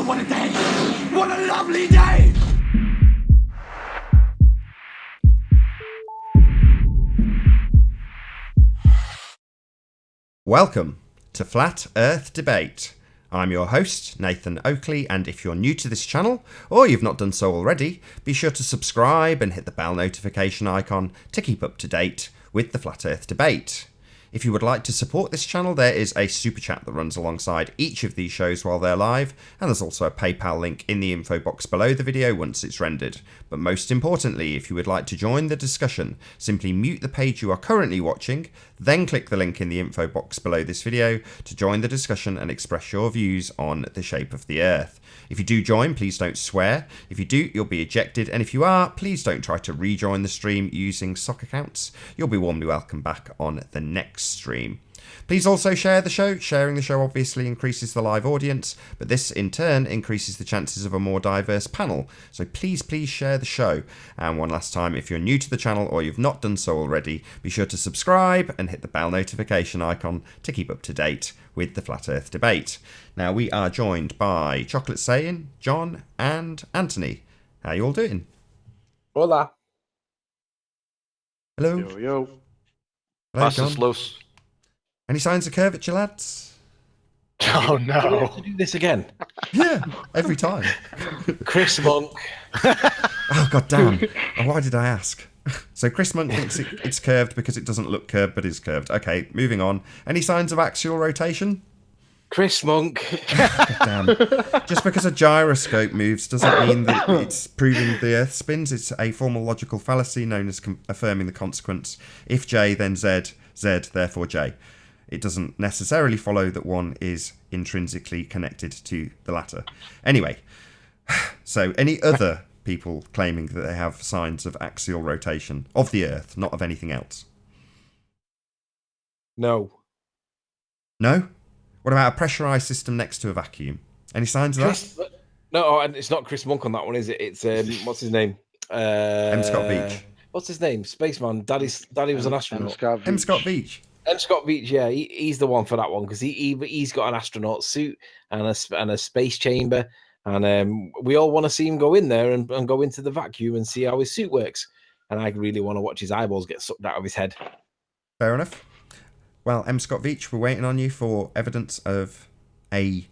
Oh, what a day! What a lovely day! Welcome to Flat Earth Debate. I'm your host, Nathan Oakley, and if you're new to this channel, or you've not done so already, be sure to subscribe and hit the bell notification icon to keep up to date with the Flat Earth Debate. If you would like to support this channel, there is a super chat that runs alongside each of these shows while they're live, and there's also a PayPal link in the info box below the video once it's rendered. But most importantly, if you would like to join the discussion, simply mute the page you are currently watching, then click the link in the info box below this video to join the discussion and express your views on the shape of the Earth. If you do join, please don't swear. If you do, you'll be ejected, and if you are, please don't try to rejoin the stream using sock accounts. You'll be warmly welcome back on the next stream. Please also share the show. Sharing the show obviously increases the live audience, but this in turn increases the chances of a more diverse panel. So please share the show. And one last time, if you're new to the channel or you've not done so already, be sure to subscribe and hit the bell notification icon to keep up to date with the Flat Earth Debate. Now we are joined by Chocolate Saiyan, John and Anthony. How you all doing? Hola. Hello. Yo, yo. Hello, Passos John. los. Any signs of curvature, lads? Oh, Do we have no. to do this again? Yeah, every time. Chris Monk. Oh, god damn. Oh, why did I ask? So Chris Monk thinks it's curved because it doesn't look curved but is curved. Okay, moving on. Any signs of axial rotation? Chris Monk. God damn. Just because a gyroscope moves doesn't mean that it's proving the Earth spins. It's a formal logical fallacy known as affirming the consequence. If J, then Z, Z, therefore J. It doesn't necessarily follow that one is intrinsically connected to the latter. Anyway, so any other people claiming that they have signs of axial rotation of the Earth, not of anything else? No. No? What about a pressurized system next to a vacuum? Any signs of Chris, no, it's not Chris Monk on that one, is it? It's what's his name? M. Scott Veitch. What's his name? Spaceman. Daddy was an astronaut. M. Scott Veitch. M. Scott Veitch, yeah, he's the one for that one because he's got an astronaut suit and a space chamber, and we all want to see him go in there and go into the vacuum and see how his suit works. And I really want to watch his eyeballs get sucked out of his head. Fair enough. Well, M. Scott Veitch, we're waiting on you for evidence of a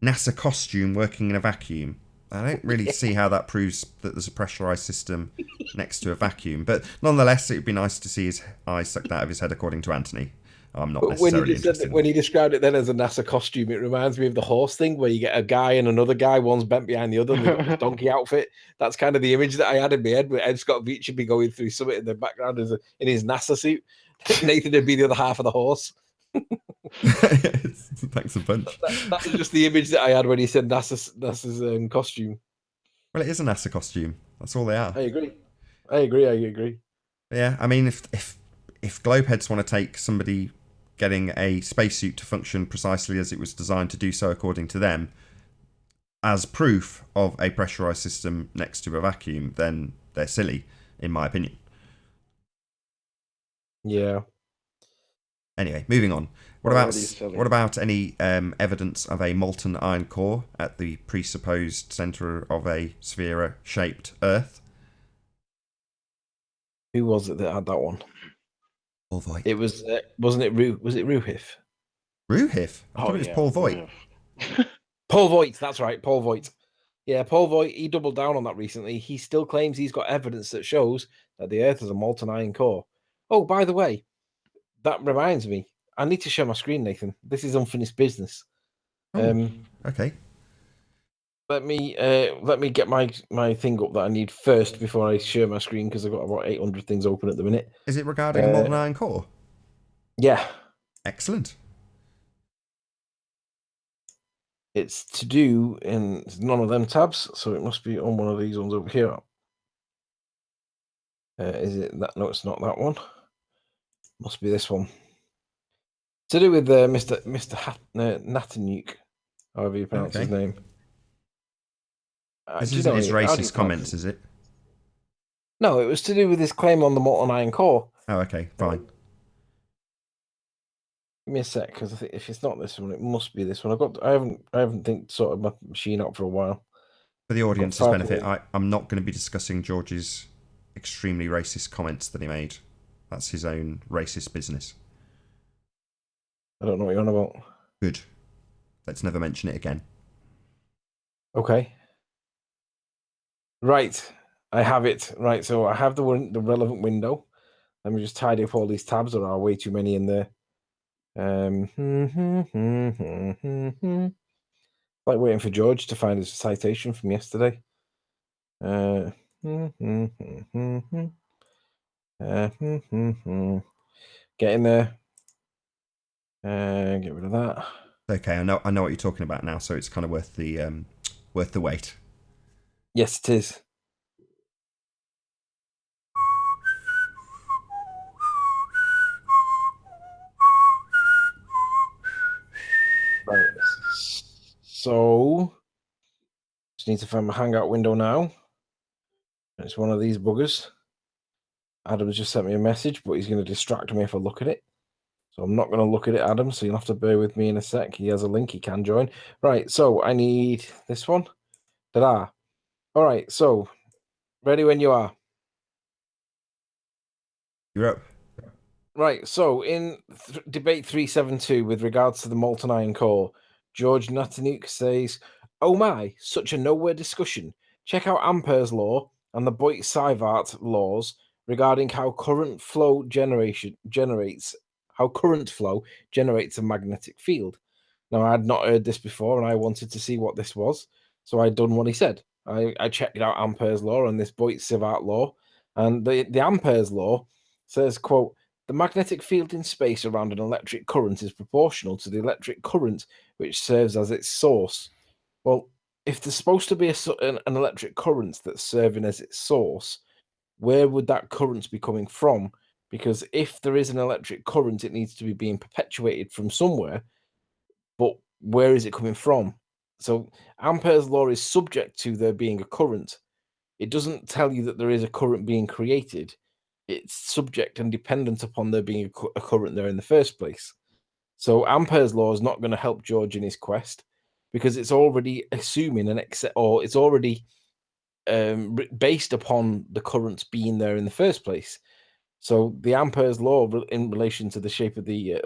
NASA costume working in a vacuum. I don't really see how that proves that there's a pressurized system next to a vacuum, but nonetheless, it would be nice to see his eyes sucked out of his head, according to Anthony. I'm not necessarily interested. When he described it then as a NASA costume, it reminds me of the horse thing where you get a guy and another guy, one's bent behind the other, and they've got this donkey outfit. That's kind of the image that I had in my head, where M. Scott Veitch should be going through something in the background in his NASA suit. Nathan would be the other half of the horse. Thanks a bunch. That was just the image that I had when he said NASA's costume. Well, it is a NASA costume. That's all they are. I agree. Yeah, I mean, if globeheads want to take somebody getting a spacesuit to function precisely as it was designed to do so according to them as proof of a pressurized system next to a vacuum, then they're silly, in my opinion. Yeah. Anyway, moving on. What about any evidence of a molten iron core at the presupposed centre of a sphere-shaped Earth? Who was it that had that one? Paul Voigt. It was wasn't it? Was it Ruhif? Ruhif? I thought it was Paul Voigt. Paul Voigt. That's right, Paul Voigt. Yeah, Paul Voigt. He doubled down on that recently. He still claims he's got evidence that shows that the Earth is a molten iron core. Oh, by the way, that reminds me. I need to share my screen, Nathan. This is unfinished business. Okay. Let me get my thing up that I need first before I share my screen because I've got about 800 things open at the minute. Is it regarding a molten iron core? Yeah. Excellent. It's to do in none of them tabs, so it must be on one of these ones over here. Is it that? No, it's not that one. Must be this one. To do with Mr. Natanuk, however you pronounce his name. This isn't his racist comments, is it? No, it was to do with his claim on the molten iron core. Oh, okay, fine. Give me a sec, because I think if it's not this one, it must be this one. I haven't think sorted my machine out for a while. For the audience's five benefit, little- I'm not going to be discussing George's extremely racist comments that he made. That's his own racist business. I don't know what you're on about. Good. Let's never mention it again. Okay. Right. I have it. Right. So I have the relevant window. Let me just tidy up all these tabs. There are way too many in there. Like waiting for George to find his citation from yesterday. Get in there. Get rid of that. Okay, I know what you're talking about now, so it's kind of worth the wait. Yes, it is. Right. So just need to find my Hangout window now. It's one of these buggers. Adam's just sent me a message, but he's going to distract me if I look at it. So I'm not going to look at it, Adam. So you'll have to bear with me in a sec. He has a link he can join. Right. So I need this one. Ta-da. All right. So ready when you are. You're up. Right. So in debate 372 with regards to the molten iron core, George Natanuk says, "Oh my, such a nowhere discussion. Check out Ampere's law and the Boyd-Sivart laws regarding how current flow generates a magnetic field." Now, I had not heard this before, and I wanted to see what this was, so I'd done what he said. I checked out Ampere's law and this Boyd-Sivart law, and the Ampere's law says, quote, "The magnetic field in space around an electric current is proportional to the electric current which serves as its source." Well, if there's supposed to be an electric current that's serving as its source, where would that current be coming from? Because if there is an electric current, it needs to be being perpetuated from somewhere, but where is it coming from? So Ampere's law is subject to there being a current. It doesn't tell you that there is a current being created. It's subject and dependent upon there being a current there in the first place. So Ampere's law is not going to help George in his quest because it's already assuming or it's already based upon the currents being there in the first place. So the Ampere's law in relation to the shape of the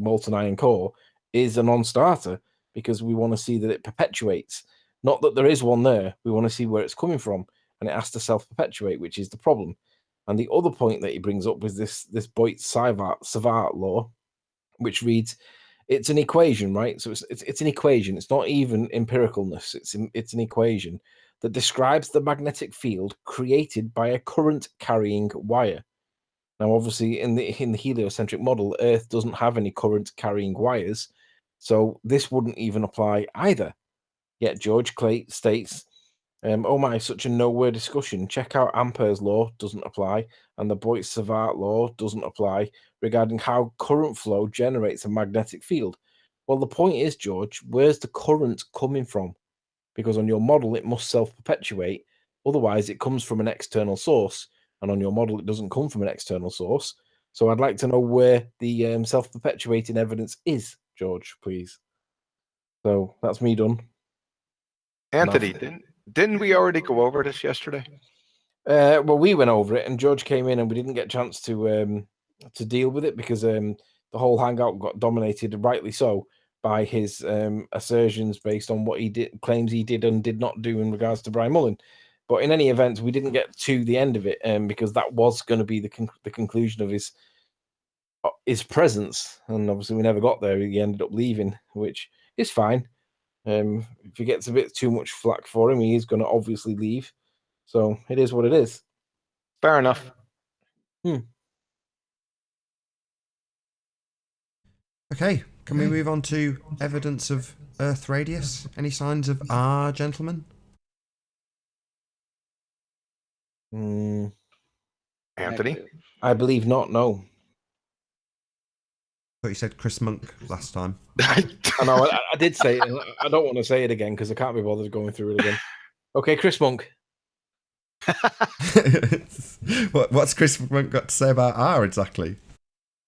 molten iron core is a non-starter because we want to see that it perpetuates. Not that there is one there. We want to see where it's coming from, and it has to self-perpetuate, which is the problem. And the other point that he brings up was this Boyd-Sivart law, which reads, it's an equation, right? So it's an equation. It's not even empiricalness. It's an equation that describes the magnetic field created by a current carrying wire. Now, obviously, in the heliocentric model, Earth doesn't have any current carrying wires, so this wouldn't even apply either. Yet George Clay states, "Oh my, such a nowhere discussion. Check out Ampere's law doesn't apply, and the Boyd-Sivart law doesn't apply regarding how current flow generates a magnetic field." Well, the point is, George, where's the current coming from? Because on your model, it must self-perpetuate. Otherwise, it comes from an external source, and on your model, it doesn't come from an external source. So I'd like to know where the self-perpetuating evidence is, George, please. So that's me done. Anthony, didn't we already go over this yesterday? Well, we went over it, and George came in, and we didn't get a chance to deal with it because the whole hangout got dominated, rightly so, by his assertions based on what he claims he did and did not do in regards to Brian Mullin. But in any event, we didn't get to the end of it because that was going to be the conclusion of his presence, and obviously we never got there. He ended up leaving, which is fine. If he gets a bit too much flack for him, he is going to obviously leave. So it is what it is. Fair enough. Okay, can we move on to evidence of Earth radius? Any signs of R, gentlemen? Anthony? I believe not. No. Thought you said Chris Monk last time. I know. I did say it. I don't want to say it again because I can't be bothered going through it again. Okay, Chris Monk. What's Chris Monk got to say about R exactly?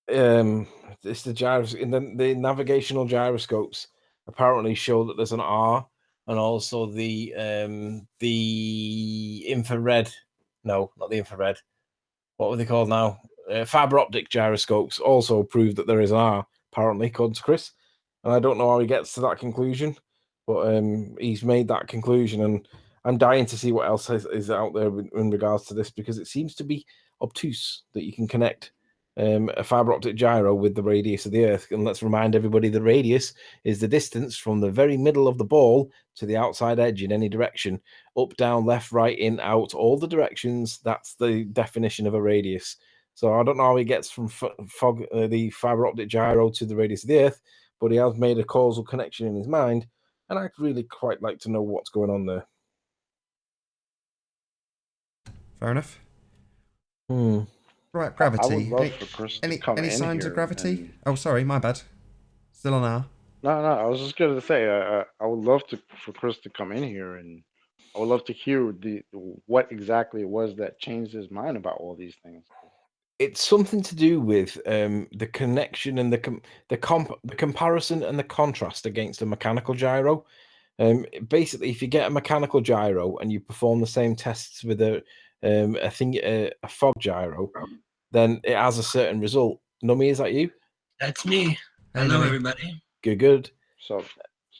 The it's the gyros in the navigational gyroscopes apparently show that there's an R, and also the infrared. No, not the infrared. What were they called now? Fiber optic gyroscopes also prove that there is an R, apparently, according to Chris. And I don't know how he gets to that conclusion, but he's made that conclusion, and I'm dying to see what else is out there in regards to this, because it seems to be obtuse that you can connect a fiber optic gyro with the radius of the Earth. And let's remind everybody the radius is the distance from the very middle of the ball to the outside edge in any direction, up, down, left, right, in, out, all the directions. That's the definition of a radius. So I don't know how he gets from the fiber optic gyro to the radius of the Earth, but he has made a causal connection in his mind, and I'd really quite like to know what's going on there. Fair enough. Right, I gravity. would love for Chris to come Any in signs here of gravity? and- Oh, sorry, my bad. Still on R. No, I was just gonna say, I would love for Chris to come in here, and I would love to hear what exactly it was that changed his mind about all these things. It's something to do with the connection and the comparison and the contrast against a mechanical gyro. Basically, if you get a mechanical gyro and you perform the same tests with a fog gyro, then it has a certain result. Numi, is that you? That's me. Hey, Hello, Numi. everybody. Good. So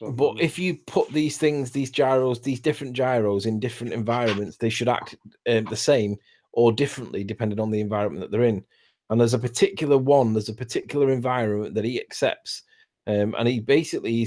But if you put these things, these gyros, these different gyros in different environments, they should act the same or differently depending on the environment that they're in. And there's a particular environment that he accepts, and he basically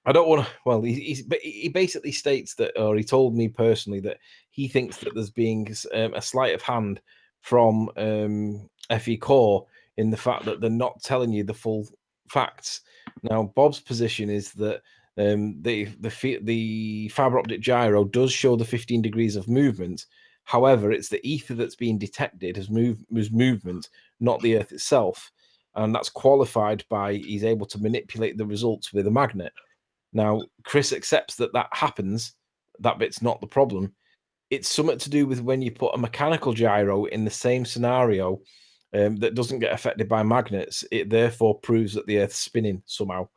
I don't want to. Well, he basically states that, or he told me personally that he thinks that there's being a sleight of hand from FE Core in the fact that they're not telling you the full facts. Now, Bob's position is that the fiber optic gyro does show the 15 degrees of movement. However, it's the ether that's being detected as movement, not the Earth itself, and that's qualified by he's able to manipulate the results with a magnet. Now, Chris accepts that happens. That bit's not the problem. It's something to do with when you put a mechanical gyro in the same scenario that doesn't get affected by magnets. It therefore proves that the Earth's spinning somehow.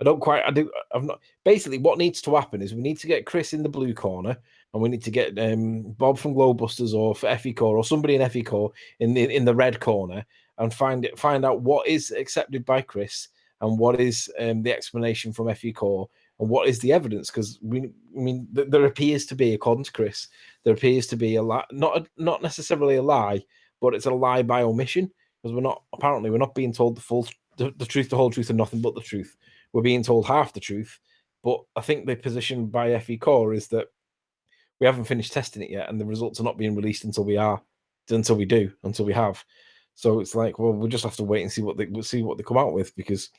I've not. Basically, what needs to happen is we need to get Chris in the blue corner, and we need to get Bob from Glowbusters or for FE Core or somebody in FE Core in the red corner, and find out what is accepted by Chris and what is the explanation from FE Core and what is the evidence. Because there appears to be, according to Chris, there appears to be a lie, not necessarily a lie, but it's a lie by omission, because we're not being told the truth, the whole truth, and nothing but the truth. We're being told half the truth. But I think the position by FE Core is that we haven't finished testing it yet, and the results are not being released until we have. So it's like, well, we'll just have to wait and see what they come out with, because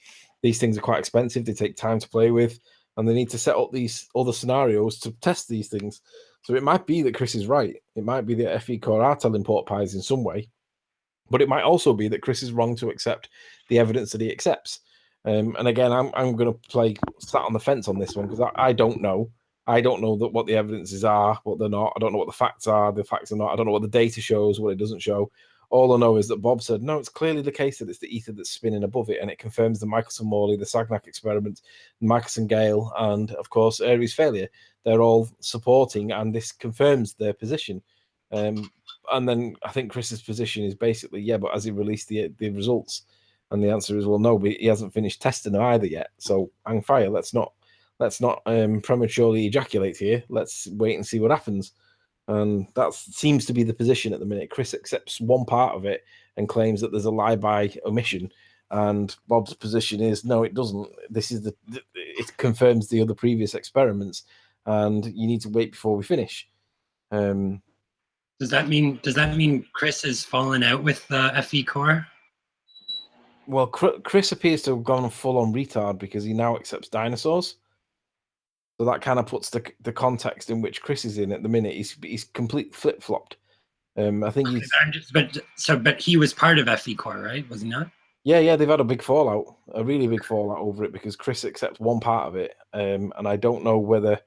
these things are quite expensive. They take time to play with, and they need to set up these other scenarios to test these things. So it might be that Chris is right. It might be that FE Core are telling pork pies in some way, but it might also be that Chris is wrong to accept the evidence that he accepts. And again, I'm going to play sat on the fence on this one, because I don't know. I don't know what the evidences are, what they're not. I don't know what the facts are. The facts are not. I don't know what the data shows, what it doesn't show. All I know is that Bob said, no, it's clearly the case that it's the ether that's spinning above it, and it confirms the Michelson-Morley, the Sagnac experiment, Michelson-Gale, and, of course, Airy's failure. They're all supporting, and this confirms their position. And then I think Chris's position is basically, yeah, but has he released the results? And the answer is, well, no, but he hasn't finished testing them either yet. So hang fire. Let's not prematurely ejaculate here. Let's wait and see what happens. And that seems to be the position at the minute. Chris accepts one part of it and claims that there's a lie by omission. And Bob's position is, no, it doesn't. It confirms the other previous experiments, and you need to wait before we finish. Does that mean Chris has fallen out with FE Core? Well, Chris appears to have gone full on retard, because he now accepts dinosaurs. So that kind of puts the context in which Chris is in at the minute. He's complete flip flopped. I think he's. But he was part of FE Core, right? Was he not? Yeah, they've had a big fallout, a really big fallout over it, because Chris accepts one part of it, and I don't know whether.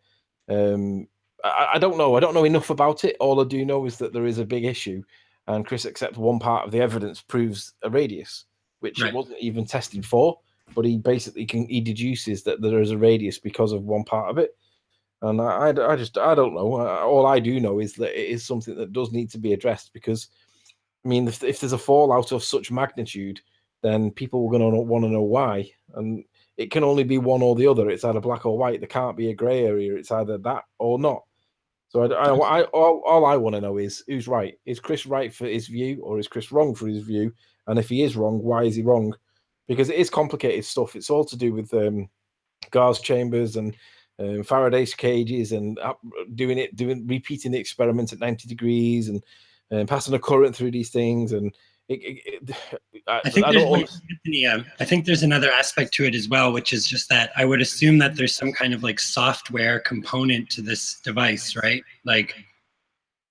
I don't know. I don't know enough about it. All I do know is that there is a big issue, and Chris accepts one part of the evidence proves a radius. which Right. it wasn't even tested for. But he basically he deduces that there is a radius because of one part of it. And I don't know. All I do know is that it is something that does need to be addressed because, I mean, if there's a fallout of such magnitude, then people are going to want to know why. And it can only be one or the other. It's either black or white. There can't be a grey area. It's either that or not. So all I want to know is who's right. Is Chris right for his view, or is Chris wrong for his view? And if he is wrong, why is he wrong? Because it is complicated stuff. It's all to do with Gauss chambers and Faraday's cages and repeating the experiment at 90 degrees and passing a current through these things. And I think Anthony, I think there's another aspect to it as well, which is just that I would assume that there's some kind of like software component to this device, right? Like,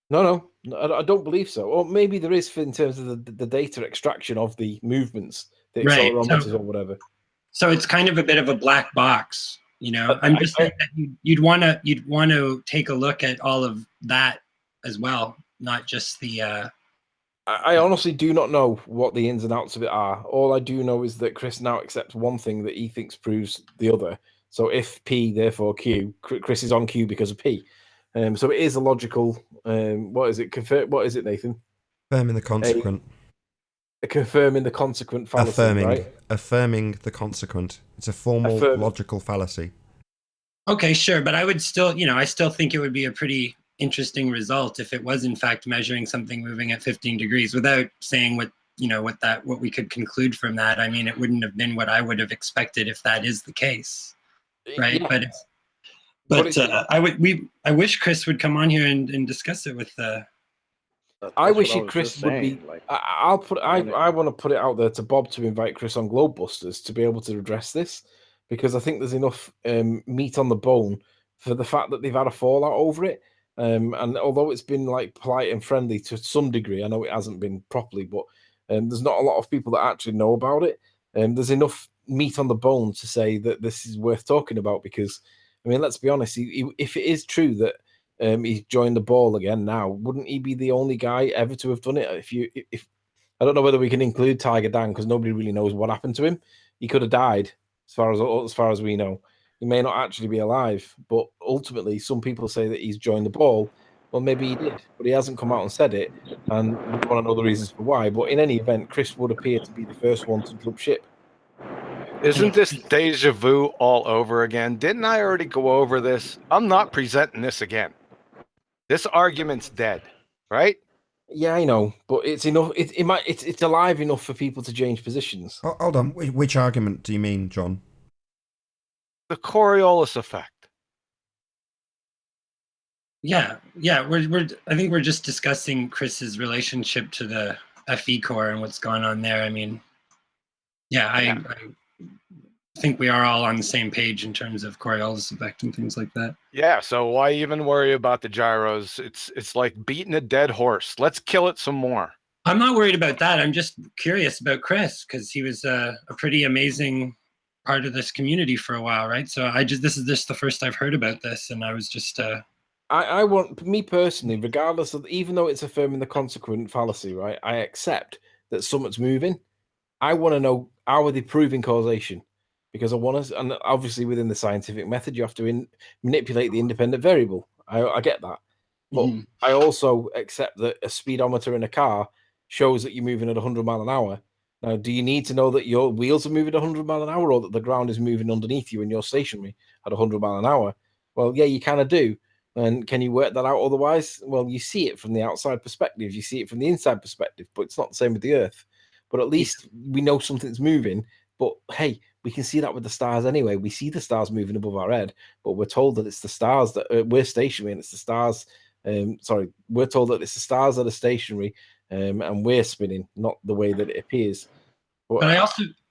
no, I don't believe so. Or maybe there is in terms of the data extraction of the movements, the right. accelerometers or whatever. So it's kind of a bit of a black box, you know. I'm just saying that you'd want to take a look at all of that as well, not just the. I honestly do not know what the ins and outs of it are. All I do know is that Chris now accepts one thing that he thinks proves the other. So if P, therefore Q, Chris is on Q because of P. So it is a logical. What is it? What is it, Nathan? Affirming the consequent. Confirming the consequent fallacy, right? Affirming the consequent. It's a formal logical fallacy. Okay, sure, but I would still, I still think it would be a pretty interesting result if it was in fact measuring something moving at 15 degrees without saying what we could conclude from that. I mean, it wouldn't have been what I would have expected if that is the case, right? Yeah. But I wish Chris would come on here and discuss it with I wish Chris would be. Like, I want to put it out there to Bob to invite Chris on Globebusters to be able to address this, because I think there's enough meat on the bone for the fact that they've had a fallout over it. And although it's been like polite and friendly to some degree, I know it hasn't been properly, but there's not a lot of people that actually know about it. There's enough meat on the bone to say that this is worth talking about, because, I mean, let's be honest, if it is true that he's joined the ball again now, wouldn't he be the only guy ever to have done it? If I don't know whether we can include Tiger Dan, because nobody really knows what happened to him. He could have died, as far as we know. He may not actually be alive, but ultimately, some people say that he's joined the ball. Well, maybe he did, but he hasn't come out and said it, and we want to know the reasons for why. But in any event, Chris would appear to be the first one to jump ship. Isn't this deja vu all over again? Didn't I already go over this? I'm not presenting this again. This argument's dead, right? Yeah, I know, but it's enough. It's alive enough for people to change positions. Oh, hold on. Which argument do you mean, John? The Coriolis effect. Yeah. I think we're just discussing Chris's relationship to the FE core and what's going on there. I mean, I think we are all on the same page in terms of Coriolis effect and things like that. Yeah, so why even worry about the gyros? It's like beating a dead horse. Let's kill it some more. I'm not worried about that. I'm just curious about Chris, because he was a pretty amazing part of this community for a while, right? So this is just the first I've heard about this, and I was just I want, me personally, regardless of, even though it's affirming the consequent fallacy, right? I accept that something's moving. I want to know, how are they proving causation? Because I want to, and obviously within the scientific method, you have to manipulate the independent variable. I get that. But I also accept that a speedometer in a car shows that you're moving at 100 miles an hour. Now, do you need to know that your wheels are moving at 100 miles an hour, or that the ground is moving underneath you and you're stationary at 100 miles an hour? Well, yeah, you kind of do. And can you work that out otherwise? Well, you see it from the outside perspective. You see it from the inside perspective, but it's not the same with the Earth. But at least we know something's moving. But hey, we can see that with the stars anyway. We see the stars moving above our head, but we're told that it's the stars that we're stationary, and it's the stars. We're told that it's the stars that are stationary, and we're spinning, not the way that it appears. But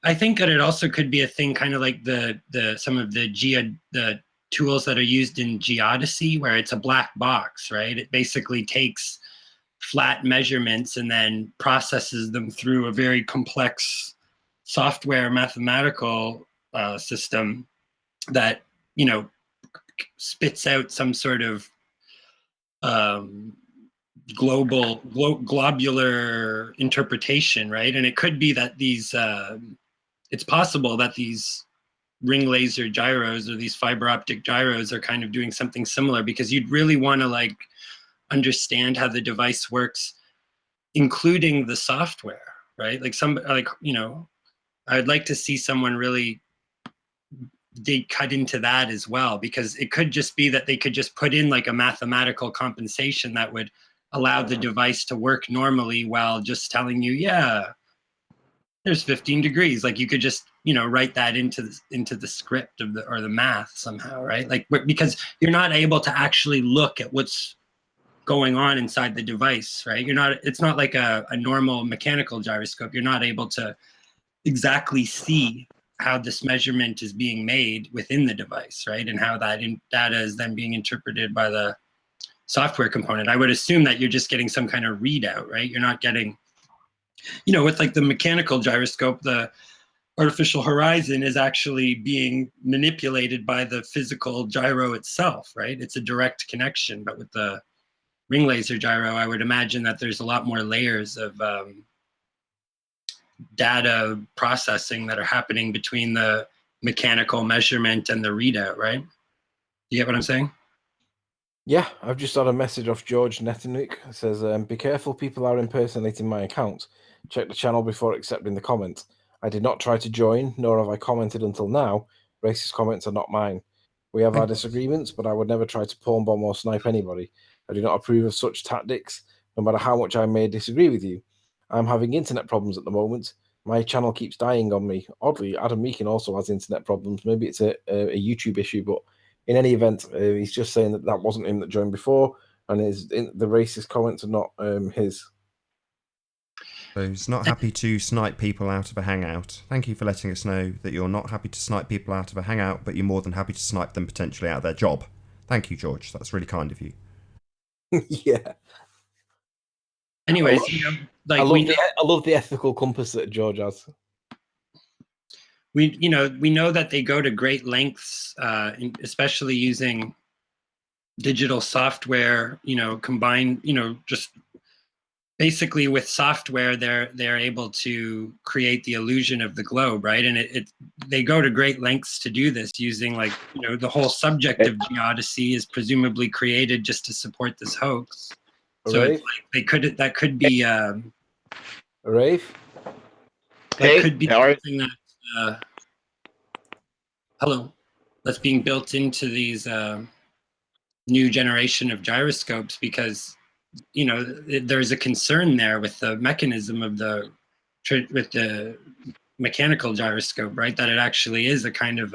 I think that it also could be a thing, kind of like some of the tools that are used in geodesy, where it's a black box, right? It basically takes flat measurements and then processes them through a very complex software mathematical system that spits out some sort of globular interpretation, right? And it could be that these it's possible that these ring laser gyros or these fiber optic gyros are kind of doing something similar, because you'd really want to like understand how the device works, including the software, right? Like I'd like to see someone really cut into that as well, because it could just be that they could just put in like a mathematical compensation that would allow the device to work normally while just telling you, yeah, there's 15 degrees. Like you could just, write that into the script of the math somehow, right? Like, because you're not able to actually look at what's going on inside the device, right? It's not like a normal mechanical gyroscope. You're not able to exactly see how this measurement is being made within the device, right? And how that data is then being interpreted by the software component. I would assume that you're just getting some kind of readout, right? You're not getting, with like the mechanical gyroscope, the artificial horizon is actually being manipulated by the physical gyro itself, right? It's a direct connection. But with the ring laser gyro, I would imagine that there's a lot more layers of data processing that are happening between the mechanical measurement and the readout, right? You get what I'm saying? Yeah, I've just had a message off George Netanuk. It says, be careful, people are impersonating my account. Check the channel before accepting the comment. I did not try to join, nor have I commented until now. Racist comments are not mine. We have our disagreements, but I would never try to pawn bomb or snipe anybody. I do not approve of such tactics, no matter how much I may disagree with you. I'm having internet problems at the moment. My channel keeps dying on me. Oddly, Adam Meakin also has internet problems. Maybe it's a YouTube issue, but in any event, he's just saying that wasn't him that joined before, and the racist comments are not his. So he's not happy to snipe people out of a hangout. Thank you for letting us know that you're not happy to snipe people out of a hangout, but you're more than happy to snipe them potentially out of their job. Thank you, George. That's really kind of you. Yeah. Anyways, I love the ethical compass that George has. We know that they go to great lengths, especially using digital software, combined, just basically with software, they're able to create the illusion of the globe, right? And they go to great lengths to do this, using like, the whole subject of geodesy is presumably created just to support this hoax. So it's like that could be Rafe? That could be something that that's being built into these new generation of gyroscopes, because there's a concern there with the mechanism of with the mechanical gyroscope, right? That it actually is a kind of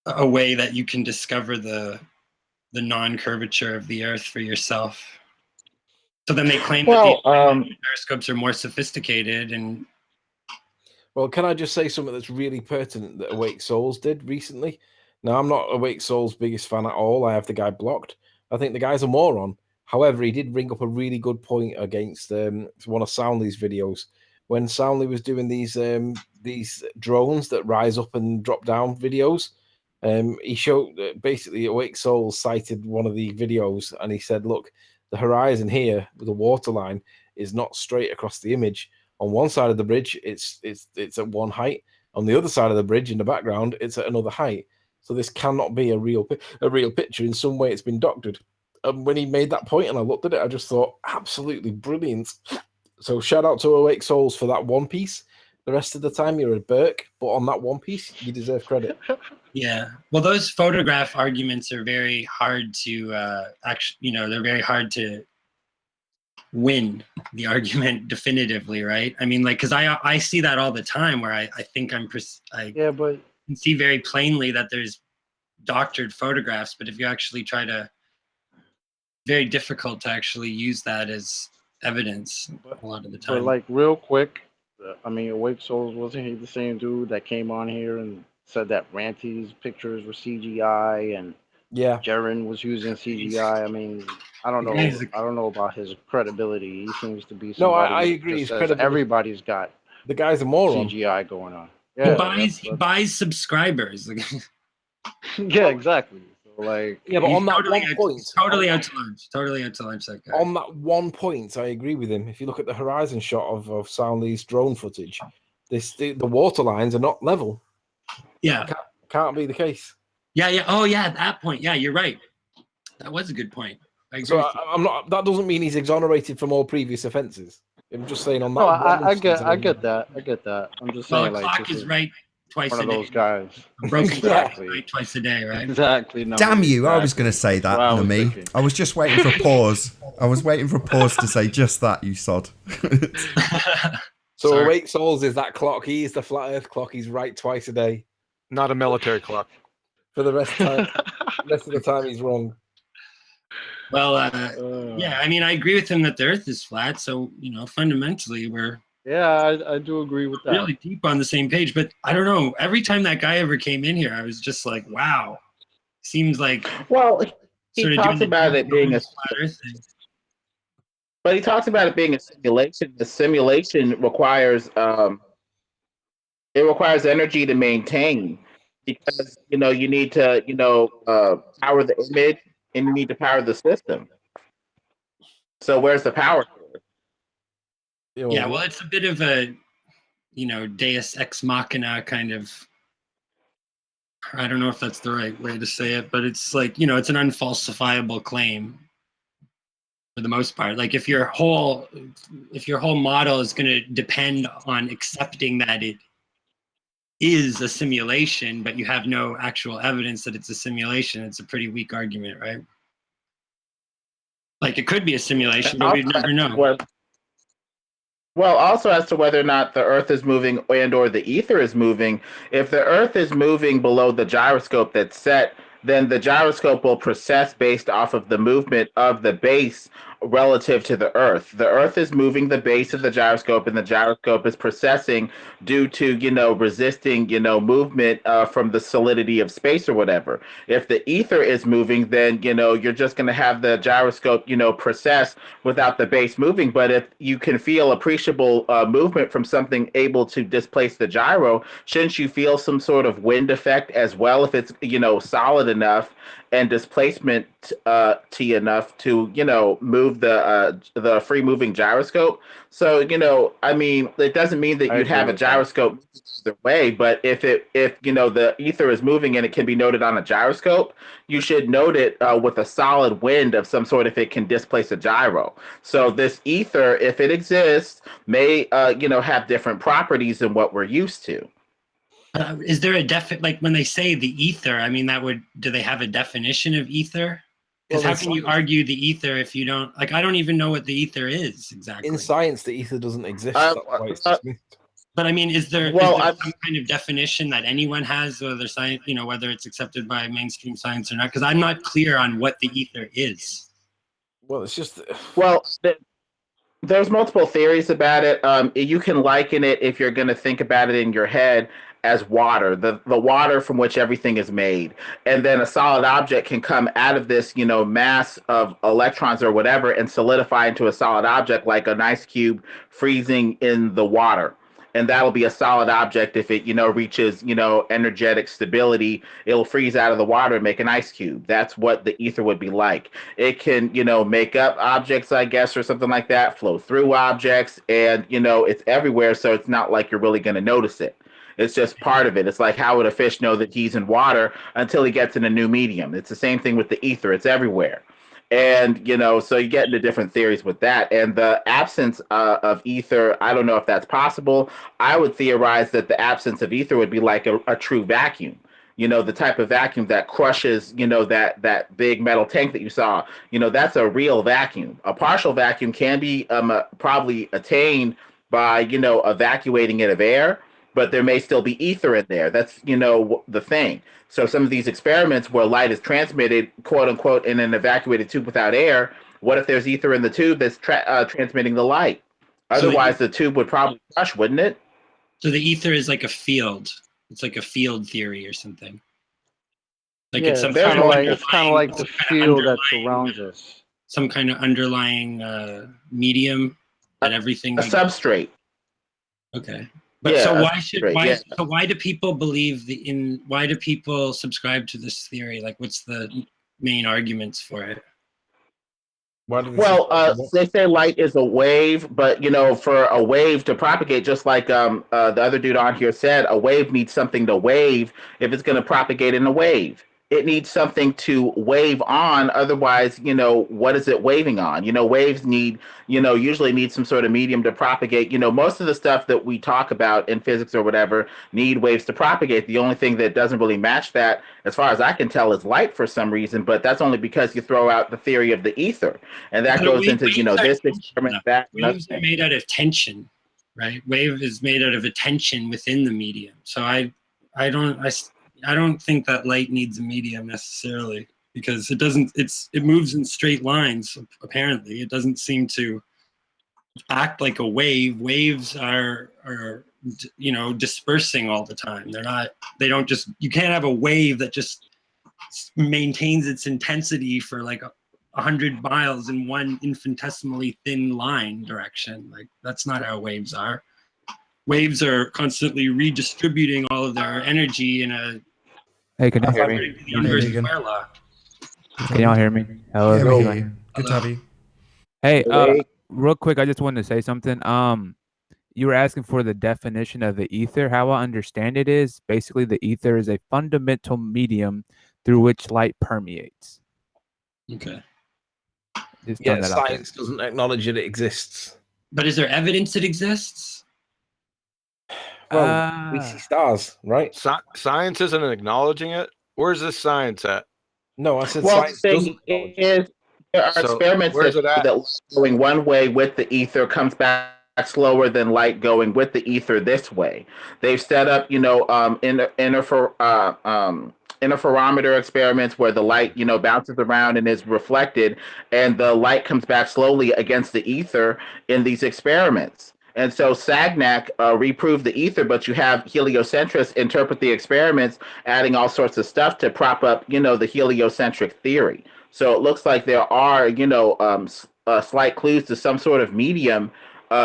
a way that you can discover the non-curvature of the Earth for yourself. So then they claim that these gyroscopes are more sophisticated. And well, can I just say something that's really pertinent that Awake Souls did recently? Now, I'm not Awake Souls' biggest fan at all. I have the guy blocked. I think the guy's a moron. However, he did bring up a really good point against one of Soundly's videos. When Soundly was doing these drones that rise up and drop down videos, he showed basically Awake Souls cited one of the videos, and he said, look, the horizon here with the water line is not straight across the image. On one side of the bridge, it's at one height. On the other side of the bridge, in the background, it's at another height. So this cannot be a real picture. In some way, it's been doctored. And when he made that point, and I looked at it, I just thought, absolutely brilliant. So shout out to Awake Souls for that one piece. The rest of the time, you're a Burke, but on that one piece, you deserve credit. Yeah, well, those photograph arguments are very hard to actually, they're very hard to win the argument definitively, right? I mean, like, because I see that all the time, where I think but can see very plainly that there's doctored photographs, but if you actually try to, very difficult to actually use that as evidence a lot of the time. But like real quick, I mean, Awake Souls, wasn't he the same dude that came on here and said that Ranty's pictures were CGI and Jaren was using CGI? I mean, I don't know about his credibility. He seems to be somebody. No, I agree. His credibility. Everybody's got the guy's a moron. CGI going on. Yeah, he buys subscribers. Yeah, exactly. So Like, Yeah, but on that totally one point, totally out to lunch. Totally out to lunch, that guy. on that one point, I agree with him. If you look at the horizon shot of Soundly's drone footage, the water lines are not level. Yeah. Can't be the case. Yeah. Oh, yeah. At that point, yeah, you're right. That was a good point. I agree. So I'm not. That doesn't mean he's exonerated from all previous offences. I'm just saying on that. no, one I get instance, that. I get that. I'm just Well, saying, a like, clock this is right twice one a of day. those guys. A broken clock Exactly. right twice a day, right? Exactly. No, Damn you! I was exactly. going to say That's what I that, was Nami. thinking. I was just waiting for a pause. I was waiting for a pause to say just that, you sod. So Sorry. Awake Souls is that clock. He is the flat Earth clock. He's right twice a day. Not a military clock. For the rest of the time, he's wrong. Well, yeah, I mean, I agree with him that the Earth is flat. So, fundamentally, we're Yeah, I do agree with that. really deep on the same page. But I don't know. Every time that guy ever came in here, I was just like, wow. Seems like Well, he sort of talks doing about the it being a, flat Earth thing. but he talks about it being a simulation. The simulation requires it requires energy to maintain because you need to power the image and you need to power the system. So where's the power? Yeah, well, it's a bit of a, Deus ex machina kind of. I don't know if that's the right way to say it, but it's like, it's an unfalsifiable claim for the most part. Like if your whole model is going to depend on accepting that it is a simulation, but you have no actual evidence that it's a simulation, it's a pretty weak argument, right? Like it could be a simulation, but we'd never know. Well, also as to whether or not the Earth is moving and or the ether is moving, if the Earth is moving below the gyroscope that's set, then the gyroscope will process based off of the movement of the base relative to the Earth. The Earth is moving the base of the gyroscope, and the gyroscope is processing due to, resisting, movement from the solidity of space or whatever. If the ether is moving, then, you're just going to have the gyroscope, process without the base moving. But if you can feel appreciable movement from something able to displace the gyro, shouldn't you feel some sort of wind effect as well if it's solid enough and displacement T enough to move the free moving gyroscope? So I mean, it doesn't mean that you'd have a gyroscope either way, but if the ether is moving and it can be noted on a gyroscope, you should note it with a solid wind of some sort if it can displace a gyro. So this ether, if it exists, may have different properties than what we're used to. Is there a like when they say the ether? I mean, do they have a definition of ether? Because how can you argue the ether if you don't I don't even know what the ether is exactly. In science, the ether doesn't exist. That's why it's dismissed. But I mean, is there some kind of definition that anyone has, whether science, whether it's accepted by mainstream science or not? Because I'm not clear on what the ether is. Well, it's just there's multiple theories about it. You can liken it, if you're going to think about it in your head, as water, the water from which everything is made. And then a solid object can come out of this, mass of electrons or whatever and solidify into a solid object like an ice cube freezing in the water. And that'll be a solid object if it, reaches, energetic stability. It'll freeze out of the water and make an ice cube. That's what the ether would be like. It can, make up objects, I guess, or something like that, flow through objects, and, it's everywhere, so it's not like you're really going to notice it. It's just part of it. It's like, how would a fish know that he's in water until he gets in a new medium? It's the same thing with the ether. It's everywhere. And, so you get into different theories with that. And the absence of ether, I don't know if that's possible. I would theorize that the absence of ether would be like a true vacuum. The type of vacuum that crushes, that big metal tank that you saw, that's a real vacuum. A partial vacuum can be probably attained by, evacuating it of air, but there may still be ether in there. That's, the thing. So some of these experiments where light is transmitted, quote unquote, in an evacuated tube without air, what if there's ether in the tube that's transmitting the light? Otherwise, the tube would probably crush, wouldn't it? So the ether is like a field. It's like a field theory or something. Like it's kind of like the field that surrounds us. Some kind of underlying medium that everything. A substrate. Okay. But Yeah, so yeah. why do people believe why do people subscribe to this theory? Like, what's the main arguments for it? Well, they say light is a wave, but for a wave to propagate, just like the other dude on here said, a wave needs something to wave if it's going to propagate in a wave. It needs something to wave on. Otherwise, what is it waving on? Waves usually need some sort of medium to propagate. Most of the stuff that we talk about in physics or whatever need waves to propagate. The only thing that doesn't really match that, as far as I can tell, is light for some reason, but that's only because you throw out the theory of the ether. And that goes into, this experiment, that. Waves are made out of tension, right? Wave is made out of a tension within the medium. So I don't think that light needs a medium necessarily, because it moves in straight lines. Apparently, it doesn't seem to act like a wave. Waves are dispersing all the time. You can't have a wave that just maintains its intensity for like 100 miles in one infinitesimally thin line direction. Like, that's not how waves are. Waves are constantly redistributing all of their energy in a Hey, can y'all hear me? the universe square law. Can y'all hear me? Hello. Yeah, we hear you. Good to Hello. have you. Hey, real quick, I just wanted to say something. You were asking for the definition of the ether. How I understand it is basically the ether is a fundamental medium through which light permeates. Okay. Just yeah, science doesn't acknowledge that it exists. But is there evidence it exists? Well, we see stars, right? Science isn't acknowledging it. Where's this science at? No, I said science doesn't acknowledge it. There are experiments that going one way with the ether comes back slower than light going with the ether this way. They've set up, interferometer experiments where the light, bounces around and is reflected, and the light comes back slowly against the ether in these experiments. And so Sagnac reproved the ether, but you have heliocentrists interpret the experiments, adding all sorts of stuff to prop up, the heliocentric theory. So it looks like there are, slight clues to some sort of medium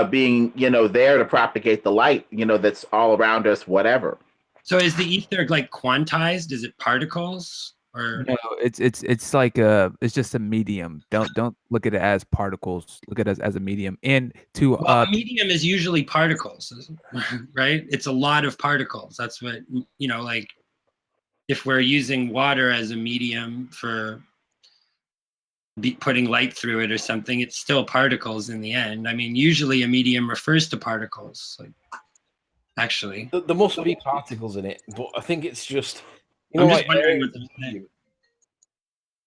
being, there to propagate the light, that's all around us, whatever. So is the ether like quantized? Is it particles? Or no, it's like it's just a medium. Don't look at it as particles. Look at it as a medium. And a medium is usually particles, right? It's a lot of particles. That's what like if we're using water as a medium for putting light through it or something, it's still particles in the end. I mean, usually a medium refers to particles. Like, actually, there must be particles in it, but I think it's just I'm just wondering what they're saying.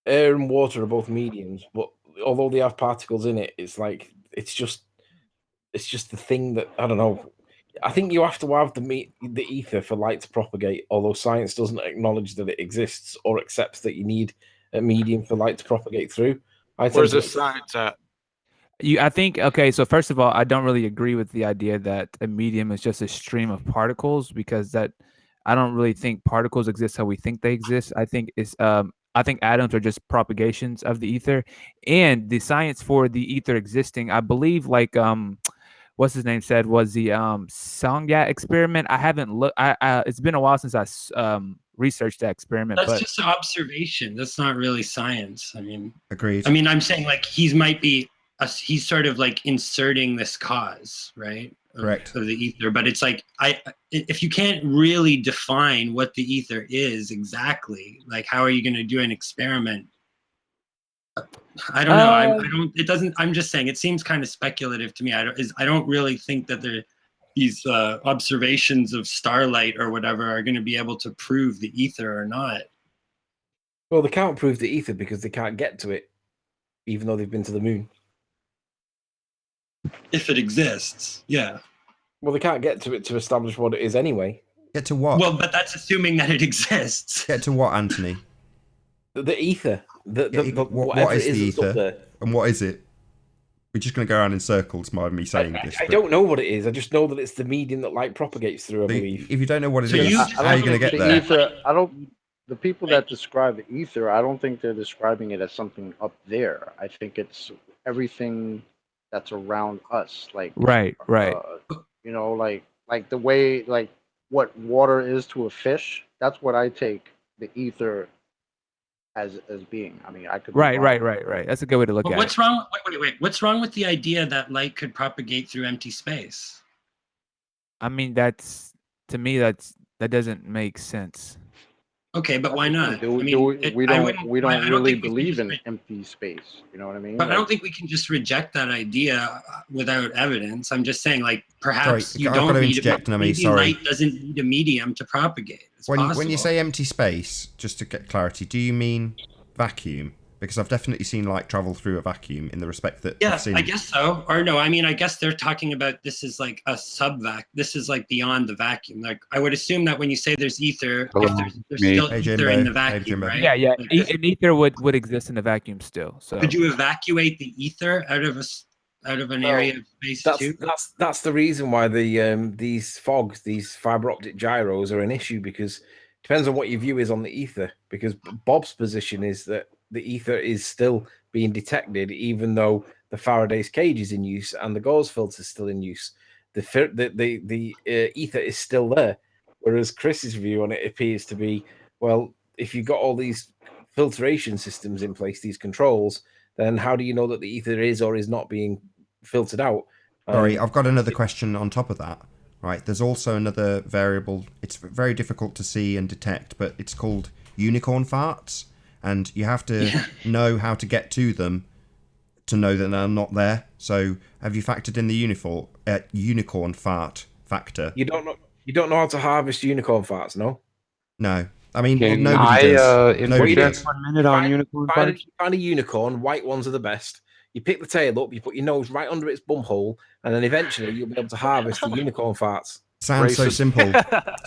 Air and water are both mediums, but although they have particles in it, it's like it's just the thing that I don't know. I think you have to have the ether for light to propagate, although science doesn't acknowledge that it exists or accepts that you need a medium for light to propagate through. Where's the science at? I think, okay, so first of all, I don't really agree with the idea that a medium is just a stream of particles, because I don't really think particles exist how we think they exist. I think atoms are just propagations of the ether, and the science for the ether existing, I believe, like what's his name said, was the Songyat experiment. I haven't looked. It's been a while since I researched that experiment. That's just observation. That's not really science. I mean, agreed. I mean, I'm saying like he's sort of like inserting this cause, right? Correct. Of the ether, but it's like if you can't really define what the ether is exactly, like how are you going to do an experiment? I don't know. I'm just saying it seems kind of speculative to me. I don't really think that these observations of starlight or whatever are going to be able to prove the ether or not. Well, they can't prove the ether because they can't get to it, even though they've been to the moon. If it exists, yeah. Well, they can't get to it to establish what it is anyway. Get to what? Well, but that's assuming that it exists. Get to what, Anthony? The ether. What is the ether? And what is it? We're just going to go around in circles by me saying this. I don't know what it is. I just know that it's the medium that light propagates through, I believe. If you don't know what it is, how are you going to get there? Ether, the people that describe the ether, I don't think they're describing it as something up there. I think it's everything that's around us. Like right. like like the way like what water is to a fish. That's what I take the ether as being. I mean, I could be Right, wrong. right. That's a good way to look But at what's it. wrong? Wait. What's wrong with the idea that light could propagate through empty space? I mean, to me, that doesn't make sense. Okay, but why not? I mean, We don't I don't really think we can believe just. in empty space. You know what I mean? But I Like, don't think we can just reject that idea without evidence. I'm just saying, like, Sorry, perhaps you I've got don't to need interject, Nami, maybe sorry. light doesn't need a medium to propagate. It's When possible. you say empty space, just to get clarity, do you mean vacuum? Because I've definitely seen light travel through a vacuum in the respect that I've Yes, seen. I guess so. Or no, I mean, I guess they're talking about this is like a subvac. This is like beyond the vacuum. Like I would assume that when you say there's ether, if there's still Hey, ether Jimbo. in the Hey, vacuum, Jimbo. right? Yeah. Like, An ether would exist in a vacuum still. So could you evacuate the ether out of an area of space too? That's the reason why these fogs, these fiber optic gyros, are an issue, because it depends on what your view is on the ether. Because Bob's position is that the ether is still being detected, even though the Faraday's cage is in use and the gauze filter is still in use. The ether is still there, whereas Chris's view on it appears to be, well, if you've got all these filtration systems in place, these controls, then how do you know that the ether is or is not being filtered out? Sorry, I've got another question on top of that. Right, there's also another variable. It's very difficult to see and detect, but it's called unicorn farts, and you have to know how to get to them to know that they're not there. So, have you factored in the unicorn fart factor? You don't know how to harvest unicorn farts, no? No, I mean Can nobody does. Nobody interject does. 1 minute on unicorn farts? Find a unicorn. White ones are the best. You pick the tail up, you put your nose right under its bum hole, and then eventually you'll be able to harvest the unicorn farts. Sounds so Racist. simple.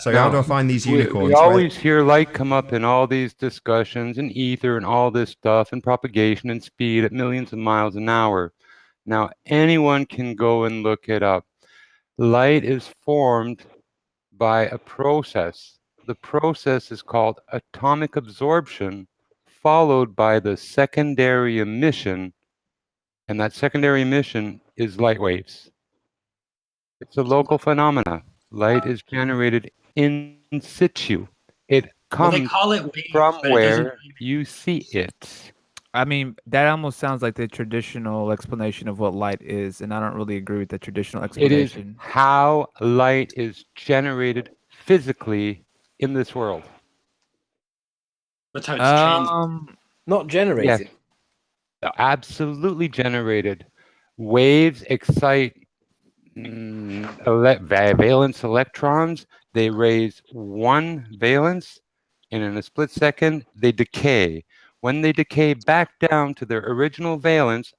So No, how do I find these unicorns? We always hear light come up in all these discussions and ether and all this stuff and propagation and speed at millions of miles an hour. Now, anyone can go and look it up. Light is formed by a process. The process is called atomic absorption, followed by the secondary emission, and that secondary emission is light waves. It's a local phenomena. Light is generated in situ. It Well, they comes call it waves, from but it doesn't. where you see it. I mean, that almost sounds like the traditional explanation of what light is, and I don't really agree with the traditional It is explanation. how light is generated physically in this world. That's how it's transmitted. Not generated. Yes, absolutely generated. Waves excite valence electrons. They raise one valence, and in a split second, they decay. When they decay back down to their original valence,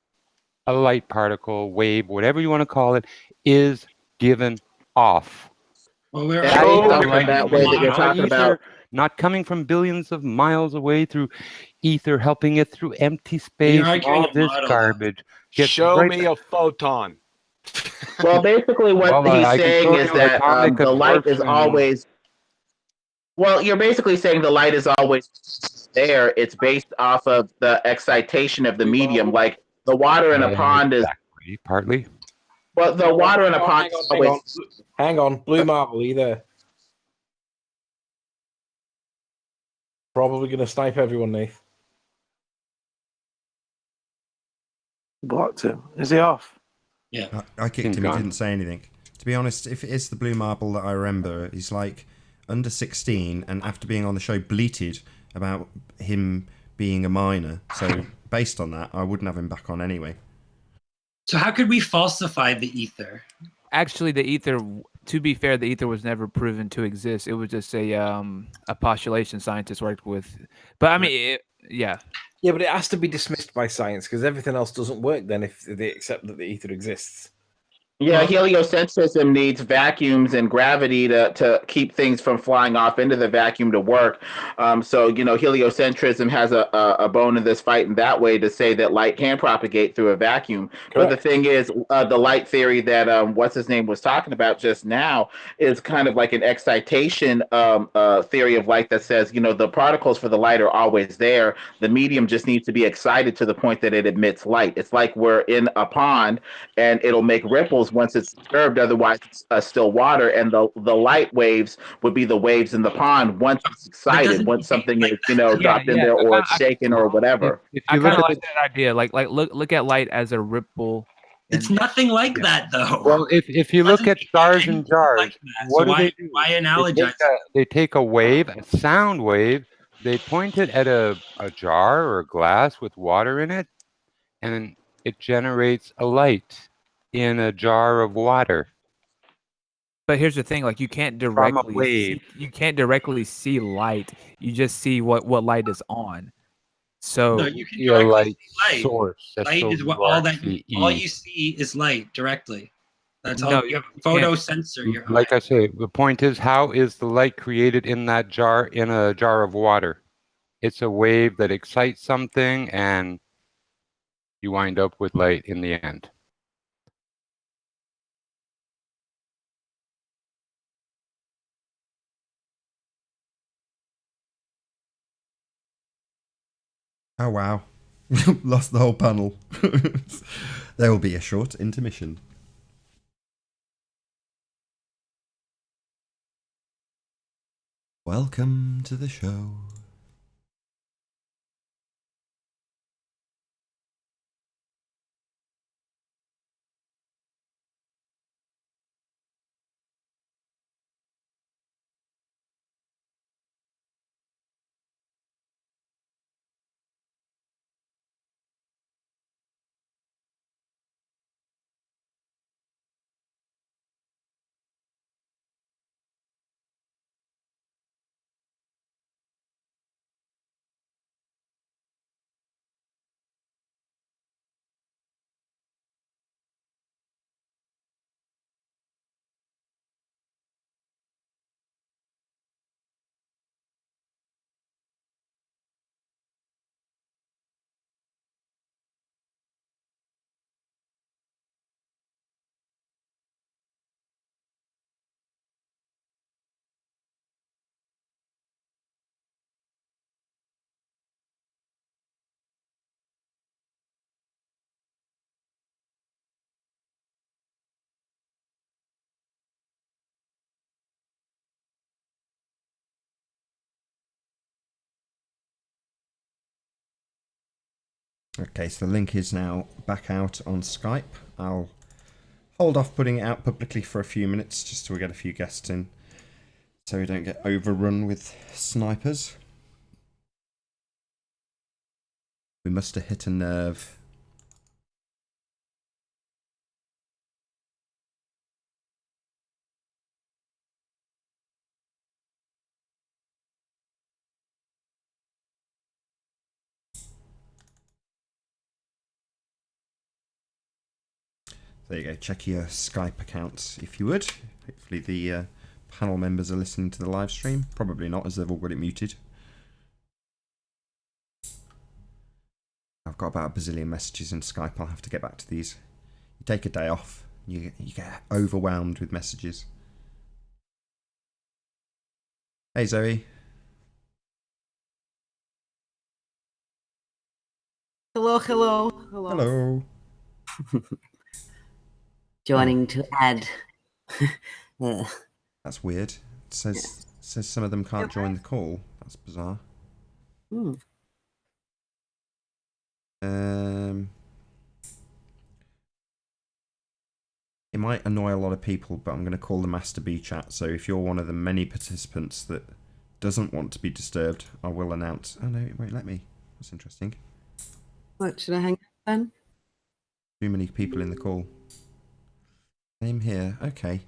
a light particle, wave, whatever you want to call it, is given off. Well, we're Based arguing off about of that the way that model. you're talking about. Not coming from billions of miles away through ether, helping it through empty space, You're arguing all a this model, garbage. Gets Show right me a photon. Well, basically, what Well, he's I can saying show is you that atomic the light is absorption. always. Well, you're basically saying the light is always there. It's based off of the excitation of the medium. Like the water in a pond is. Exactly, partly. Well, the water in a pond is always. Hang on. Blue marble, are you there? Probably going to snipe everyone, Nath. blocked him. Is he off? Yeah. I kicked him. He didn't say anything. To be honest, if it is the blue marble that I remember, he's like under 16, and after being on the show, bleated about him being a minor. So based on that, I wouldn't have him back on anyway. So how could we falsify the ether? Actually, the ether. To be fair, the ether was never proven to exist. It was just a postulation scientists worked with. But I mean, yeah. Yeah, but it has to be dismissed by science because everything else doesn't work then if they accept that the ether exists. Yeah, heliocentrism needs vacuums and gravity to keep things from flying off into the vacuum to work. So, heliocentrism has a bone in this fight in that way to say that light can propagate through a vacuum. Correct. But the thing is, the light theory that what's his name was talking about just now is kind of like an excitation theory of light that says, the particles for the light are always there. The medium just needs to be excited to the point that it emits light. It's like we're in a pond and it'll make ripples particles once it's disturbed. Otherwise, it's still water, and the light waves would be the waves in the pond once it's excited, once something is dropped in there or it's shaken or whatever. If I you kind look of at like that idea. Like look at light as a ripple. It's nothing like that, though. Well, if you look at stars and jars, what do they do? Why analogize? They take a wave, a sound wave, they point it at a jar or a glass with water in it, and it generates a light in a jar of water. But here's the thing: like you can't From a directly see light. You just see what light is on. So No, you can See a directly light see light. source. Light is what all you see is light directly. That's all. You have a photo sensor. Like I say, the point is, how is the light created in that jar, in a jar of water? It's a wave that excites something, and you wind up with light in the end. Oh wow. Lost the whole panel. There will be a short intermission. Welcome to the show. Okay, so the link is now back out on Skype. I'll hold off putting it out publicly for a few minutes just till we get a few guests in so we don't get overrun with snipers. We must have hit a nerve. There you go, check your Skype accounts if you would. Hopefully the panel members are listening to the live stream. Probably not, as they've all got it muted. I've got about a bazillion messages in Skype. I'll have to get back to these. You take a day off, you get overwhelmed with messages. Hey Zoe. Hello, hello, hello. Hello. Joining to add. That's weird. It says some of them can't join the call. That's bizarre. It might annoy a lot of people, but I'm going to call the Master B chat. So if you're one of the many participants that doesn't want to be disturbed, I will announce. Oh no, it won't let me. That's interesting. What, should I hang up then? Too many people in the call. Name here. Okay.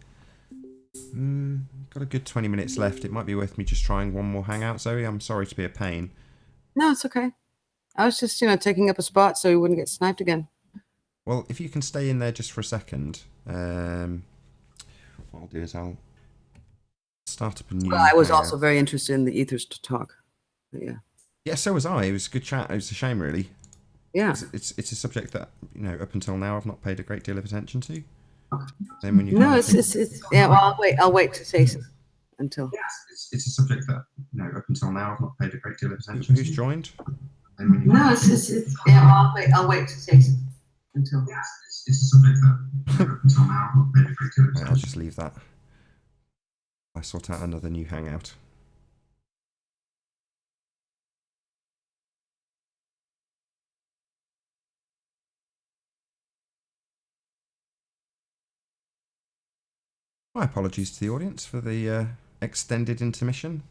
Got a good 20 minutes left. It might be worth me just trying one more hangout, Zoe. I'm sorry to be a pain. No, it's okay. I was just, taking up a spot so we wouldn't get sniped again. Well, if you can stay in there just for a second, what I'll do is I'll start up a new. Well, I was also very interested in the ethers to talk. But yeah. Yeah, so was I. It was a good chat. It was a shame, really. Yeah. It's a subject that up until now I've not paid a great deal of attention to. Then when you yeah. Well, I'll wait to say something until. Yes, it's a subject that up until now I've not paid a great deal of attention. Who's joined? No, yeah. Well, I'll wait to say something until. Yes, Right, I'll just leave that. I sort out another new hangout. My apologies to the audience for the extended intermission.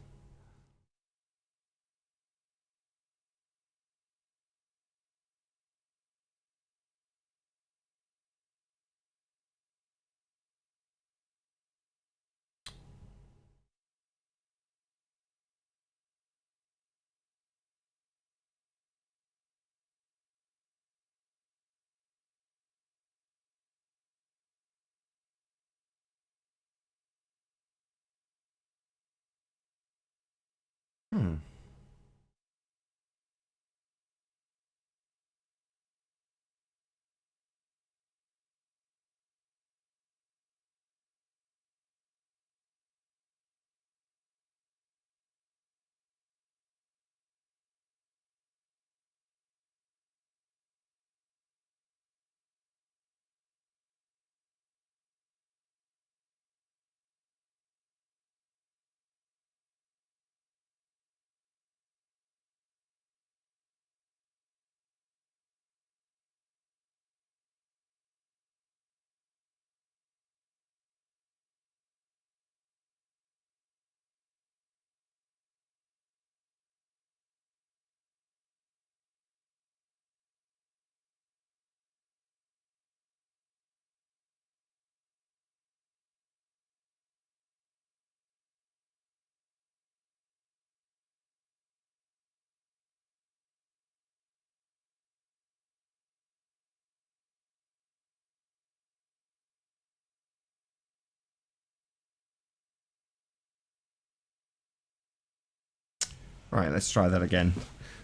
Right, let's try that again.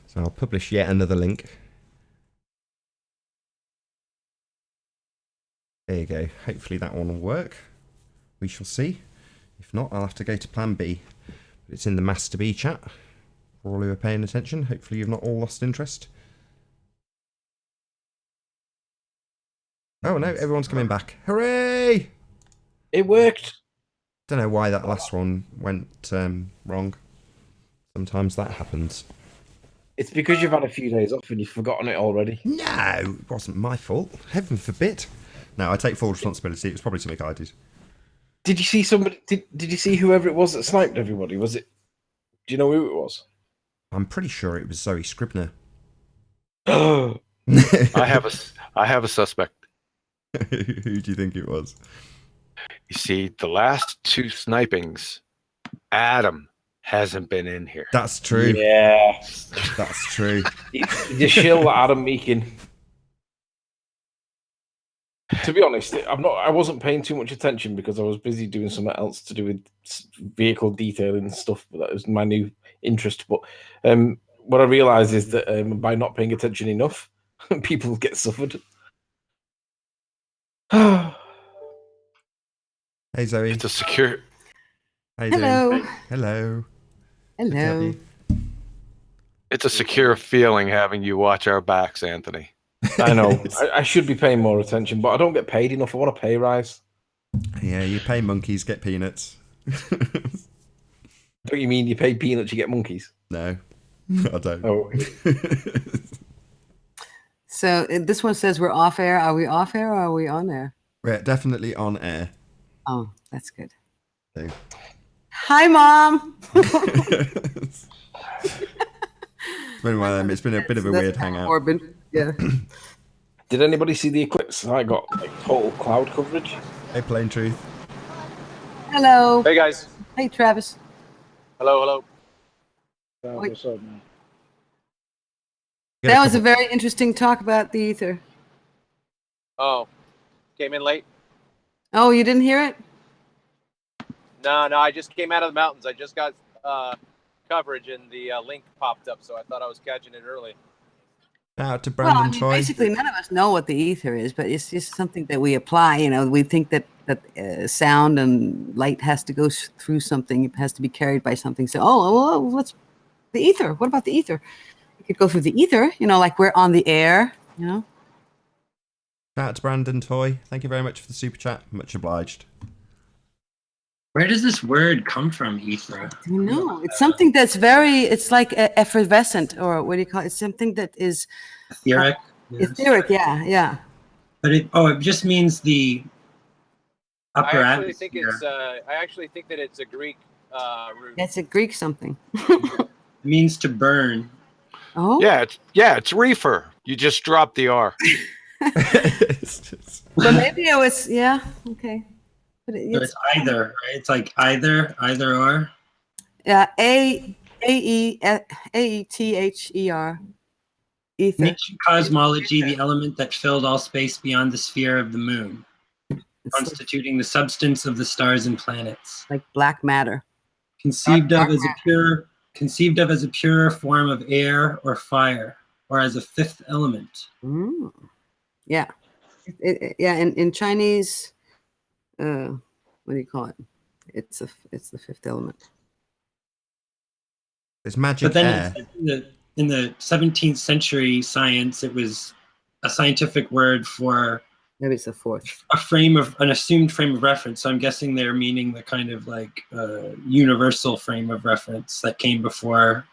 So I'll publish yet another link. There you go. Hopefully that one will work. We shall see. If not, I'll have to go to plan B. It's in the Master B chat. For all who are paying attention, hopefully you've not all lost interest. Oh no, everyone's coming back. Hooray! It worked. Don't know why that last one went wrong. Sometimes that happens. It's because you've had a few days off and you've forgotten it already. No, it wasn't my fault. Heaven forbid. No, I take full responsibility. It was probably something I did. Did you see somebody? Did you see whoever it was that sniped everybody? Was it? Do you know who it was? I'm pretty sure it was Zoe Scribner. Oh, I have a suspect. Who do you think it was? You see, the last two snipings, Adam hasn't been in here. That's true. yeah. That's true. You shill Adam Meakin. To be honest, I wasn't paying too much attention because I was busy doing something else to do with vehicle detailing and stuff. But that was my new interest. But what I realised is that by not paying attention enough, people get suffered. Hey Zoe. It's a secure. How you Hello. doing? Hello. Good to have Hello. you. It's a secure feeling having you watch our backs, Anthony. I know. I should be paying more attention, but I don't get paid enough. I want a pay rise. Yeah, you pay monkeys, get peanuts. Don't you mean you pay peanuts, you get monkeys? No, I don't. Oh. So this one says we're off air. Are we off air or are we on air? We're definitely on air. Oh, that's good. So. Hi, Mom. It's been one of them. It's been a bit of a weird hangout. Corbin. Yeah. Did anybody see the eclipse? I got like total cloud coverage. Hey, Plain Truth. Hello. Hey guys. Hey, Travis. Hello. What's up, man? That was a very interesting talk about the ether. Oh, came in late? Oh, you didn't hear it? No, I just came out of the mountains. I just got coverage and the link popped up, so I thought I was catching it early. Shout out to Brandon Well, I mean, Troy. basically, none of us know what the ether is, but it's just something that we apply. You know, we think that sound and light has to go through something. It has to be carried by something. So, what's the ether? What about the ether? It could go through the ether, you know, like we're on the air, you know. Shout out to Brandon Toy. Thank you very much for the super chat. Much obliged. Where does this word come from, ether? I don't know. It's something that's it's like effervescent, or what do you call it? It's something that is etheric. Etheric, yeah. But it just means the upper atmosphere. I actually think that it's a Greek root. It's a Greek something. It means to burn. Oh. Yeah, it's reefer. You just dropped the R. But maybe it was okay. But it's either, right? It's like either or. Yeah, Aether. Ether. Ancient cosmology, the element that filled all space beyond the sphere of the moon, constituting the substance of the stars and planets. Like black matter. Conceived of as a pure form of air or fire, or as a fifth element. Mm. Yeah. In Chinese, what do you call it? It's the fifth element. It's magic but then air. In the 17th century science, it was a scientific word for maybe it's the fourth. An assumed frame of reference. So I'm guessing they're meaning the kind of like universal frame of reference that came before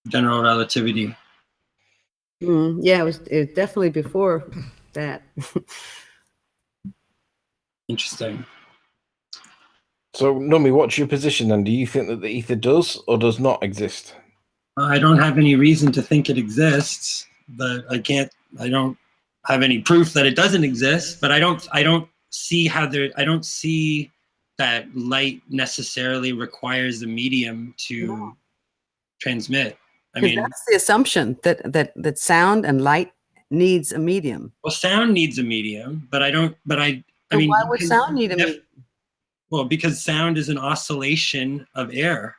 general relativity. Yeah, it was definitely before that. Interesting. So, Numi, what's your position then? Do you think that the ether does or does not exist? I don't have any reason to think it exists, but I don't have any proof that it doesn't exist, but I don't see that light necessarily requires a medium to transmit. I mean, that's the assumption that sound and light needs a medium. Well, sound needs a medium, but I mean, why would sound need a medium? Well, because sound is an oscillation of air,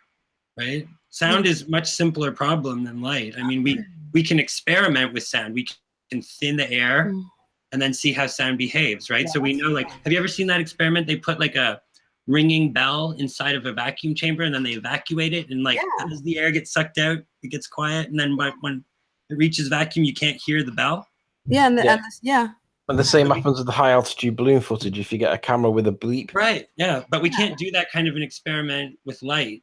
right? Sound is a much simpler problem than light. I mean, we can experiment with sound. We can thin the air and then see how sound behaves, right? So we know, like, have you ever seen that experiment? They put like a ringing bell inside of a vacuum chamber and then they evacuate it, and like as the air gets sucked out, it gets quiet, and then when it reaches vacuum, you can't hear the bell. Yeah, And the same happens with the high altitude balloon footage if you get a camera with a bleep. Right, yeah, but we can't do that kind of an experiment with light.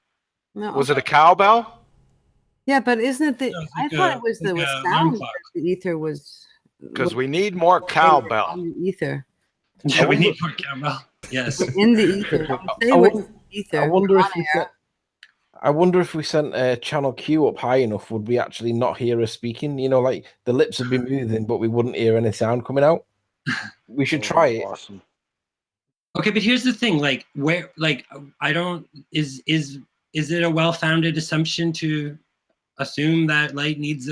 No. Was it a cowbell? Yeah, but isn't it I thought it was the sound that the ether was. Because we need more cowbell. Ether. Yeah, we need more cowbell. Yes. In the ether. I wonder if we sent a channel Q up high enough, would we actually not hear her speaking? You know, like the lips would be moving, but we wouldn't hear any sound coming out. We should try it. Awesome. Okay, but here's the thing: like, is it a well-founded assumption to assume that light needs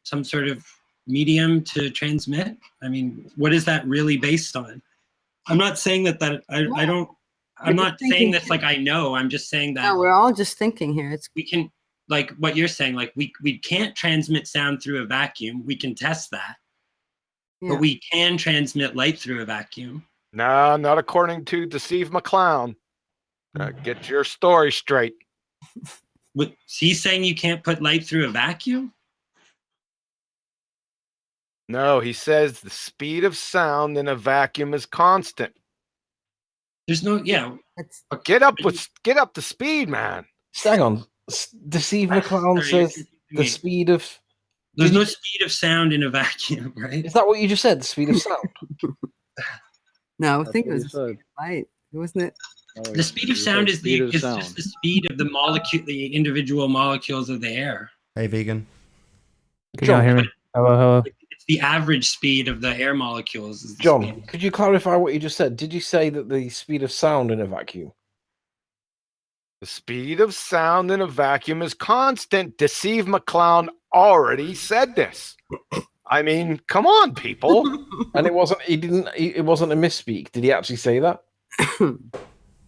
some sort of medium to transmit? I mean, what is that really based on? I'm not saying that I'm not saying this like I know. I'm just saying that. No, we're all just thinking here. We can, like what you're saying, like we can't transmit sound through a vacuum. We can test that. Yeah. But we can transmit light through a vacuum. No, not according to Deceive McClown. Get your story straight. He's saying you can't put light through a vacuum? No, he says the speed of sound in a vacuum is constant. There's no, Get up to speed, man. Hang on. Deceive McClown says the speed of. There's no speed of sound in a vacuum, right? Is that what you just said? The speed of sound? No, I think it was light, wasn't it? The speed of sound is just the speed of the individual molecules of the air. Hey, vegan. Can y'all hear me? Hello. It's the average speed of the air molecules. John, could you clarify what you just said? Did you say that the speed of sound in a vacuum? The speed of sound in a vacuum is constant. Deceive McClown already said this. I mean, come on, people. And it wasn't a misspeak. Did he actually say that?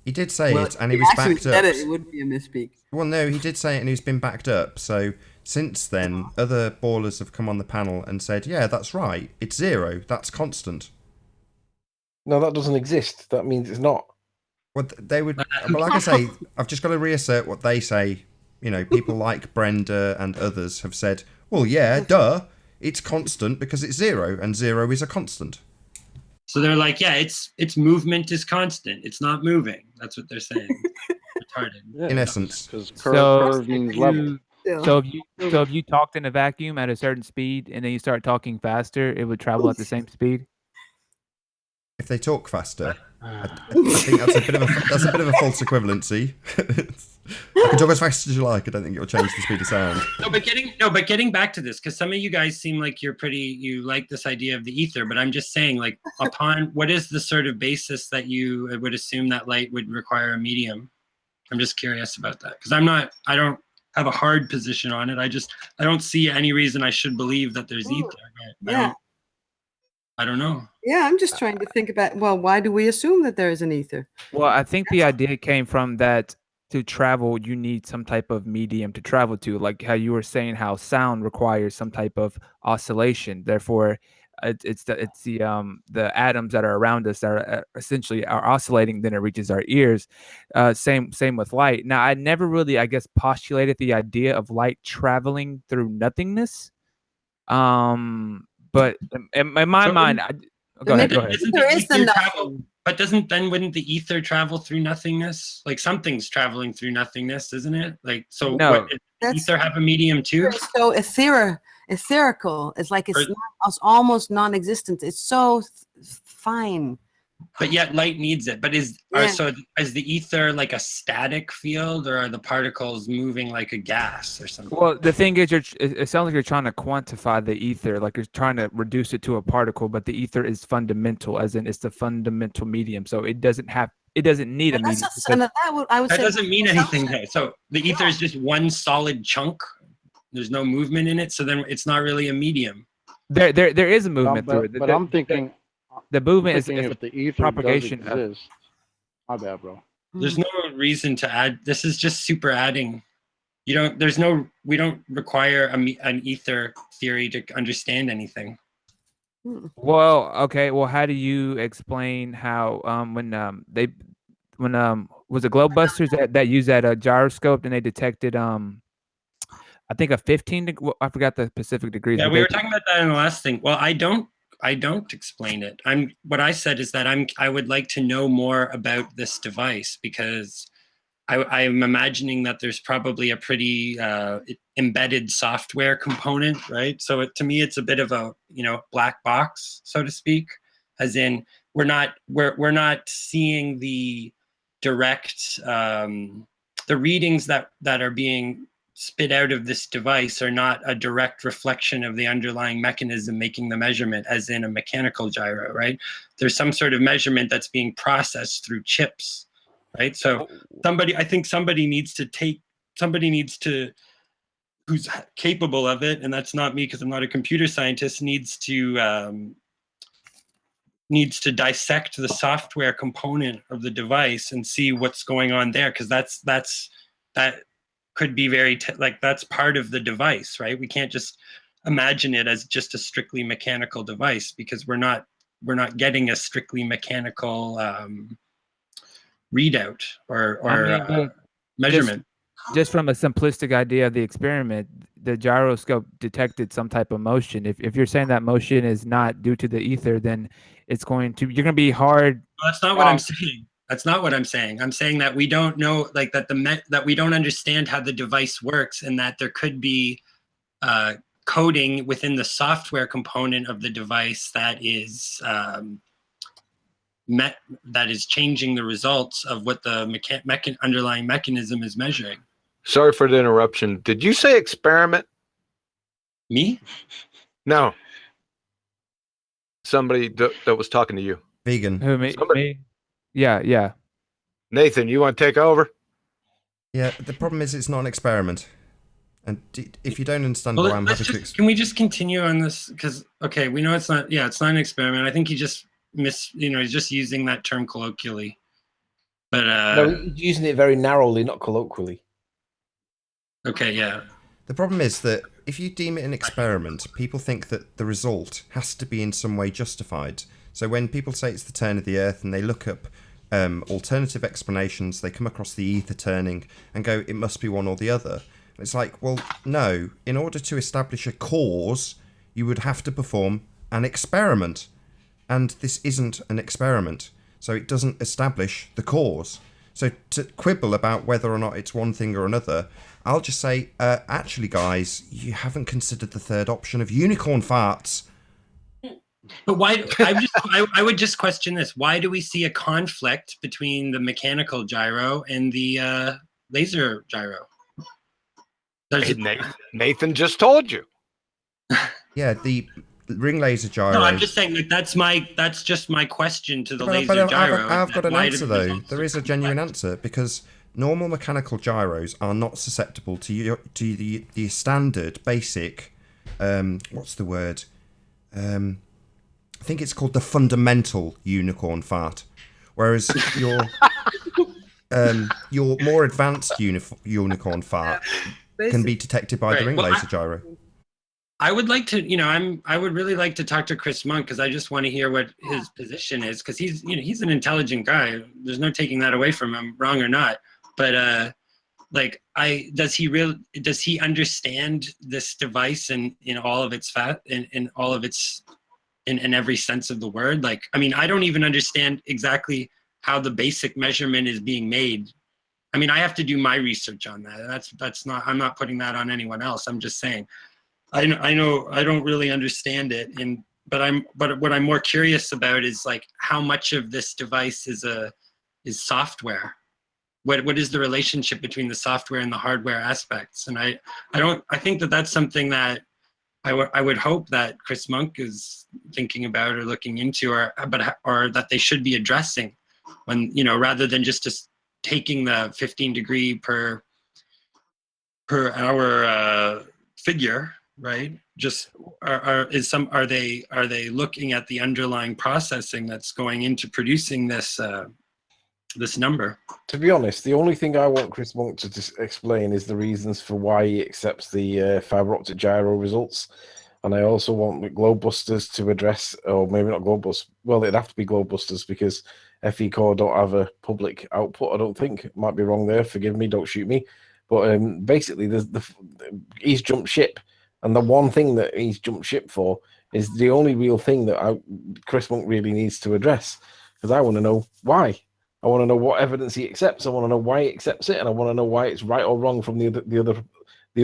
He did say it, and he was backed up. It would be a misspeak. Well, no, he did say it, and he's been backed up. So since then, other ballers have come on the panel and said, "Yeah, that's right. It's zero. That's constant." No, that doesn't exist. That means it's not. Well, they would. Well, like I say, I've just got to reassert what they say. You know, people like Brenda and others have said, "Well, yeah, duh, it's constant because it's zero, and zero is a constant." So they're like, yeah, its movement is constant. It's not moving. That's what they're saying. Retarded. Yeah, In essence. because So curve means level. so if you talked in a vacuum at a certain speed and then you start talking faster, it would travel at the same speed. If they talk faster, I think that's a bit of a false equivalency. You can talk as fast as you like. I don't think it will change the speed of sound. But getting back to this, because some of you guys seem like you like this idea of the ether, but I'm just saying, like, upon what is the sort of basis that you would assume that light would require a medium? I'm just curious about that, because I don't have a hard position on it. I don't see any reason I should believe that there's ether. Yeah. I don't know. Yeah, I'm just trying to think about, well, why do we assume that there is an ether? Well, I think the idea came from that to travel, you need some type of medium to travel to, like how you were saying how sound requires some type of oscillation. Therefore, it's the atoms that are around us that are essentially are oscillating. Then it reaches our ears. Same with light. Now, I never really, I guess, postulated the idea of light traveling through nothingness. But in my mind, go ahead. Wouldn't the ether travel through nothingness? Like something's traveling through nothingness, isn't it? Like, so no, does ether have a medium too? So etherical. It's like it's almost non-existent. It's so fine. But yet light needs it. But is the ether like a static field, or are the particles moving like a gas or something? Well, the thing is, it sounds like you're trying to quantify the ether, like you're trying to reduce it to a particle, but the ether is fundamental, as in it's the fundamental medium. So it doesn't need a medium. That doesn't mean anything though. So the ether is just one solid chunk. There's no movement in it, so then it's not really a medium. There is a movement through it. But I'm thinking the movement is if the ether propagation does exist. My bad, bro. There's no reason to add. This is just super adding. We don't require an ether theory to understand anything. Well, okay. Well, how do you explain how when was it Globebusters that used that gyroscope and they detected I think a 15 I forgot the specific degrees. Yeah, we were talking about that in the last thing. Well, I don't explain it. What I said is that I would like to know more about this device, because I'm imagining that there's probably a pretty embedded software component, right? So to me, it's a bit of a black box, so to speak, as in we're not seeing the direct the readings that are being spit out of this device are not a direct reflection of the underlying mechanism making the measurement, as in a mechanical gyro, right? There's some sort of measurement that's being processed through chips, right? So I think somebody needs to, who's capable of it, and that's not me because I'm not a computer scientist, needs to dissect the software component of the device and see what's going on there, because that could be that's part of the device, right? We can't just imagine it as just a strictly mechanical device, because we're not getting a strictly mechanical readout or measurement. Just from a simplistic idea of the experiment, the gyroscope detected some type of motion. If you're saying that motion is not due to the ether, then you're going to be hard. Well, that's not what I'm saying. That's not what I'm saying. I'm saying that we don't know, like that we don't understand how the device works, and that there could be coding within the software component of the device that is changing the results of what the underlying mechanism is measuring. Sorry for the interruption. Did you say experiment? Me? No. Somebody that was talking to you. Vegan. Who, me? Yeah. Nathan, you want to take over? Yeah, the problem is it's not an experiment. And if you don't understand why I'm happy to... Can we just continue on this? Because, okay, we know it's not an experiment. I think he just he's just using that term colloquially. But no, he's using it very narrowly, not colloquially. Okay, yeah. The problem is that if you deem it an experiment, people think that the result has to be in some way justified. So when people say it's the turn of the Earth and they look up alternative explanations, they come across the ether turning and go, it must be one or the other. And it's like, well, no. In order to establish a cause, you would have to perform an experiment. and this isn't an experiment, so it doesn't establish the cause. So to quibble about whether or not it's one thing or another, I'll just say, actually, guys, you haven't considered the third option of unicorn farts. But why? I would just question this. Why do we see a conflict between the mechanical gyro and the laser gyro? Nathan just told you. Yeah, the ring laser gyro. No, I'm just saying that that's just my question to the laser gyro. I've got an answer though. There is a genuine answer, because normal mechanical gyros are not susceptible to the standard basic. What's the word? I think it's called the fundamental unicorn fart, whereas your more advanced unicorn fart can be detected by the ring laser gyro. I would like to, I would really like to talk to Chris Monk, because I just want to hear what his position is, because he's an intelligent guy. There's no taking that away from him, wrong or not. But does he understand this device in all of its in all of its in every sense of the word? Like, I mean, I don't even understand exactly how the basic measurement is being made. I mean, I have to do my research on that. That's not, I'm not putting that on anyone else. I'm just saying, I know I don't really understand it. But what I'm more curious about is like how much of this device is software. What is the relationship between the software and the hardware aspects? And I think that's something that I would hope that Chris Monk is thinking about or looking into, or that they should be addressing, when, rather than just taking the 15 degree per hour figure, right? Just are they looking at the underlying processing that's going into producing this number? To be honest, the only thing I want Chris Monk to explain is the reasons for why he accepts the fiber optic gyro results. And I also want the Globebusters to address, or maybe not Globebusters, well, it'd have to be Globebusters, because FE Core don't have a public output, I don't think. Might be wrong there, forgive me, don't shoot me. But basically, he's jumped ship. And the one thing that he's jumped ship for is the only real thing that Chris Monk really needs to address. Because I want to know why. I want to know what evidence he accepts. I want to know why he accepts it, and I want to know why it's right or wrong from the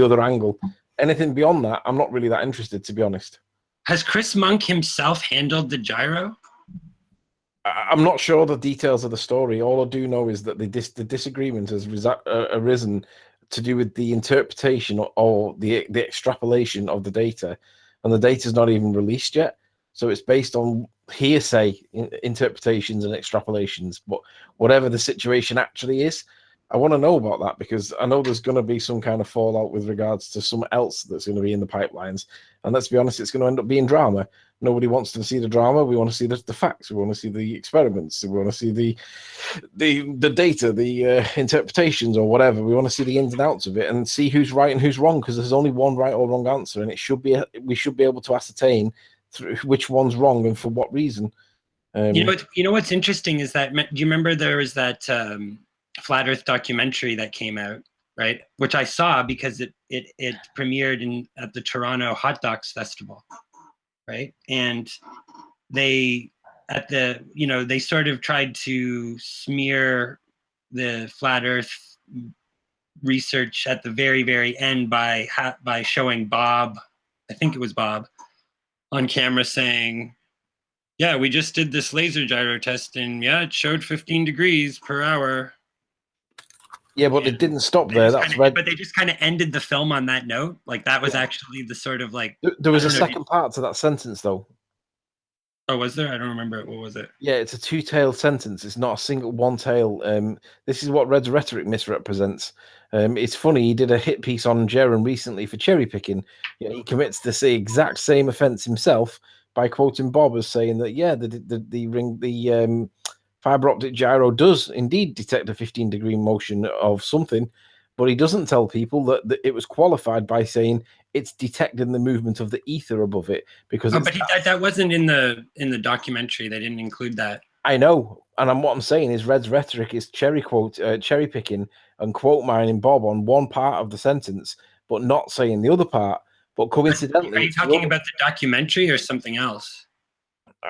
other angle. Anything beyond that, I'm not really that interested, to be honest. Has Chris Monk himself handled the gyro? I'm not sure the details of the story. All I do know is that the disagreement has arisen to do with the interpretation or the extrapolation of the data, and the data is not even released yet. So it's based on hearsay interpretations and extrapolations. But whatever the situation actually is, I want to know about that, because I know there's going to be some kind of fallout with regards to something else that's going to be in the pipelines. And let's be honest, it's going to end up being drama. Nobody wants to see the drama. We want to see the facts. We want to see the experiments. We want to see the data, the interpretations or whatever. We want to see the ins and outs of it and see who's right and who's wrong, because there's only one right or wrong answer, and we should be able to ascertain which one's wrong and for what reason. You know what's interesting is that, do you remember there was that Flat Earth documentary that came out, right? Which I saw because it premiered at the Toronto Hot Docs Festival, right? And they sort of tried to smear the Flat Earth research at the very, very end by showing Bob, I think it was Bob, on camera saying, yeah, we just did this laser gyro test, and yeah, it showed 15 degrees per hour. Yeah, but it didn't stop there. But they just kind of ended the film on that note. Like, that was actually the sort of like... There was a second part to that sentence, though. Oh, was there? I don't remember it. What was it? Yeah, it's a two-tailed sentence. It's not a single one tail. This is what Red's rhetoric misrepresents. It's funny, he did a hit piece on Jaren recently for cherry picking. Yeah, he commits to the exact same offence himself by quoting Bob as saying that, yeah, the fiber optic gyro does indeed detect a 15-degree motion of something, but he doesn't tell people that it was qualified by saying it's detecting the movement of the ether above it, because that wasn't in the documentary. They didn't include that. I know, and what I'm saying is Red's rhetoric is cherry picking and quote mining Bob on one part of the sentence, but not saying the other part. But coincidentally, are you talking about the documentary or something else?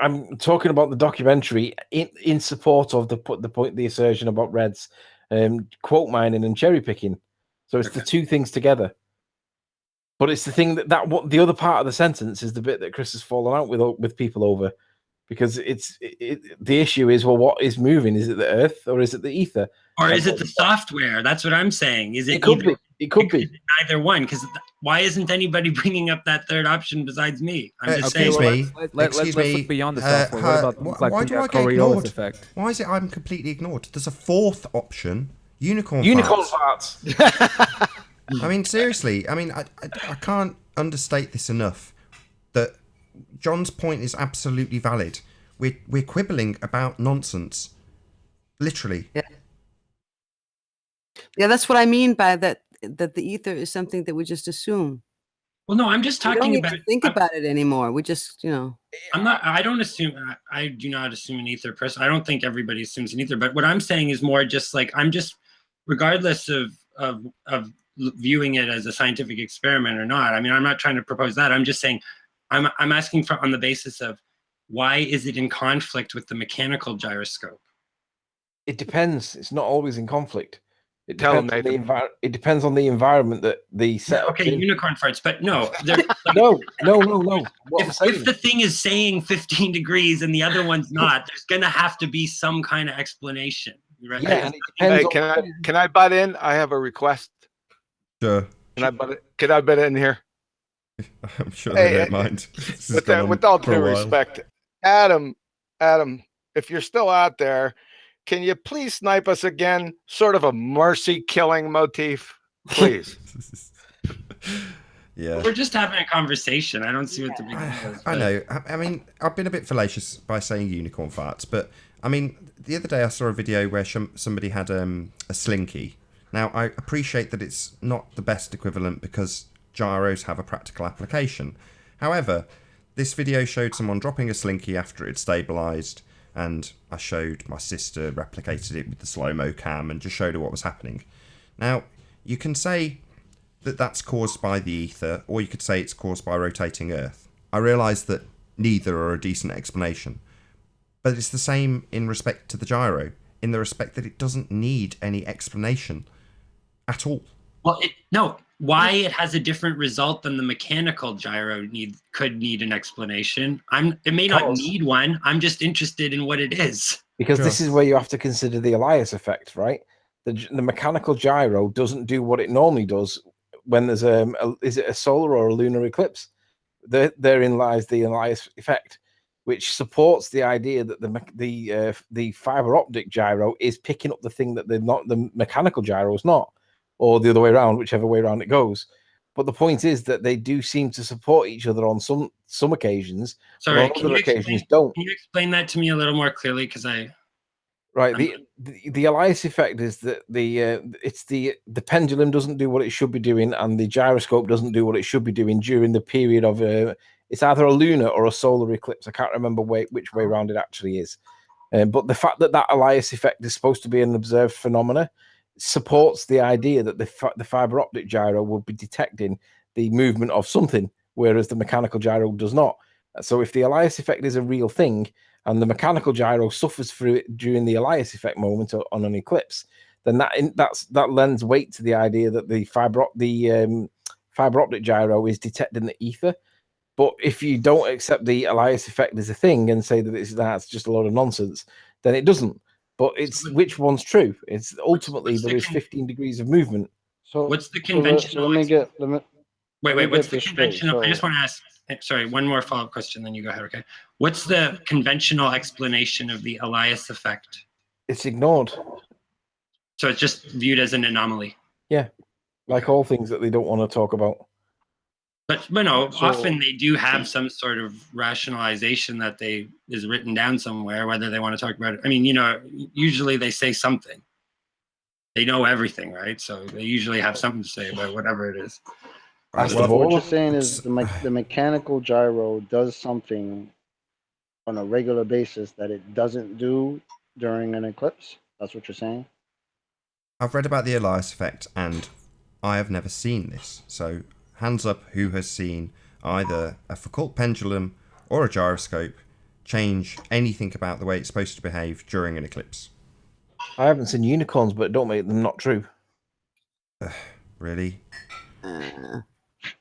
I'm talking about the documentary in support of the assertion about reds, quote mining and cherry picking. So it's the two things together. But it's the thing that what the other part of the sentence is the bit that Chris has fallen out with people over, because the issue is, well, what is moving? Is it the Earth or is it the ether? Or is it the software? That's what I'm saying. Is it? It could be. It could be neither one. Because why isn't anybody bringing up that third option besides me? I'm just saying. Excuse me. Look beyond the software. What about things like why the do I get Coriolis ignored? effect? Why is it I'm completely ignored? There's a fourth option. Unicorn farts. I mean, seriously. I mean, I can't understate this enough. That John's point is absolutely valid. We're quibbling about nonsense, literally. Yeah, that's what I mean by that. That the ether is something that we just assume. Well, no, I'm just talking we don't about. Need to think about it anymore. We just, I'm not. I don't assume. I do not assume an ether person. I don't think everybody assumes an ether. But what I'm saying is more just like I'm just, regardless of viewing it as a scientific experiment or not. I mean, I'm not trying to propose that. I'm just saying, I'm asking for on the basis of why is it in conflict with the mechanical gyroscope? It depends. It's not always in conflict. It Tell depends, him, on it depends on the environment that the setup. Okay, unicorn farts, but no. Like, no. If the thing is saying 15 degrees and the other one's not, there's going to have to be some kind of explanation. Right? Yeah, hey, can I butt in? I have a request. Sure. Can I butt in here? I'm sure they don't mind. With all due respect, Adam, if you're still out there, can you please snipe us again? Sort of a mercy killing motif, please. Yeah. We're just having a conversation. I don't see what the big deal is. I know. I mean, I've been a bit fallacious by saying unicorn farts, but I mean, the other day I saw a video where somebody had a slinky. Now, I appreciate that it's not the best equivalent because gyros have a practical application. However, this video showed someone dropping a slinky after it had stabilised, and I showed my sister replicated it with the slow-mo cam and just showed her what was happening. Now, you can say that that's caused by the ether, or you could say it's caused by rotating Earth. I realise that neither are a decent explanation, but it's the same in respect to the gyro, in the respect that it doesn't need any explanation at all. Well, why it has a different result than the mechanical gyro could need an explanation. It may not need one. I'm just interested in what it is. Because this is where you have to consider the Elias effect, right? The mechanical gyro doesn't do what it normally does when there's is it a solar or a lunar eclipse? Therein lies the Elias effect, which supports the idea that the fiber optic gyro is picking up the thing that the mechanical gyro is not, or the other way around, whichever way around it goes. But the point is that they do seem to support each other on some occasions. Sorry, on other occasions don't. Can you explain that to me a little more clearly? Because the Elias effect is that the pendulum doesn't do what it should be doing, and the gyroscope doesn't do what it should be doing during the period of it's either a lunar or a solar eclipse. I can't remember which way around it actually is. But the fact that Elias effect is supposed to be an observed phenomena supports the idea that the fiber optic gyro would be detecting the movement of something, whereas the mechanical gyro does not. So if the Elias effect is a real thing, and the mechanical gyro suffers through it during the Elias effect moment on an eclipse, then that lends weight to the idea that the fiber optic gyro is detecting the ether. But if you don't accept the Elias effect as a thing and say that that's just a load of nonsense, then it doesn't. But it's which one's true? It's ultimately there is 15 degrees of movement. So what's the conventional? Wait. What's the conventional? I just want to ask. Sorry, one more follow-up question, then you go ahead. Okay. What's the conventional explanation of the Elias effect? It's ignored. So it's just viewed as an anomaly. Yeah, like all things that they don't want to talk about. But no, often they do have some sort of rationalization that is written down somewhere, whether they want to talk about it. I mean, usually they say something. They know everything, right? So they usually have something to say about whatever it is. What you're saying is the mechanical gyro does something on a regular basis that it doesn't do during an eclipse? That's what you're saying? I've read about the Elias effect, and I have never seen this. So hands up who has seen either a Foucault pendulum or a gyroscope change anything about the way it's supposed to behave during an eclipse? I haven't seen unicorns, but don't make them not true. Really?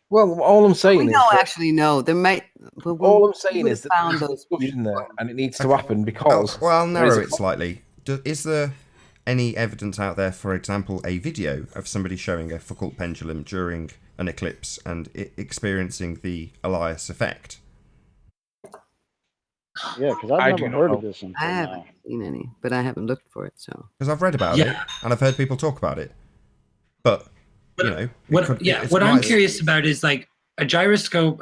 Well, all I'm saying we is don't actually know. There might. all I'm saying is that found there's those discussion there, and it needs to happen because. Well, I'll narrow it slightly. Is there any evidence out there, for example, a video of somebody showing a Foucault pendulum during an eclipse and experiencing the Elias effect? Yeah, because I've never heard of this until I haven't seen any, but I haven't looked for it. So because I've read about it and I've heard people talk about it, but you know, what I'm curious about is like a gyroscope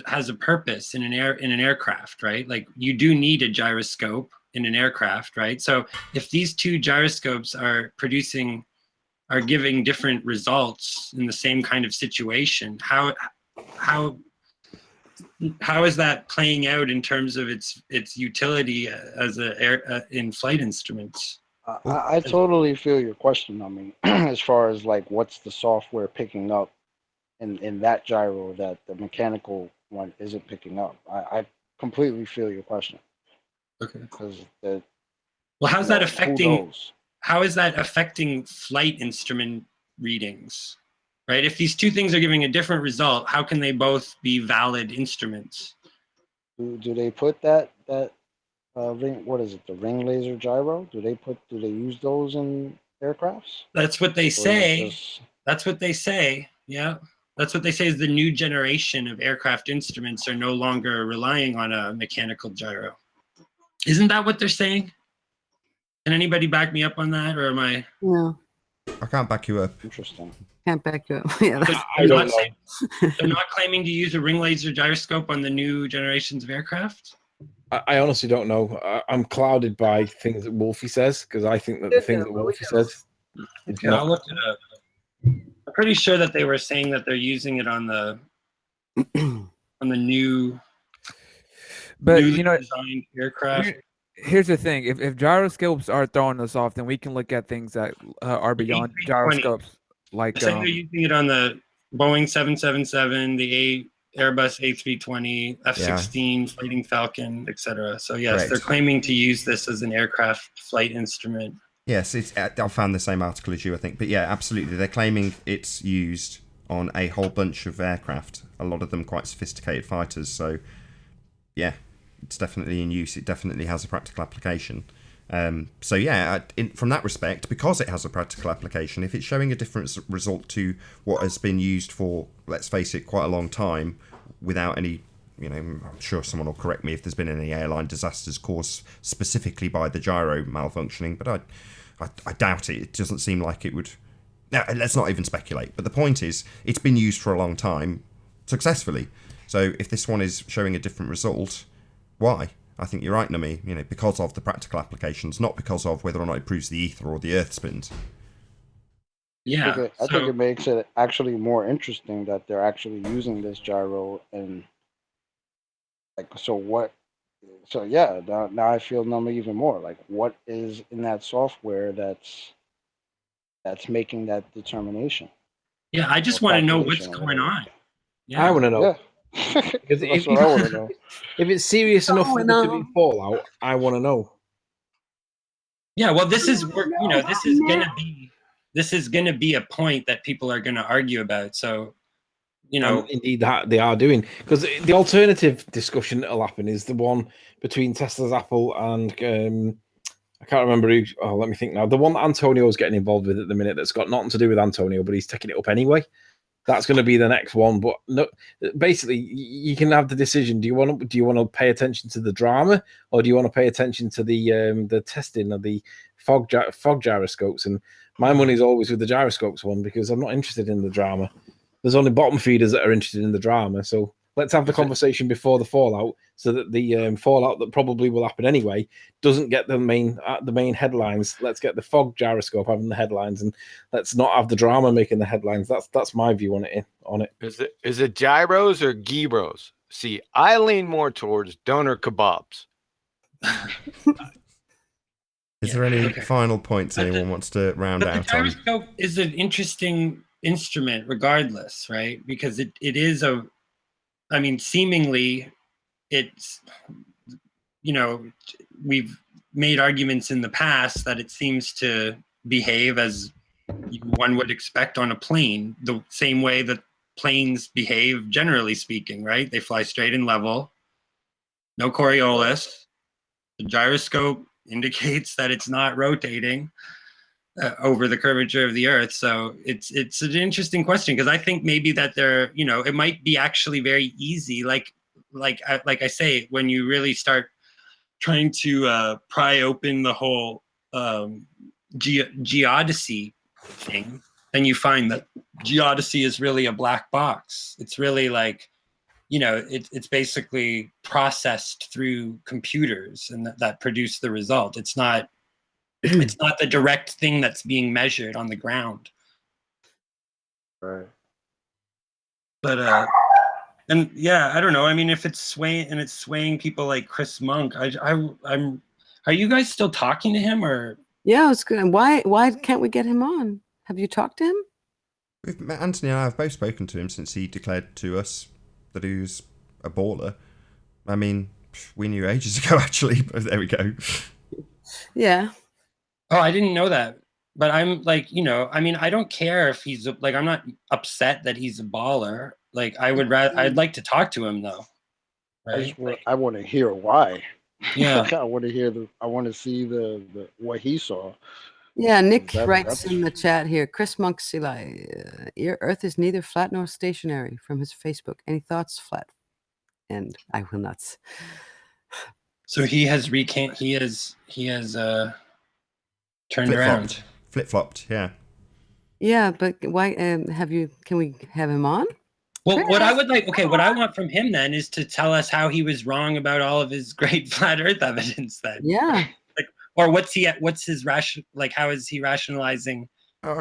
has a purpose in an aircraft, right? Like you do need a gyroscope in an aircraft, right? So if these two gyroscopes are giving different results in the same kind of situation, how is that playing out in terms of its utility as in flight instruments? I totally feel your question. I mean, as far as like what's the software picking up in that gyro that the mechanical one isn't picking up. I completely feel your question. Okay. Because well, how's that affecting? How is that affecting flight instrument readings? Right. If these two things are giving a different result, how can they both be valid instruments? Do they put that ring? What is it? The ring laser gyro? Do they use those in aircrafts? That's what they say. That's what they say. Yeah. That's what they say is the new generation of aircraft instruments are no longer relying on a mechanical gyro. Isn't that what they're saying? Can anybody back me up on that, or am I? No. I can't back you up. Interesting. Can't back you up. Yeah, I don't know. They're not claiming to use a ring laser gyroscope on the new generations of aircraft? I honestly don't know. I'm clouded by things that Wolfie says because I think that the things that Wolfie says. Okay, I'll look it up. I'm pretty sure that they were saying that they're using it on the new, but newly designed aircraft. Here's the thing: if gyroscopes are throwing us off, then we can look at things that are beyond gyroscopes. Like they're using it on the Boeing 777, the Airbus A320, F-16, Fighting Falcon, etc. So yes, Correct. They're claiming to use this as an aircraft flight instrument. Yes, I found the same article as you, I think. But yeah, absolutely. They're claiming it's used on a whole bunch of aircraft, a lot of them quite sophisticated fighters. So yeah, it's definitely in use. It definitely has a practical application. So yeah, from that respect, because it has a practical application, if it's showing a different result to what has been used for, let's face it, quite a long time, without any, I'm sure someone will correct me if there's been any airline disasters caused specifically by the gyro malfunctioning, but I doubt it. It doesn't seem like it would. Now, let's not even speculate. But the point is, it's been used for a long time successfully. So if this one is showing a different result, why? I think you're right, Numi, because of the practical applications, not because of whether or not it proves the ether or the earth spins. Yeah. I think it makes it actually more interesting that they're actually using this gyro and now I feel Numi even more. Like, what is in that software that's making that determination? Yeah, I just want to know what's going on. Yeah. I want to know. Yeah. Because That's what I want to know. If it's serious enough for there to be fallout, I want to know. Yeah, well, this is gonna be a point that people are gonna argue about. So, indeed that they are doing, because the alternative discussion that'll happen is the one between Tesla's Apple and I can't remember who. Oh, let me think now. The one that Antonio's getting involved with at the minute that's got nothing to do with Antonio, but he's taking it up anyway. That's going to be the next one. But no, basically, you can have the decision: do you want to pay attention to the drama, or do you want to pay attention to the testing of the fog gyroscopes? And my money's always with the gyroscopes one, because I'm not interested in the drama. There's only bottom feeders that are interested in the drama. So let's have the conversation before the fallout, so that the fallout that probably will happen anyway doesn't get the main headlines. Let's get the fog gyroscope having the headlines, and let's not have the drama making the headlines. That's my view on it. Is it gyros or gyros? See, I lean more towards doner kebabs. Is there any final points anyone wants to round out on? The gyroscope is an interesting instrument regardless, right? Because it is seemingly it's you know, we've made arguments in the past that it seems to behave as one would expect on a plane, the same way that planes behave generally speaking, right? They fly straight and level, no Coriolis. The gyroscope indicates that it's not rotating over the curvature of the Earth. So it's an interesting question, because I think maybe that there, you know, it might be actually very easy, like I say, when you really start trying to pry open the whole geodesy thing, then you find that geodesy is really a black box. It's really like, you know, it's basically processed through computers, and that produce the result. It's not the direct thing that's being measured on the ground. Right. But and yeah, I don't know. I mean, if it's swaying people like Chris Monk, I'm. Are you guys still talking to him, or? Yeah, it's good. Why can't we get him on? Have you talked to him? Anthony and I have both spoken to him since he declared to us that he was a baller. I mean, we knew ages ago, actually, but there we go. Yeah. Oh, I didn't know that. But I'm like, you know, I mean, I don't care if he's like, I'm not upset that he's a baller. Like, I'd like to talk to him though. Right? I want to hear why. Yeah. I want to see the what he saw. Yeah, Nick writes in the chat here, Chris Monk Eli, Earth is neither flat nor stationary, from his Facebook. Any thoughts? Flat. And I will not. So he has turned around. Flip-flopped, yeah. Yeah, but why can we have him on? Well, what I want from him then is to tell us how he was wrong about all of his great flat Earth evidence then. Yeah. Like, or what's his how is he rationalizing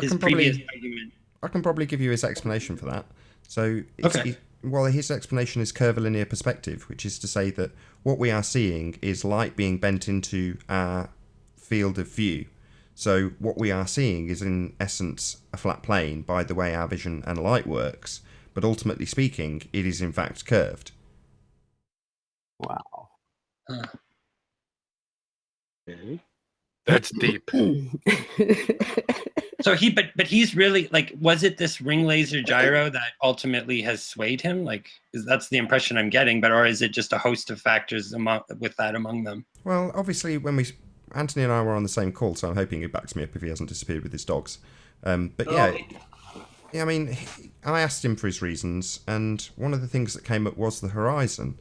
his previous argument? I can probably give you his explanation for that. So his explanation is curvilinear perspective, which is to say that what we are seeing is light being bent into our field of view. So what we are seeing is in essence a flat plane by the way our vision and light works, but ultimately speaking, it is in fact curved. Wow. Huh. Okay. That's deep. So he's really like, was it this ring laser gyro that ultimately has swayed him? Like, that's the impression I'm getting, or is it just a host of factors among them? Well, obviously Anthony and I were on the same call, so I'm hoping he backs me up if he hasn't disappeared with his dogs. But yeah, I mean, I asked him for his reasons, and one of the things that came up was the horizon.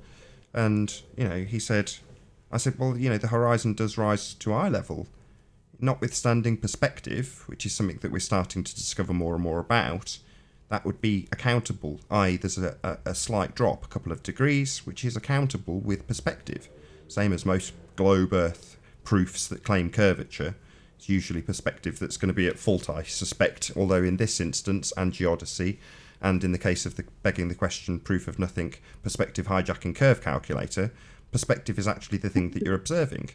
And, you know, I said, well, you know, the horizon does rise to eye level, notwithstanding perspective, which is something that we're starting to discover more and more about. That would be accountable, i.e. there's a slight drop, a couple of degrees, which is accountable with perspective. Same as most globe Earth proofs that claim curvature. It's usually perspective that's going to be at fault, I suspect, although in this instance, and geodesy, and in the case of the begging the question, proof of nothing, perspective hijacking curve calculator, perspective is actually the thing that you're observing.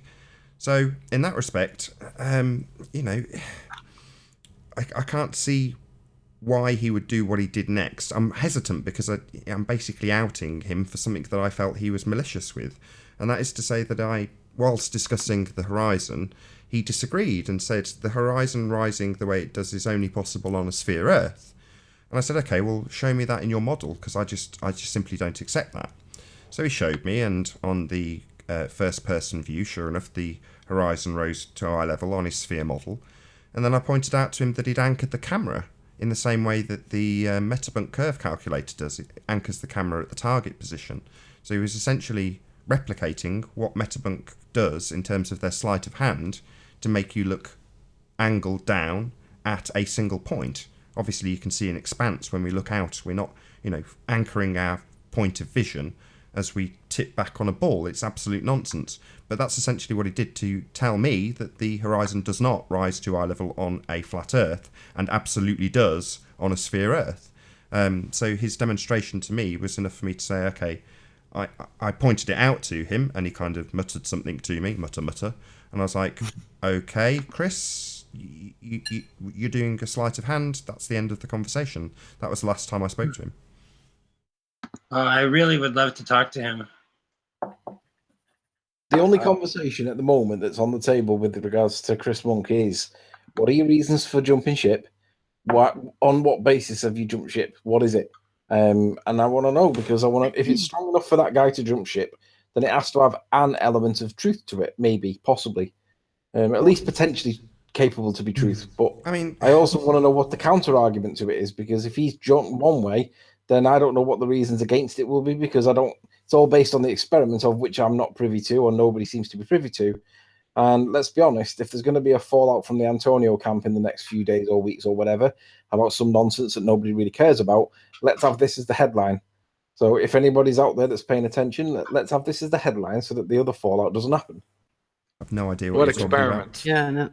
So in that respect, you know, I can't see why he would do what he did next. I'm hesitant because I'm basically outing him for something that I felt he was malicious with, and that is to say that whilst discussing the horizon, he disagreed and said the horizon rising the way it does is only possible on a sphere Earth. And I said, okay, well, show me that in your model, because I just simply don't accept that. So he showed me, and on the first-person view, sure enough, the horizon rose to eye level on his sphere model. And then I pointed out to him that he'd anchored the camera in the same way that the Metabunk curve calculator does. It anchors the camera at the target position. So he was essentially replicating what Metabunk does in terms of their sleight of hand to make you look angled down at a single point. Obviously, you can see an expanse when we look out. We're not, you know, anchoring our point of vision as we tip back on a ball. It's absolute nonsense. But that's essentially what he did to tell me that the horizon does not rise to eye level on a flat Earth, and absolutely does on a sphere Earth. So his demonstration to me was enough for me to say, okay, I pointed it out to him, and he kind of muttered something to me, mutter, and I was like, okay, Chris, you're doing a sleight of hand. That's the end of the conversation. That was the last time I spoke to him. I really would love to talk to him. The only conversation at the moment that's on the table with regards to Chris Monk is, what are your reasons for jumping ship? On what basis have you jumped ship? What is it? And I want to know, because I want to. If it's strong enough for that guy to jump ship, then it has to have an element of truth to it, maybe, possibly, at least potentially capable to be truth. But I mean, I also want to know what the counter argument to it is, because if he's jumped one way, then I don't know what the reasons against it will be, because I don't. It's all based on the experiment of which I'm not privy to, or nobody seems to be privy to. And let's be honest, if there's going to be a fallout from the Antonio camp in the next few days or weeks or whatever about some nonsense that nobody really cares about, let's have this as the headline. So if anybody's out there that's paying attention, let's have this as the headline so that the other fallout doesn't happen. I've no idea what you're experiment? talking about. Yeah, no.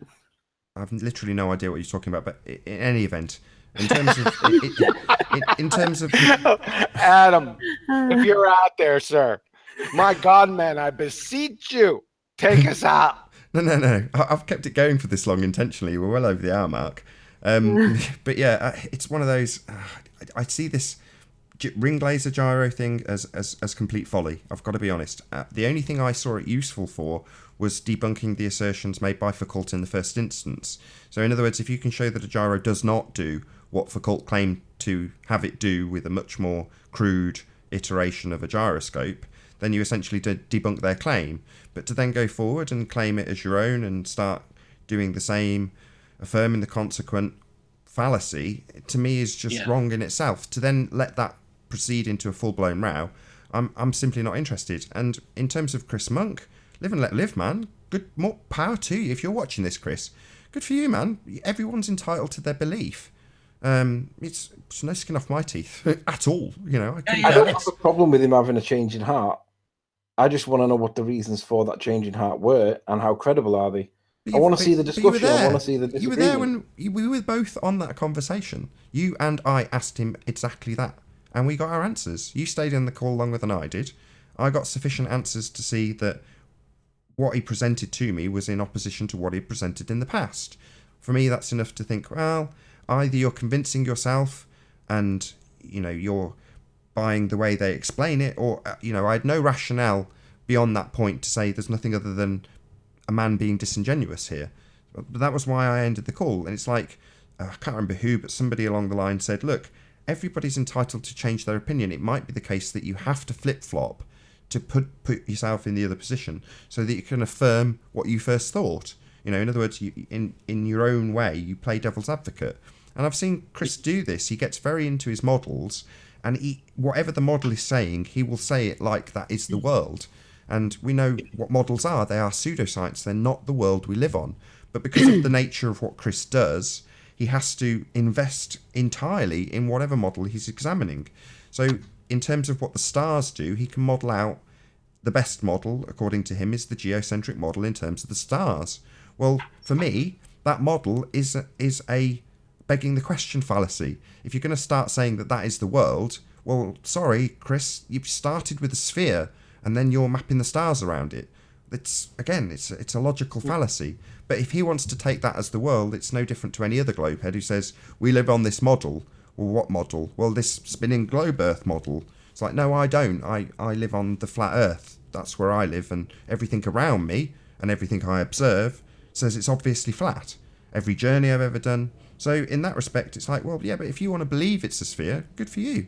I've literally no idea what you're talking about. But in any event, in terms of in terms of Adam, if you're out there, sir, my God, man, I beseech you, take us out. No. I've kept it going for this long intentionally. We're well over the hour mark. But yeah, it's one of those. I see this ring laser gyro thing as complete folly. I've got to be honest. The only thing I saw it useful for was debunking the assertions made by Foucault in the first instance. So in other words, if you can show that a gyro does not do what Foucault claimed to have it do with a much more crude iteration of a gyroscope, then you essentially debunk their claim. But to then go forward and claim it as your own and start doing the same, affirming the consequent fallacy, to me is just wrong in itself. To then let that proceed into a full-blown row, I'm simply not interested. And in terms of Chris Monk, live and let live, man. Good, more power to you. If you're watching this, Chris, good for you, man. Everyone's entitled to their belief. It's no skin off my teeth at all. You know, I don't have a problem with him having a change in heart. I just want to know what the reasons for that change in heart were and how credible are they. I want to see the discussion. I want to see the disagreement. You were there when we were both on that conversation. You and I asked him exactly that, and we got our answers. You stayed in the call longer than I did. I got sufficient answers to see that what he presented to me was in opposition to what he presented in the past. For me, that's enough to think, well, either you're convincing yourself and, you know, you're buying the way they explain it, or, you know, I had no rationale beyond that point to say there's nothing other than a man being disingenuous here. But that was why I ended the call. And it's like, I can't remember who, but somebody along the line said, look, everybody's entitled to change their opinion. It might be the case that you have to flip-flop to put yourself in the other position so that you can affirm what you first thought. You know, in other words, you, in your own way, you play devil's advocate. And I've seen Chris do this. He gets very into his models, and whatever the model is saying, he will say it like that is the world. And we know what models are. They are pseudoscience. They're not the world we live on. But because of the nature of what Chris does, he has to invest entirely in whatever model he's examining. So in terms of what the stars do, he can model out the best model, according to him, is the geocentric model in terms of the stars. Well, for me, that model is a begging the question fallacy. If you're going to start saying that that is the world, well, sorry, Chris, you've started with a sphere and then you're mapping the stars around it. It's a logical fallacy. But if he wants to take that as the world, it's no different to any other globehead who says, we live on this model. Well, what model? Well, this spinning globe Earth model. It's like, no, I don't. I live on the flat Earth. That's where I live, and everything around me and everything I observe says it's obviously flat. Every journey I've ever done. So in that respect, it's like, well, yeah, but if you want to believe it's a sphere, good for you.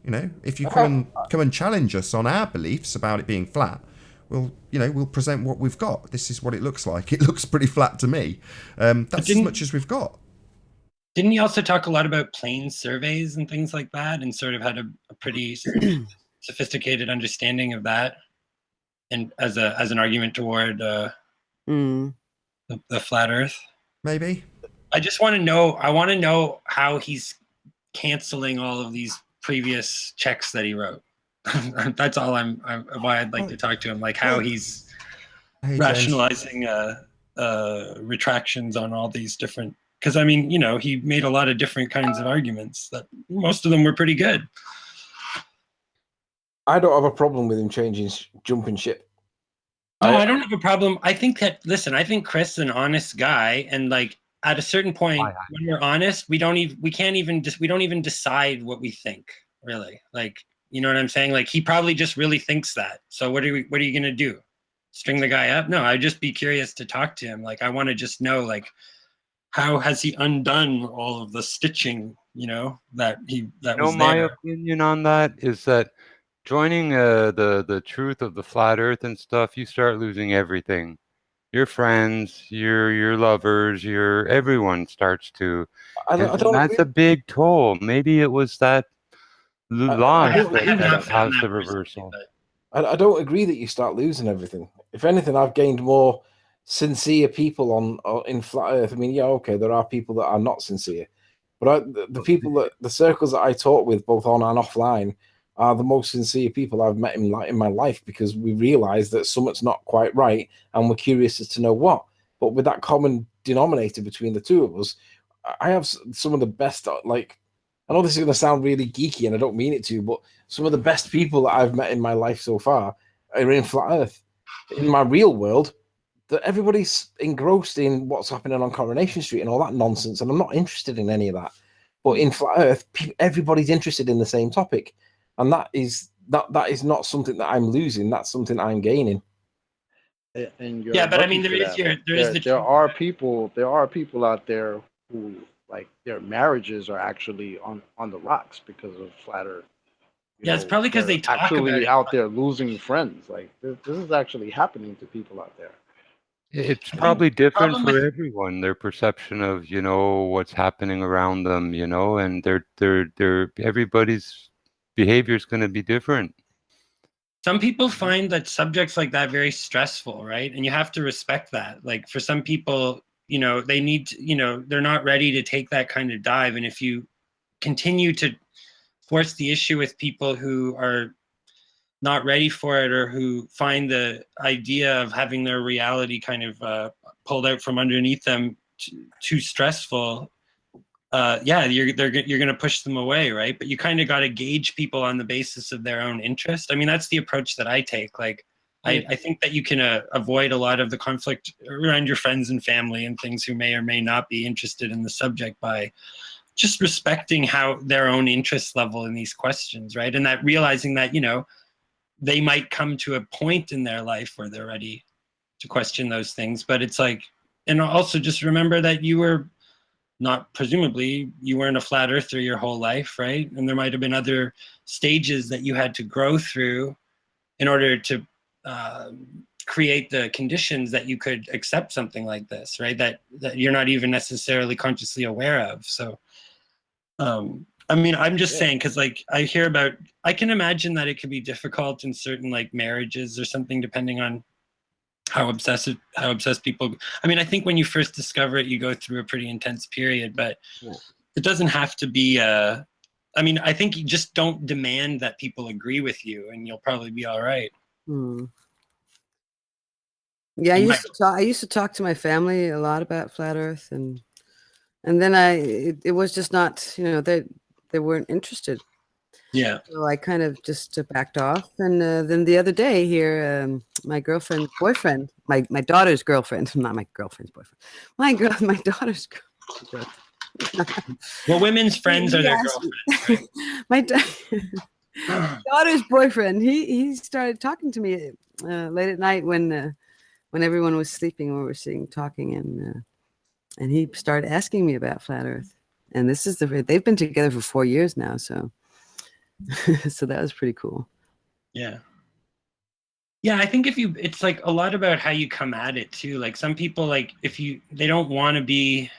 You know, if you come and challenge us on our beliefs about it being flat, we'll present what we've got. This is what it looks like. It looks pretty flat to me. That's as much as we've got. Didn't he also talk a lot about plane surveys and things like that, and sort of had a pretty sophisticated understanding of that, and as an argument toward the flat Earth? Maybe. I just want to know. I want to know how he's canceling all of these previous checks that he wrote. That's all why I'd like to talk to him, like how he's rationalizing retractions on all these different, because I mean, you know, he made a lot of different kinds of arguments that most of them were pretty good. I don't have a problem with him jumping ship. No, I don't have a problem. I think I think Chris is an honest guy, and like at a certain point, when we're honest, we don't even decide what we think, really. Like, you know what I'm saying? Like, he probably just really thinks that. So what are you gonna do? string the guy up? No, I'd just be curious to talk to him. Like, I want to just know, like, how has he undone all of the stitching, that was My there? opinion on that is that joining the truth of the flat Earth and stuff, you start losing everything. Your friends, your lovers, everyone starts to, and that's a big toll. Maybe it was that loss that caused the reversal. I don't agree that you start losing everything. If anything, I've gained more sincere people in flat Earth. I mean, yeah, okay, there are people that are not sincere, but the people the circles that I talk with, both on and offline, are the most sincere people I've met in my life, because we realize that something's not quite right, and we're curious as to know what. But with that common denominator between the two of us, I have some of the best, like, I know this is going to sound really geeky, and I don't mean it to, but some of the best people that I've met in my life so far are in flat Earth. In my real world, that everybody's engrossed in what's happening on Coronation Street and all that nonsense, and I'm not interested in any of that. But in flat Earth, everybody's interested in the same topic, and that is not something that I'm losing. That's something I'm gaining. And yeah, but I mean, there are people out there who, like, their marriages are actually on the rocks because of flat Earth. It's probably because they talk actually about out there losing friends. Like, this is actually happening to people out there. It's probably different for everyone. Their perception of what's happening around them, and their everybody's behavior is going to be different. Some people find that subjects like that very stressful, right? And you have to respect that. Like, for some people, they need to, they're not ready to take that kind of dive. And if you continue to force the issue with people who are not ready for it, or who find the idea of having their reality kind of pulled out from underneath them too stressful, you're going to push them away, right? But you kind of got to gauge people on the basis of their own interest. I mean, that's the approach that I take. Like, I think that you can avoid a lot of the conflict around your friends and family and things who may or may not be interested in the subject by just respecting how their own interest level in these questions, right? And that realizing that, they might come to a point in their life where they're ready to question those things. But it's like, and also just remember that you weren't a flat earther your whole life, right? And there might have been other stages that you had to grow through in order to create the conditions that you could accept something like this, right? That you're not even necessarily consciously aware of. So, I mean, I'm just saying, because like I can imagine that it could be difficult in certain like marriages or something, depending on how obsessed people. I mean, I think when you first discover it, you go through a pretty intense period, but it doesn't have to be I mean, I think you just don't demand that people agree with you, and you'll probably be all right. Yeah, I used to talk to my family a lot about flat Earth, and then it was just not, they weren't interested. Yeah. So I kind of just backed off. And then the other day here, my girlfriend's boyfriend, my daughter's girlfriend, not my girlfriend's boyfriend, my daughter's girlfriend. Well, women's friends are their girlfriends, right? My daughter's boyfriend, he started talking to me late at night when everyone was sleeping, when we were sitting talking, and he started asking me about flat Earth. And this is they've been together for 4 years now, so so that was pretty cool. Yeah, I think it's like a lot about how you come at it too. Like, some people, like, they don't want to be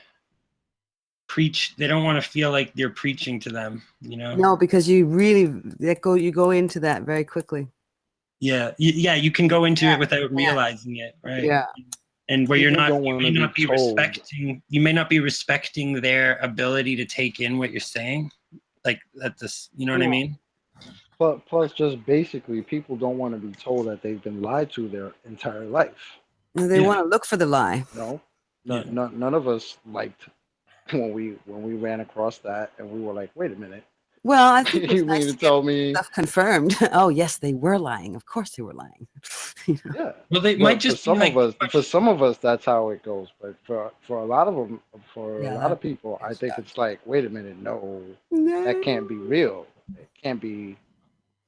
they don't want to feel like you're preaching to them, No, because you really you go into that very quickly. Yeah, you can go into it without realizing it, right? Yeah. And where you may not be respecting their ability to take in what you're saying, like at this, you know what I mean? Plus, just basically, people don't want to be told that they've been lied to their entire life. They want to look for the lie. None of us liked when we ran across that, and we were like, "Wait a minute." Well, I think you mean to tell me stuff confirmed? Oh, yes, they were lying. Of course, they were lying. Yeah. Well, they might just for some of us, that's how it goes. But for a lot of them, a lot of people, I think it's like, wait a minute, no, that can't be real. It can't be,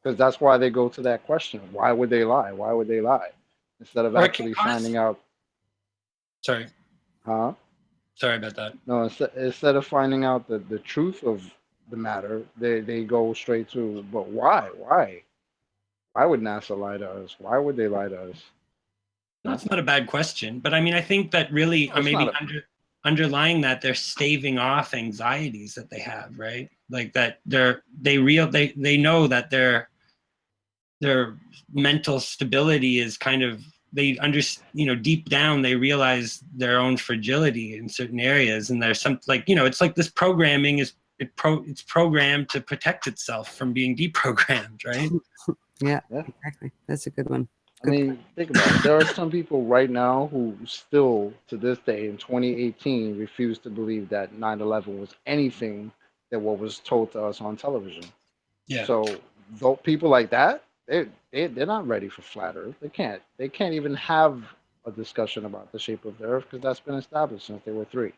because that's why they go to that question. Why would they lie? Why would they lie? instead of actually finding out. Sorry. Huh? Sorry about that. No, instead of finding out the truth of the matter, they go straight to, but why? Why would NASA lie to us? Why would they lie to us? That's not a bad question, but I mean, I think that really maybe underlying that, they're staving off anxieties that they have, right? Like that they know that their mental stability is kind of, deep down they realize their own fragility in certain areas, and there's some it's like this programming it's programmed to protect itself from being deprogrammed, right? Yeah, exactly. That's a good one. I mean, think about it. There are some people right now who still, to this day, in 2018, refuse to believe that 9/11 was anything than what was told to us on television. Yeah. So, though people like that, they're not ready for flat Earth. They can't even have a discussion about the shape of the Earth because that's been established since they were 3.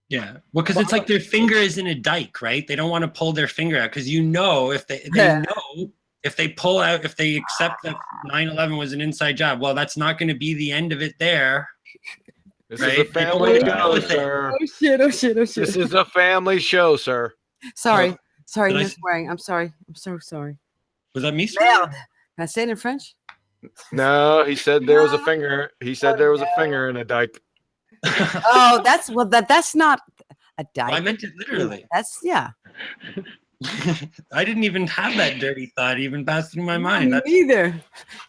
Yeah, well, because it's like their finger is in a dike, right? They don't want to pull their finger out because if they know. If they pull out, if they accept that 9/11 was an inside job, well, that's not going to be the end of it there. This right? is a family show, sir. Oh shit! Oh shit! Oh shit! This is a family show, sir. Sorry, sorry, Did I Miss Waring. I'm sorry. I'm so sorry. Was that me swearing? Can I say it in French? No, he said there was a finger. He said there was a finger in a dike. Oh, that's not a dike. Well, I meant it literally. That's yeah. I didn't even have that dirty thought even pass through my mind. Me neither.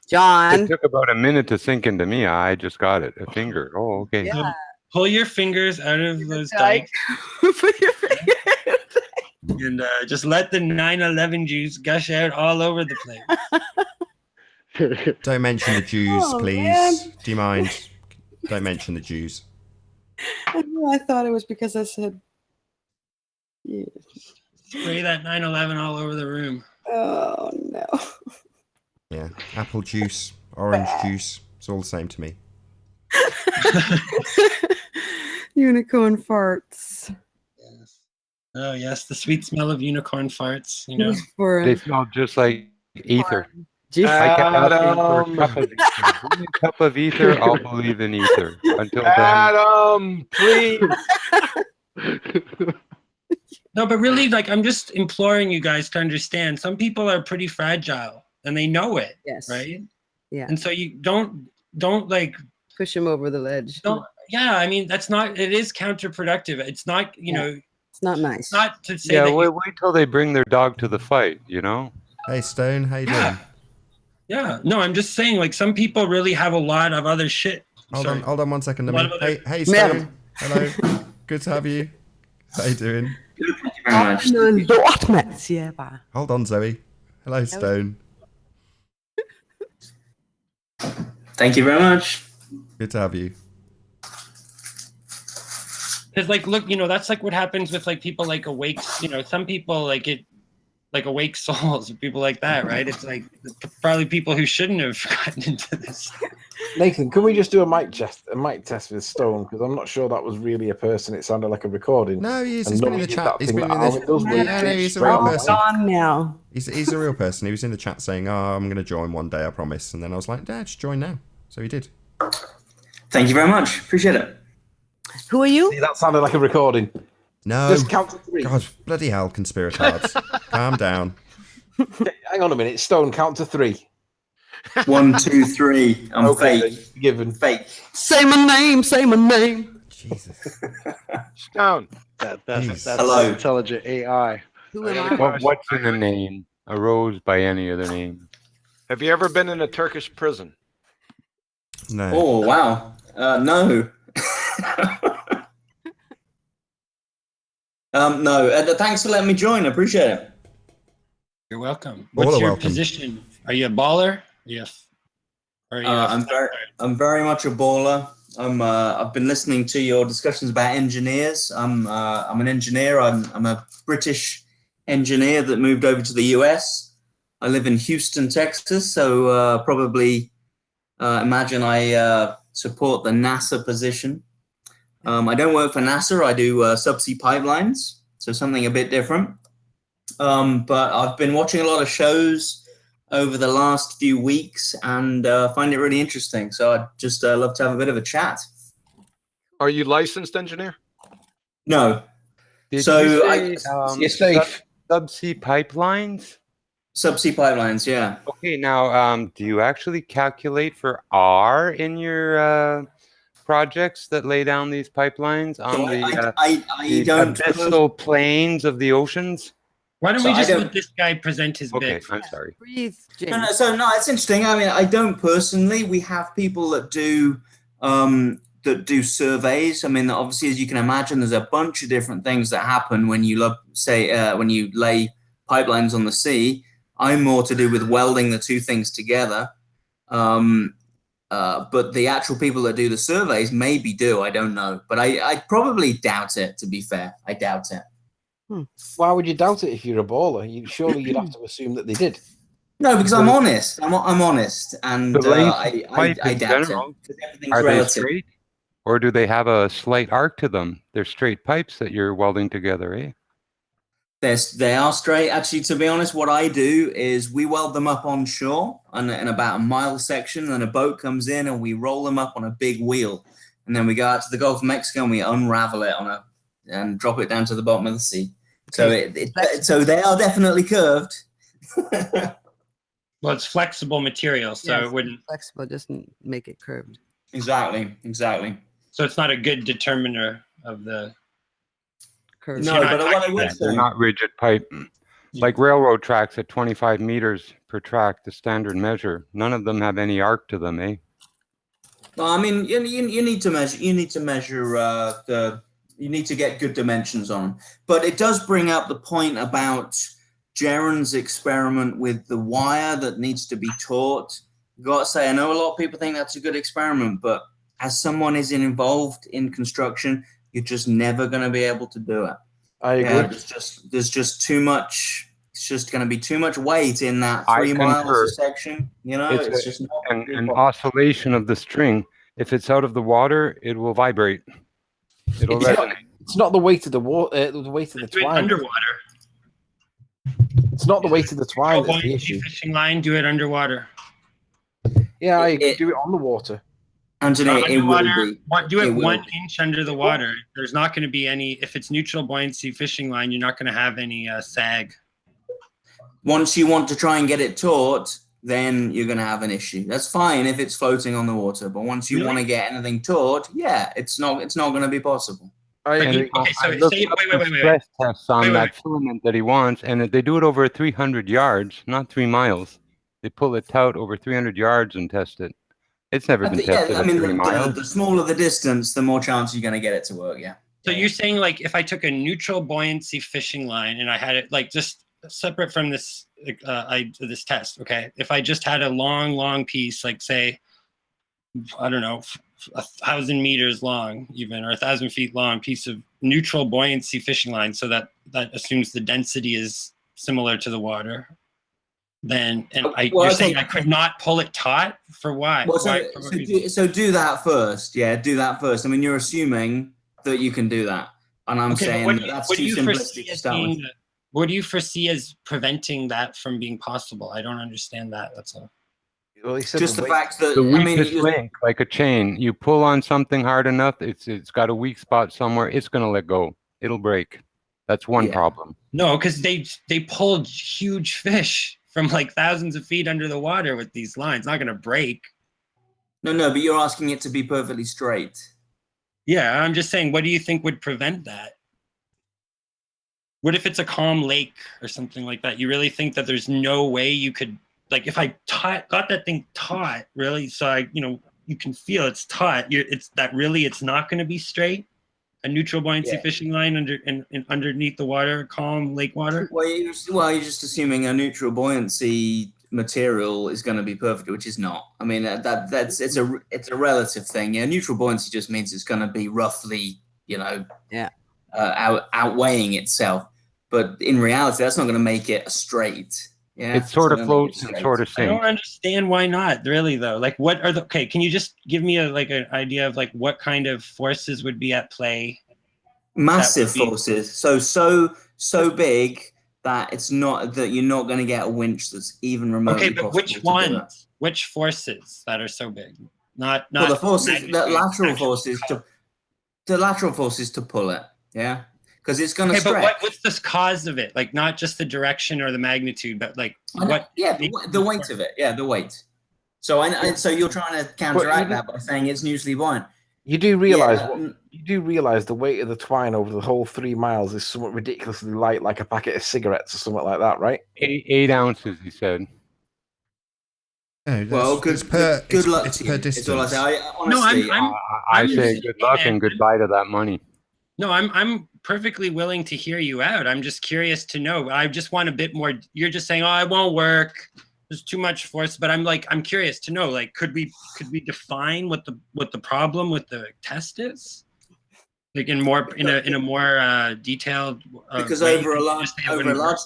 John. It took about a minute to sink into me. I just got it. A finger. Oh, okay. Yeah. Pull your fingers out of those dikes. Put your fingers. And just let the 9/11 juice gush out all over the place. Don't mention the Jews, please. Man. Do you mind? Don't mention the Jews. I thought it was because I said. Yeah. Spray that 9/11 all over the room. Oh no. Yeah, apple juice, orange juice. It's all the same to me. Unicorn farts. Yes. Oh yes, the sweet smell of unicorn farts. You know, They smell just like ether. I kept asking for a cup of ether. Give me a cup of ether, I'll believe in ether. Until then, Adam, please. No, but really, like, I'm just imploring you guys to understand. Some people are pretty fragile, and they know it. Yes. Right. Yeah. And so you don't like push them over the ledge. Don't. Yeah, I mean that's not. It is counterproductive. It's not. You know. It's not nice. It's not to say. yeah, that wait till they bring their dog to the fight. You know. Hey Stone, how you doing? Yeah. No, I'm just saying. Like some people really have a lot of other shit. Hold on 1 second. A lot of Hey Stone. Hello. Good to have you. How you doing? Thank you very much. Hold on, Zoe. Hello, Stone. Thank you very much. Good to have you. Because like, look, you know, that's like what happens with like people like awake. You know, some people like it, like awake souls, or people like that, right? It's like probably people who shouldn't have gotten into this. Nathan, can we just do a mic test with Stone? Because I'm not sure that was really a person. It sounded like a recording. No, he's been in the chat. He's been in the he's a Oh, real person. gone now. He's a real person. He was in the chat saying, "Oh, I'm going to join one day, I promise." And then I was like, "Dad, just join now." So he did. Thank you very much. Appreciate it. Who are you? See, that sounded like a recording. No. Just count to 3. God, bloody hell, conspiratards. Calm down. Hang on a minute. Stone, count to 3. 1, 2, 3. I'm Okay, fake. Given. Fake. Say my name. Say my name. Jesus. Stone. That's Hello. intelligent AI. Who am I? What's in the name? A rose by any other name. Have you ever been in a Turkish prison? No. Oh, wow. No. No. Thanks for letting me join. I appreciate it. You're welcome. All What's are your welcome. position? Are you a baller? Yes. I'm very much a baller. I've been listening to your discussions about engineers. I'm an engineer. I'm a British engineer that moved over to the US. I live in Houston, Texas. So probably imagine I support the NASA position. I don't work for NASA. I do subsea pipelines, so something a bit different. But I've been watching a lot of shows over the last few weeks and find it really interesting. So I'd just love to have a bit of a chat. Are you licensed engineer? No. Did So you say you're safe. subsea pipelines? Subsea pipelines, yeah. Okay, now do you actually calculate for R in your projects that lay down these pipelines on So the don't abyssal plains of the oceans? Why don't So we I just don't- let this guy present his Okay, bit? I'm sorry. Breathe, James. No, it's interesting. I mean, I don't personally. We have people that do surveys. I mean, obviously, as you can imagine, there's a bunch of different things that happen when you when you lay pipelines on the sea. I'm more to do with welding the two things together. But the actual people that do the surveys maybe do. I don't know, but I probably doubt it. To be fair, I doubt it. Why would you doubt it if you're a baller? Surely you'd have to assume that they did. No, because I'm honest. I'm honest, and The length of I pipe in doubt general, it. 'Cause everything's are they relative. straight? Or do they have a slight arc to them? They're straight pipes that you're welding together, eh? They are straight. Actually, to be honest, what I do is we weld them up on shore in about a mile section, and a boat comes in and we roll them up on a big wheel, and then we go out to the Gulf of Mexico and we unravel it and drop it down to the bottom of the sea. Okay. So they are definitely curved. Well, it's flexible material, so Yes, it wouldn't. Flexible doesn't make it curved. Exactly. So it's not a good determiner of the. Curved. No, but what I would They're say, not rigid pipe. Like railroad tracks at 25 meters per track, the standard measure. None of them have any arc to them, eh? well, I mean, you need to measure. You need to measure you need to get good dimensions on them. But it does bring up the point about Jaron's experiment with the wire that needs to be taught. I've got to say, I know a lot of people think that's a good experiment, but as someone is involved in construction, you're just never going to be able to do it. I agree. Yeah, there's just too much. It's just going to be too much weight in that 3 miles concur. a section. You know, it's just not an oscillation of the string. If it's out of the water, it will vibrate. It'll resonate. It's not the weight of the water. The weight of the Do it twine. underwater. It's not the weight of the twine that's the Buoyancy issue. fishing line. Do it underwater. Yeah, I do it on the water. Anthony, it will be. Do it It will 1 be. inch under the water. There's not going to be any. If it's neutral buoyancy fishing line, you're not going to have any sag. Once you want to try and get it taught, then you're going to have an issue. That's fine if it's floating on the water, but once you want to get anything taught, yeah, it's not going to be possible. Okay, so say, wait. Stress tests on that filament that he wants, and they do it over 300 yards, not 3 miles. They pull it out over 300 yards and test it. It's never been tested at 3 miles. The smaller the distance, the more chance you're going to get it to work. Yeah. So you're saying, like, if I took a neutral buoyancy fishing line and I had it like just separate from this this test, okay? If I just had a long piece, like say, I don't know, 1,000 meters long, even, or 1,000 feet long piece of neutral buoyancy fishing line, so that assumes the density is similar to the water. Then, and you're saying I could not pull it taut for why? Well, Why? so do that first. Yeah, do that first. I mean, you're assuming that you can do that, and I'm saying that's too simplistic to start with. What do you foresee as preventing that from being possible? I don't understand that. That's all. Well, just the fact that the weakest link, like a chain, you pull on something hard enough, it's got a weak spot somewhere. It's going to let go. It'll break. That's one problem. No, because they pulled huge fish from like thousands of feet under the water with these lines. It's not going to break. No, but you're asking it to be perfectly straight. Yeah, I'm just saying, what do you think would prevent that? What if it's a calm lake or something like that? You really think that there's no way you could, like, if I got that thing taut, really, so you can feel it's taut. It's not going to be straight. A neutral buoyancy fishing line underneath the water, calm lake water. Well, you're just assuming a neutral buoyancy material is going to be perfect, which is not. I mean, it's a relative thing. Yeah, neutral buoyancy just means it's going to be roughly, outweighing itself. But in reality, that's not going to make it a straight. Yeah, it sort of floats and sort of sinks. I don't understand why not, really, though. Like, what are okay, can you just give me an idea of like what kind of forces would be at play? Massive forces. So big that it's not that you're not going to get a winch that's even remotely Okay, but possible which to do that. ones? Which forces that are so big? Not Well, the forces, magnitude, the lateral actual forces to pull it, yeah, because it's going to Okay, but stretch. what's this cause of it? Like not just the direction or the magnitude, but like what? Yeah, the weight of it. Yeah, the weight. So so you're trying to counteract that by saying it's neutrally buoyant. You do realize the weight of the twine over the whole 3 miles is somewhat ridiculously light, like a packet of cigarettes or something like that, right? 8 ounces, he said. No, well, good luck to you. Distance. It's all I say. Honestly, I say good luck and goodbye to that money. No, I'm perfectly willing to hear you out. I'm just curious to know. I just want a bit more. You're just saying, oh, it won't work. There's too much force. But I'm curious to know. Like, could we define what the problem with the test is? Like in a more detailed. Because way, over a large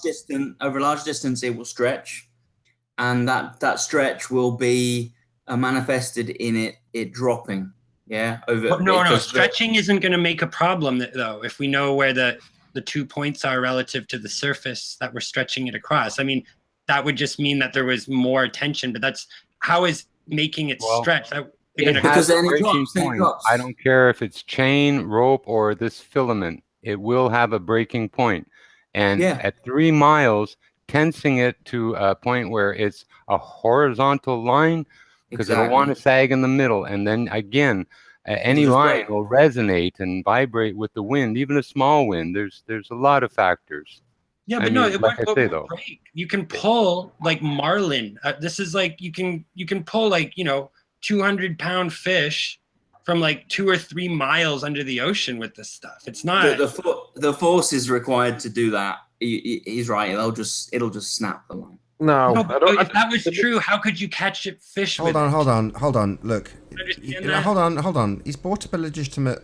distance, it will stretch, and that stretch will be manifested in it dropping. Yeah, over. No. Stretching isn't going to make a problem though. If we know where the 2 points are relative to the surface that we're stretching it across. I mean, that would just mean that there was more tension. But that's how is making it stretch. It has a breaking point. I don't care if it's chain, rope, or this filament. It will have a breaking point. And at 3 miles, tensing it to a point where it's a horizontal line, because it'll want to sag in the middle. And then again, any line will resonate and vibrate with the wind, even a small wind. There's a lot of factors. Yeah, but like I say, though, break. You can pull like marlin. This is like you can pull like 200-pound fish from like 2 or 3 miles under the ocean with this stuff. It's not the force is required to do that. He's right. It'll just snap the line. No, if that was true, how could you catch it fish? Hold on. Look, hold on. He's brought up a legitimate.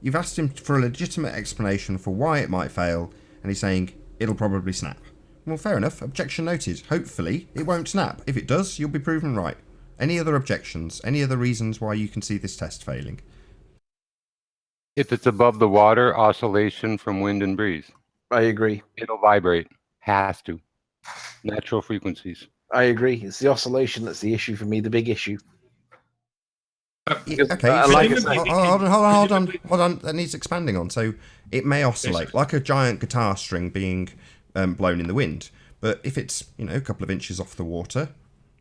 You've asked him for a legitimate explanation for why it might fail, and he's saying it'll probably snap. Well, fair enough. Objection noted. Hopefully, it won't snap. If it does, you'll be proven right. Any other objections? Any other reasons why you can see this test failing? If it's above the water, oscillation from wind and breeze. I agree. It'll vibrate. Has to. Natural frequencies. I agree. It's the oscillation that's the issue for me, the big issue. Okay, hold on. That needs expanding on. So it may oscillate like a giant guitar string being blown in the wind. But if it's a couple of inches off the water,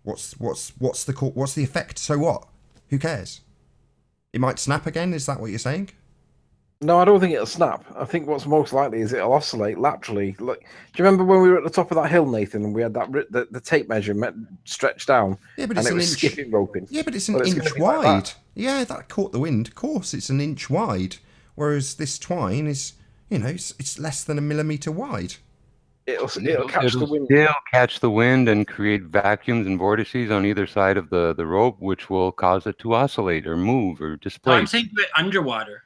what's the effect? So what? Who cares? It might snap again. Is that what you're saying? No, I don't think it'll snap. I think what's most likely is it'll oscillate laterally. Look, do you remember when we were at the top of that hill, Nathan, and we had the tape measure stretched down? Yeah, but and it's it an was inch. skipping roping. Yeah, but it's an inch wide. Like that caught the wind. Of course, it's an inch wide. Whereas this twine is, it's less than a millimeter wide. It'll catch the wind. Still catch the wind and create vacuums and vortices on either side of the rope, which will cause it to oscillate or move or displace. No, I'm saying do it underwater.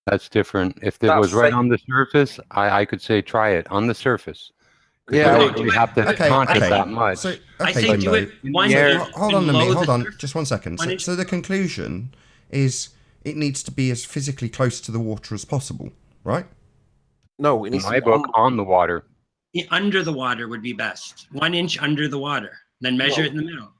That's different. If it was right on the surface, I could say try it on the surface. Yeah, you don't really have to taunt it that much. So, I say do it one hold on a minute. Hold on, just 1 second. So the conclusion is it needs to be as physically close to the water as possible, right? No, it needs in my book, on the water. Under the water would be best. 1 inch under the water, then measure it in the middle.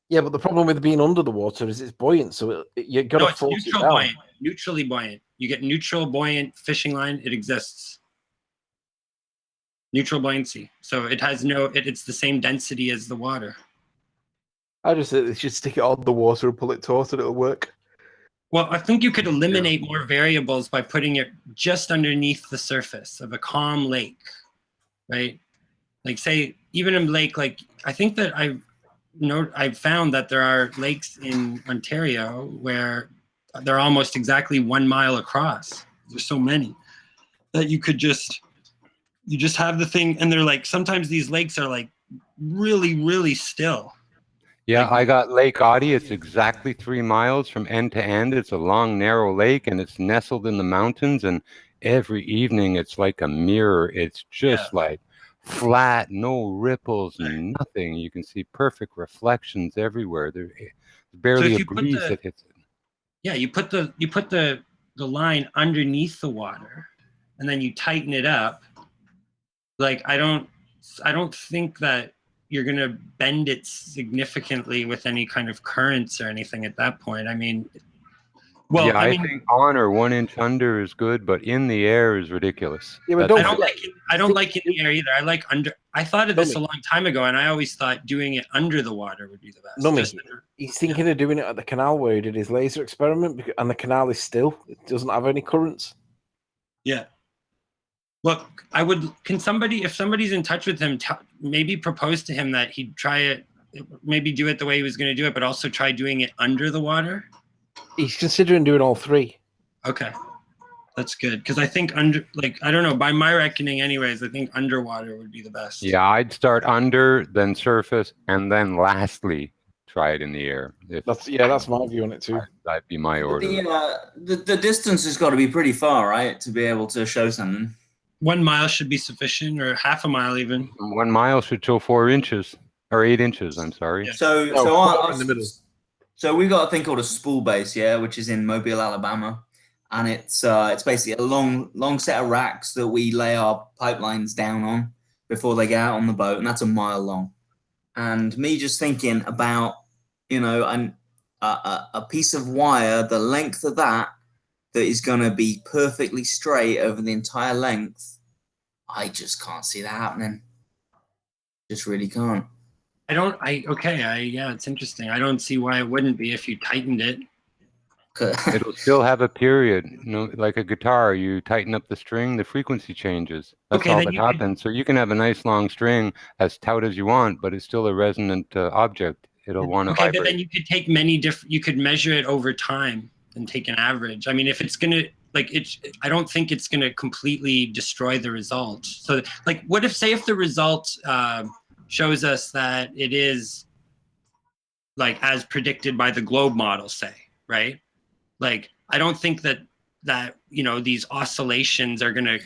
Yeah, but the problem with being under the water is it's buoyant, so you got to force it down. Buoyant, neutrally buoyant. You get neutral buoyant fishing line. It exists. Neutral buoyancy. So it has it's the same density as the water. I just said they should stick it on the water and pull it taut and it'll work. Well, I think you could eliminate more variables by putting it just underneath the surface of a calm lake, right? Like say, even a lake, like I think that I've found that there are lakes in Ontario where they're almost exactly 1 mile across. There's so many that you just have the thing, and they're like, sometimes these lakes are like really, really still. Yeah, I got Lake Audie. It's exactly 3 miles from end to end. It's a long, narrow lake, and it's nestled in the mountains. And every evening, it's like a mirror. It's just like flat, no ripples, nothing. You can see perfect reflections everywhere. There's barely a breeze that hits it. Yeah, you put the line underneath the water, and then you tighten it up, Like I don't think that you're going to bend it significantly with any kind of currents or anything at that point. I mean, well, yeah, I think on or 1 inch under is good, but in the air is ridiculous. Yeah, but I don't like in the air either. I like under. I thought of this Nummy. a long time ago, and I always thought doing it under the water would be the best. Nummy, Just he's thinking of doing it at the canal where he did his laser experiment, and the canal is still, it doesn't have any currents. Yeah. Look, can somebody, if somebody's in touch with him, maybe propose to him that he'd try it, maybe do it the way he was going to do it, but also try doing it under the water? He's considering doing all three. Okay. That's good. Because I think I don't know, by my reckoning anyways, I think underwater would be the best. Yeah, I'd start under, then surface, and then lastly, try it in the air. That's my view on it too. That'd be my order. The distance has got to be pretty far, right, to be able to show something. 1 mile should be sufficient, or half a mile even. 1 mile should show 4 inches, or 8 inches. I'm sorry. Yeah. So in the middle. So we've got a thing called a spool base, yeah, which is in Mobile, Alabama, and it's basically a long set of racks that we lay our pipelines down on before they get out on the boat, and that's a mile long. And me just thinking about, a piece of wire, the length of that is going to be perfectly straight over the entire length. I just can't see that happening. Just really can't. Yeah, it's interesting. I don't see why it wouldn't be if you tightened it. It'll still have a period, like a guitar. You tighten up the string, the frequency changes. That's all that happens. So you can have a nice long string as taut as you want, but it's still a resonant object. It'll want to vibrate. But then you could take many different. You could measure it over time and take an average. I mean, if it's gonna I don't think it's gonna completely destroy the result. So, what if the result shows us that it is as predicted by the globe model, say, right? I don't think that these oscillations are going to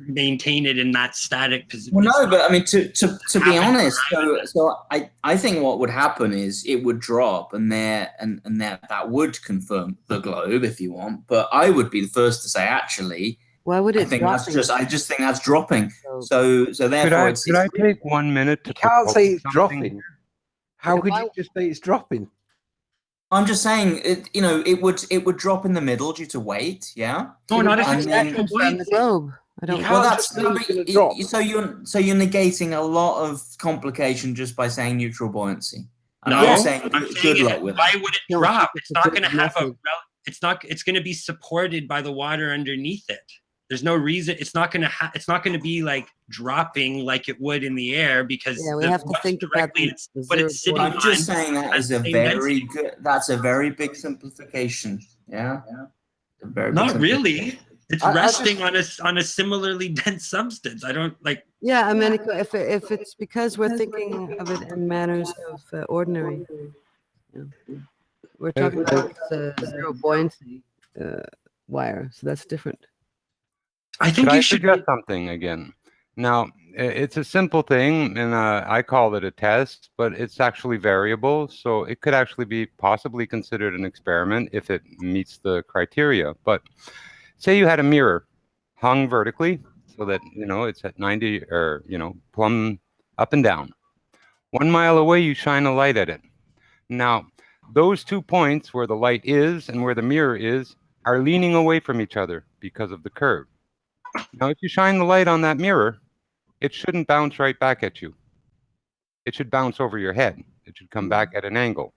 maintain it in that static position. Well, no, but I mean, to be honest, so I think what would happen is it would drop, and that would confirm the globe if you want. But I would be the first to say, actually, why would it? I just think that's dropping. So therefore, could I take 1 minute to? You can't say it's dropping. How could you just say it's dropping? I'm just saying, it would drop in the middle due to weight, yeah. No, not if it's from the globe. I don't. Well, so you're negating a lot of complication just by saying neutral buoyancy. And I'm saying good luck with it. Why would it drop? It's not going to have it's going to be supported by the water underneath it. There's no reason it's not going to be dropping like it would in the air, because we have to think about what it's sitting on. I'm just saying that's a very big simplification. Yeah. Not really. It's resting on a similarly dense substance. I don't like. Yeah, I mean, if it's because we're thinking of it in manners of ordinary, we're talking about zero buoyancy wire, so that's different. I think you should suggest something again. Now, it's a simple thing, and I call it a test, but it's actually variable, so it could actually be possibly considered an experiment if it meets the criteria. But say you had a mirror hung vertically so that, it's at 90 or, plumb up and down. 1 mile away, you shine a light at it. Now, those 2 points where the light is and where the mirror is are leaning away from each other because of the curve. Now, if you shine the light on that mirror, it shouldn't bounce right back at you. It should bounce over your head. It should come back at an angle,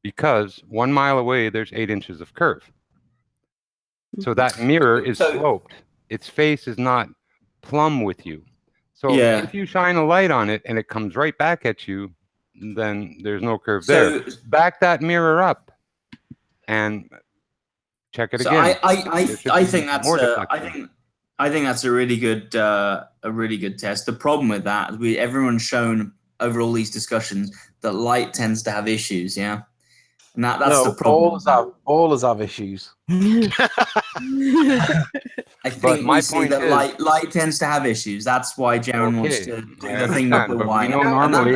because 1 mile away, there's 8 inches of curve. So that mirror is sloped. Its face is not plumb with you. So if you shine a light on it and it comes right back at you, then there's no curve there. Back that mirror up and check it again. I think that's a really good test. The problem with that is everyone's shown over all these discussions that light tends to have issues, yeah. And that's the problem. All have issues. I think we see that light tends to have issues. That's why Jaron wants to do the thing with the wire. Normally,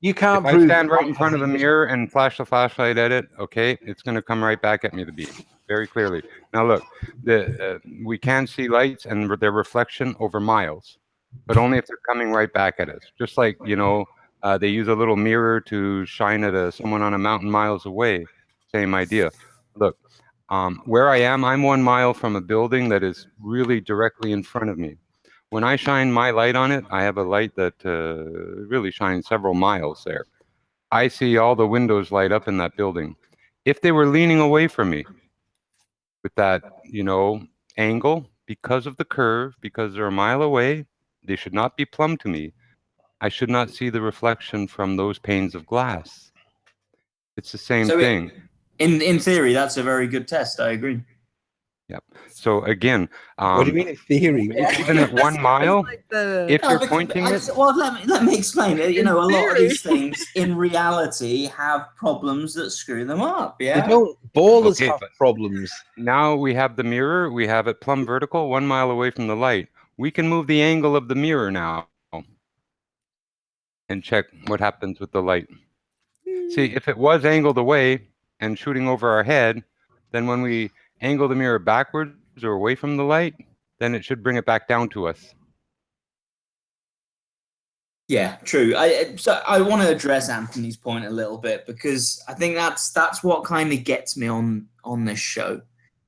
you can't if I stand right in front of a mirror and flash the flashlight at it, it's going to come right back at me, the beam, very clearly. Now look, we can see lights and their reflection over miles. but only if they're coming right back at us. Just like, they use a little mirror to shine at someone on a mountain miles away. Same idea. Look, where I am, I'm 1 mile from a building that is really directly in front of me. When I shine my light on it, I have a light that really shines several miles there. I see all the windows light up in that building. If they were leaning away from me with that, angle, because of the curve, because they're a mile away, they should not be plumb to me. I should not see the reflection from those panes of glass. It's the same thing. In theory, that's a very good test. I agree. Yep. So again, what do you mean in theory? Even at 1 mile, if you're pointing it. Well, let me explain it. A lot of these things in reality have problems that screw them up. Yeah. They don't. Ballers have problems. Now we have the mirror. We have it plumb vertical, 1 mile away from the light. We can move the angle of the mirror now and check what happens with the light. See, if it was angled away and shooting over our head, then when we angle the mirror backwards or away from the light, then it should bring it back down to us. Yeah, true. So I want to address Anthony's point a little bit, because I think that's what kind of gets me on this show,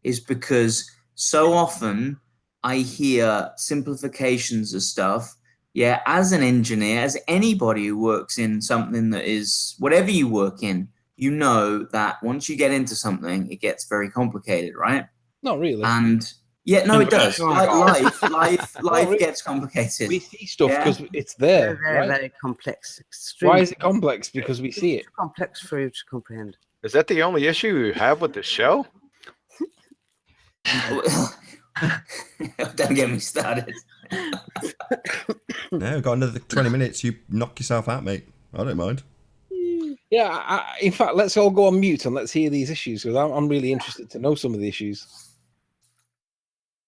is because so often I hear simplifications of stuff. Yeah, as an engineer, as anybody who works in something that is whatever you work in, you know that once you get into something, it gets very complicated, right? Not really. And yeah, no, it does. Life gets complicated. We see stuff because it's there. Very, very complex. Extreme. Why is it complex? Because we see it. Too complex for you to comprehend. Is that the only issue you have with the show? Don't get me started. No, we've got another 20 minutes. You knock yourself out, mate. I don't mind. Yeah, in fact, let's all go on mute and let's hear these issues, because I'm really interested to know some of the issues.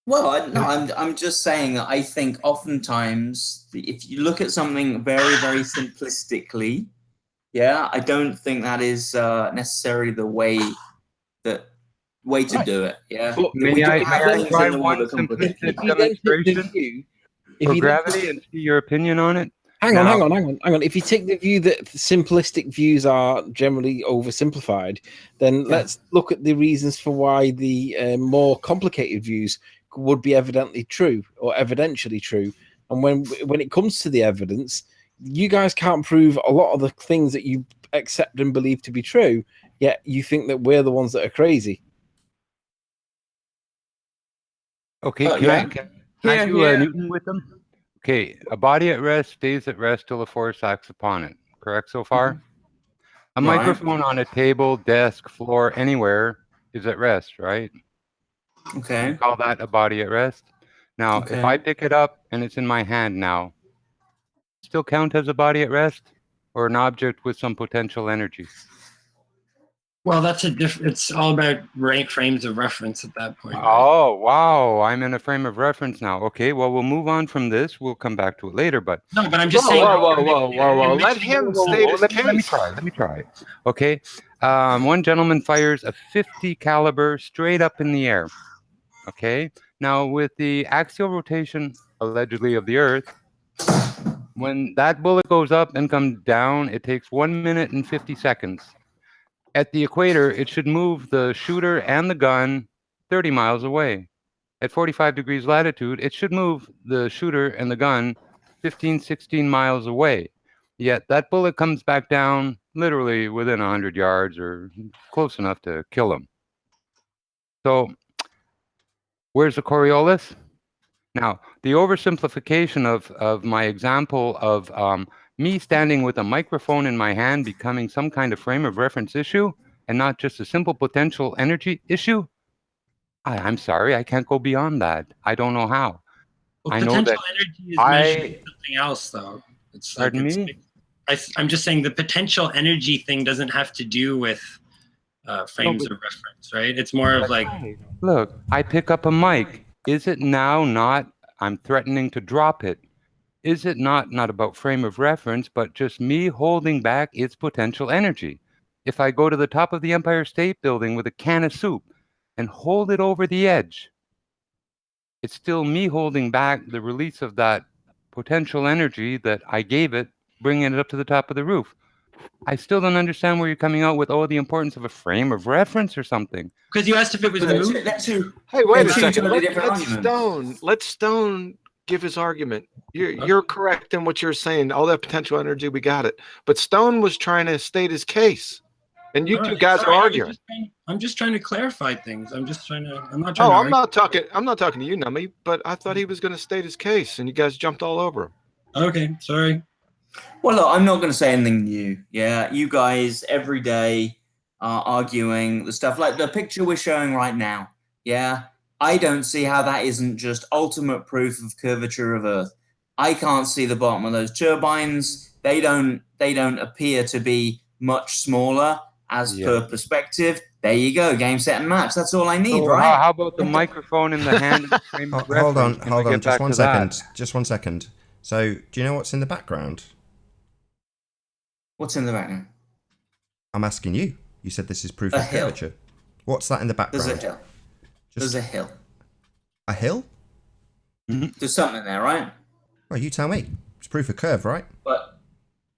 Well, I'm just saying that I think oftentimes if you look at something very, very simplistically, yeah, I don't think that is necessarily the way to do it. Yeah. May I try one simplistic demonstration for gravity and see your opinion on it? Hang on. If you take the view that simplistic views are generally oversimplified, then let's look at the reasons for why the more complicated views would be evidently true or evidentially true. And when it comes to the evidence, you guys can't prove a lot of the things that you accept and believe to be true, yet you think that we're the ones that are crazy. Okay, can I do a Newton with them? Okay, a body at rest stays at rest till a force acts upon it. Correct so far? A microphone on a table, desk, floor, anywhere is at rest, right? Okay. We call that a body at rest. Now, if I pick it up and it's in my hand now, still count as a body at rest or an object with some potential energy? Well, that's it's all about frames of reference at that point. Right? Oh, wow. I'm in a frame of reference now. Okay, well, we'll move on from this. We'll come back to it later, but... No, but I'm just saying... Whoa. Let him state his case. Let me try. Okay. One gentleman fires a .50 caliber straight up in the air. Okay. Now, with the axial rotation, allegedly, of the Earth, when that bullet goes up and comes down, it takes 1 minute and 50 seconds. At the equator, it should move the shooter and the gun 30 miles away. At 45 degrees latitude, it should move the shooter and the gun 15, 16 miles away. Yet that bullet comes back down literally within 100 yards or close enough to kill him. So where's the Coriolis? Now, the oversimplification of my example of me standing with a microphone in my hand becoming some kind of frame of reference issue and not just a simple potential energy issue, I'm sorry, I can't go beyond that. I don't know how. Well, I know that energy is measuring something else, though. It's like I'm just saying the potential energy thing doesn't have to do with frames of reference, right? It's more of like... Look, I pick up a mic. Is it now not, I'm threatening to drop it. Is it not about frame of reference, but just me holding back its potential energy? If I go to the top of the Empire State Building with a can of soup and hold it over the edge, it's still me holding back the release of that potential energy that I gave it, bringing it up to the top of the roof. I still don't understand where you're coming out with, the importance of a frame of reference or something. Because you asked if it was moving. Hey, wait a two second. totally different Let Stone give his argument. You're correct in what you're saying. All that potential energy, we got it. But Stone was trying to state his case, and you two guys are arguing. I'm just trying to clarify things. I'm not trying to. I'm not talking to you, Nummy. But I thought he was going to state his case, and you guys jumped all over him. Okay, sorry. Well, look, I'm not going to say anything new. Yeah, you guys every day are arguing the stuff like the picture we're showing right now. Yeah, I don't see how that isn't just ultimate proof of curvature of Earth. I can't see the bottom of those turbines. They don't appear to be much smaller as per perspective. There you go, game, set, and match. That's all I need, right? How about the microphone in the hand? Hold on, just one second. Just 1 second. So, do you know what's in the background? What's in the background? I'm asking you. You said this is proof of curvature. What's that in the background? There's a hill. There's a hill. A hill? There's something there, right? Well, you tell me. It's proof of curve, right? But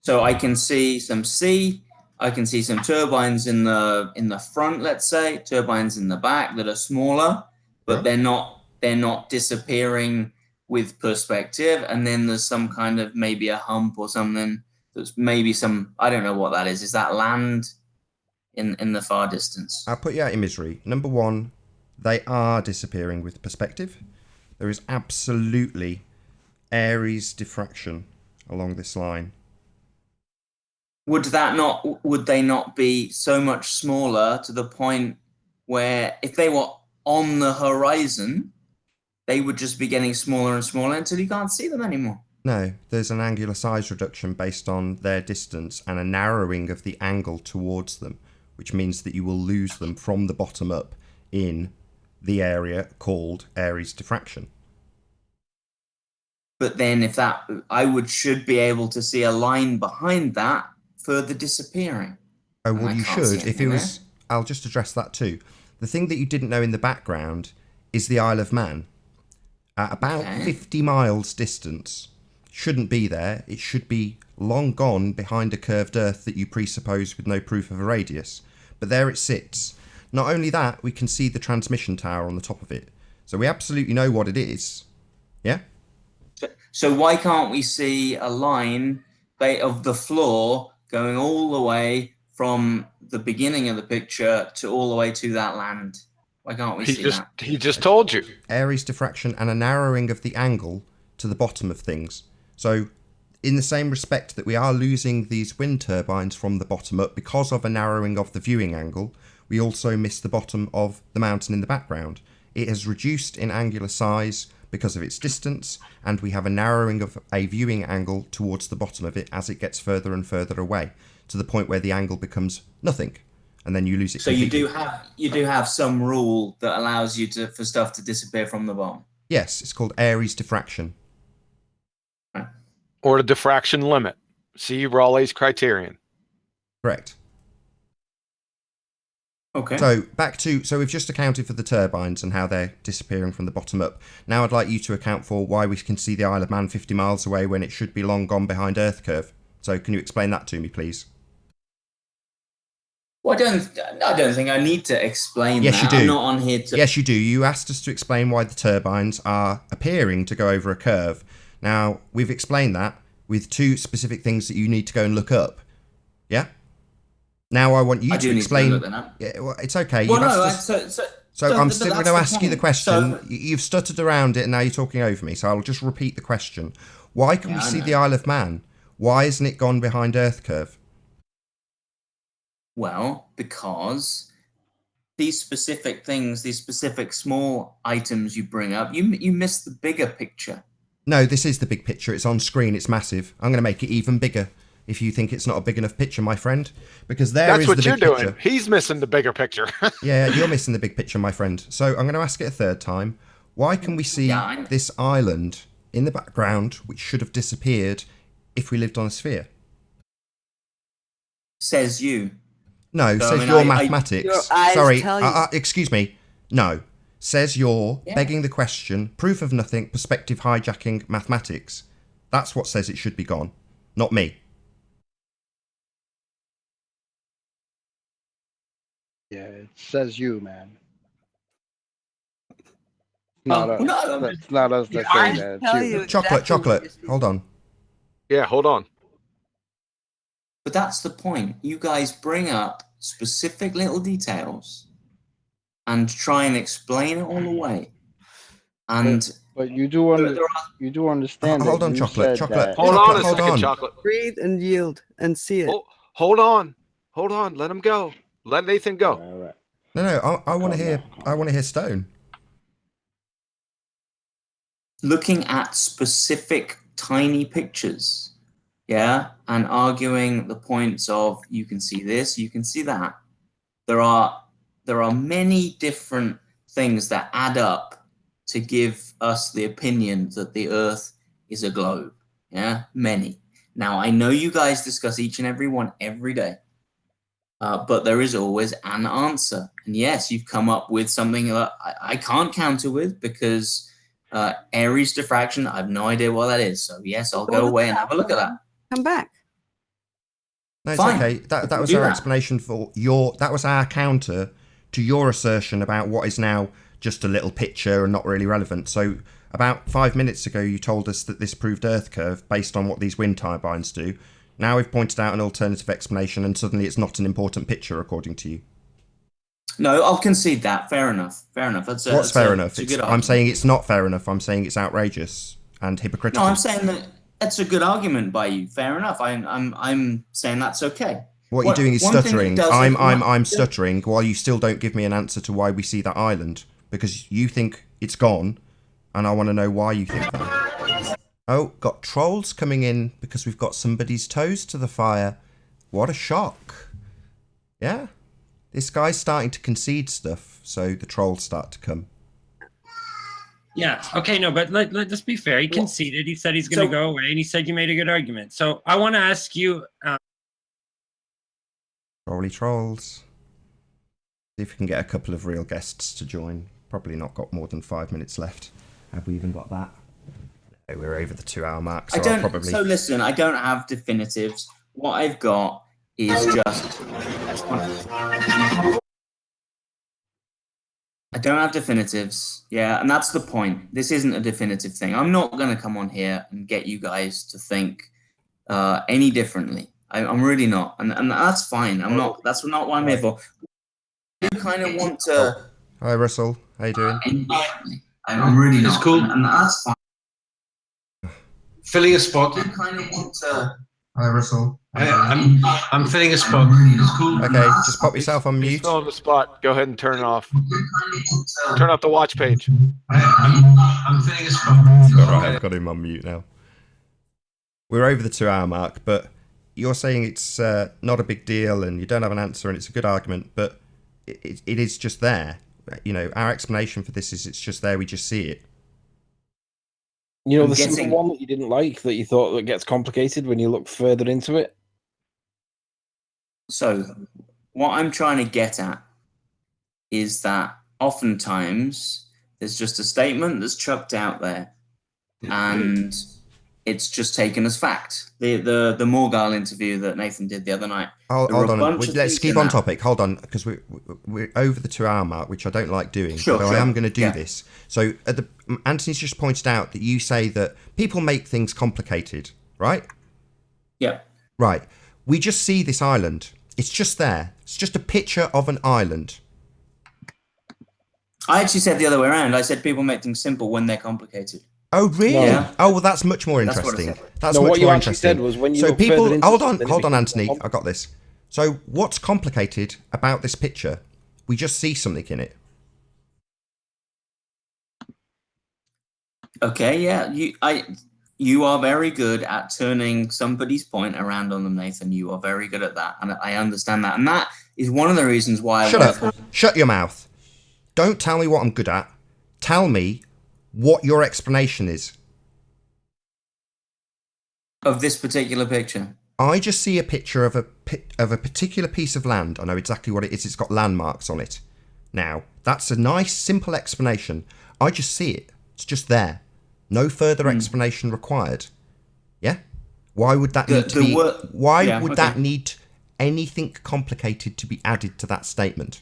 so I can see some sea. I can see some turbines in the front, let's say, turbines in the back that are smaller, but they're not disappearing with perspective. And then there's some kind of maybe a hump or something. There's maybe some, I don't know what that is. Is that land in the far distance? I'll put you out of misery. Number one, they are disappearing with perspective. There is absolutely Aries diffraction along this line. Would they not be so much smaller to the point where if they were on the horizon, they would just be getting smaller and smaller until you can't see them anymore? No, there's an angular size reduction based on their distance and a narrowing of the angle towards them, which means that you will lose them from the bottom up in the area called Aries diffraction. But then should be able to see a line behind that further disappearing. Oh, well, you should. If it was, I'll just address that too. The thing that you didn't know in the background is the Isle of Man. At about 50 miles distance, shouldn't be there. It should be long gone behind a curved Earth that you presuppose with no proof of a radius. But there it sits. Not only that, we can see the transmission tower on the top of it. So we absolutely know what it is. Yeah? So why can't we see a line of the floor going all the way from the beginning of the picture to all the way to that land? Why can't we see that? He just told you. Aries diffraction and a narrowing of the angle to the bottom of things. So in the same respect that we are losing these wind turbines from the bottom up because of a narrowing of the viewing angle, we also miss the bottom of the mountain in the background. It has reduced in angular size because of its distance, and we have a narrowing of a viewing angle towards the bottom of it as it gets further and further away, to the point where the angle becomes nothing, and then you lose it. So you do have some rule that allows you for stuff to disappear from the bottom. Yes, it's called Aries diffraction. Or the diffraction limit. See Raleigh's criterion. Correct. Okay. So we've just accounted for the turbines and how they're disappearing from the bottom up. Now I'd like you to account for why we can see the Isle of Man 50 miles away when it should be long gone behind Earth curve. So can you explain that to me, please? Well, I don't think I need to explain that. Yes, you do. I'm not on here to... Yes, you do. You asked us to explain why the turbines are appearing to go over a curve. Now, we've explained that with two specific things that you need to go and look up. Yeah? Now I want you to explain... Yeah, well, it's okay. Well, I'm still going to ask you the question. You've stuttered around it and now you're talking over me, so I'll just repeat the question. Why can we see the Isle of Man? Why isn't it gone behind Earth curve? Well, because these specific things, these specific small items you bring up, you miss the bigger picture. No, this is the big picture. It's on screen. It's massive. I'm going to make it even bigger if you think it's not a big enough picture, my friend. Because that's what you're doing. He's missing the bigger picture. Yeah, you're missing the big picture, my friend. So I'm going to ask it a third time. Why can we see this island in the background, which should have disappeared if we lived on a sphere? Says you. No, says your mathematics. Sorry, excuse me. No. Says you're begging the question, proof of nothing, perspective hijacking mathematics. That's what says it should be gone, not me. Yeah, it says you, man. Not us. That's not us that say that. It's you. Chocolate. Hold on. Yeah, hold on. But that's the point. You guys bring up specific little details and try and explain it all away. And but you do understand. Hold on, you Chocolate. said that. Hold on a second, Chocolate. Breathe and yield and see it. Hold on. Let him go. Let Nathan go. All right. No, I want to hear. I want to hear Stone. Looking at specific tiny pictures, yeah, and arguing the points of you can see this, you can see that. There are many different things that add up to give us the opinion that the Earth is a globe. Yeah, many. Now I know you guys discuss each and every one every day, but there is always an answer. And yes, you've come up with something that I can't counter with because. Aries diffraction, I have no idea what that is. So yes, I'll go away and have a look at that. Come back. No, it's Fine. okay. That was our explanation for that was our counter to your assertion about what is now just a little picture and not really relevant. So about 5 minutes ago, you told us that this proved Earth curve based on what these wind turbines do. Now we've pointed out an alternative explanation and suddenly it's not an important picture according to you. No, I'll concede that. Fair enough. What's fair enough? I'm saying it's not fair enough. I'm saying it's outrageous and hypocritical. No, I'm saying that that's a good argument by you. Fair enough. I'm saying that's okay. What you're doing is stuttering. I'm stuttering while you still don't give me an answer to why we see that island because you think it's gone, and I want to know why you think that. Oh, got trolls coming in because we've got somebody's toes to the fire. What a shock! Yeah. This guy's starting to concede stuff, so the trolls start to come. Yeah, okay, no, but let's be fair. He conceded. He said he's going to go away, and he said you made a good argument. So I want to ask you... Trolls. See if we can get a couple of real guests to join. Probably not got more than 5 minutes left. Have we even got that? No, we're over the 2 hour mark, so I'll probably... So listen, I don't have definitives. What I've got is just... I don't have definitives, yeah, and that's the point. This isn't a definitive thing. I'm not going to come on here and get you guys to think any differently. I'm really not, and that's fine. I'm not. That's not what I'm here for. You kind of want to. Hi, Russell. How you doing? I'm really not. It's cool. And that's fine. Filling a spot. You kind of want to. Hi, Russell. I'm filling a spot. It's cool. Okay, just pop yourself on mute. He's filling the spot. Go ahead and turn it off. Turn off the watch page. I'm filling a spot. All right, I've got him on mute now. We're over the 2 hour mark, but you're saying it's not a big deal and you don't have an answer and it's a good argument, but it is just there. You know, our explanation for this is it's just there. We just see it. You know, the simple one that you didn't like, that you thought that gets complicated when you look further into it? So, what I'm trying to get at is that oftentimes there's just a statement that's chucked out there and it's just taken as fact. The Morgal interview that Nathan did the other night. Hold on. Let's keep on topic. Hold on, because we're over the 2 hour mark, which I don't like doing. Sure, but I am going to do this. So Anthony's just pointed out that you say that people make things complicated, right? Yeah. Right. We just see this island. It's just there. It's just a picture of an island. I actually said the other way around. I said people make things simple when they're complicated. Oh, really? Yeah. Oh, well, that's much more interesting. That's no, much what you more actually interesting. said was when you so look people, further into hold on, Anthony. I got this. So what's complicated about this picture? We just see something in it. Okay, yeah. You are very good at turning somebody's point around on them, Nathan. You are very good at that, and I understand that. And that is one of the reasons why. Shut up. Shut your mouth. Don't tell me what I'm good at. Tell me what your explanation is. Of this particular picture. I just see a picture of a particular piece of land. I know exactly what it is. It's got landmarks on it. Now, that's a nice, simple explanation. I just see it. It's just there. No further explanation required. Yeah. Why would that need to be? Why would that okay. need anything complicated to be added to that statement?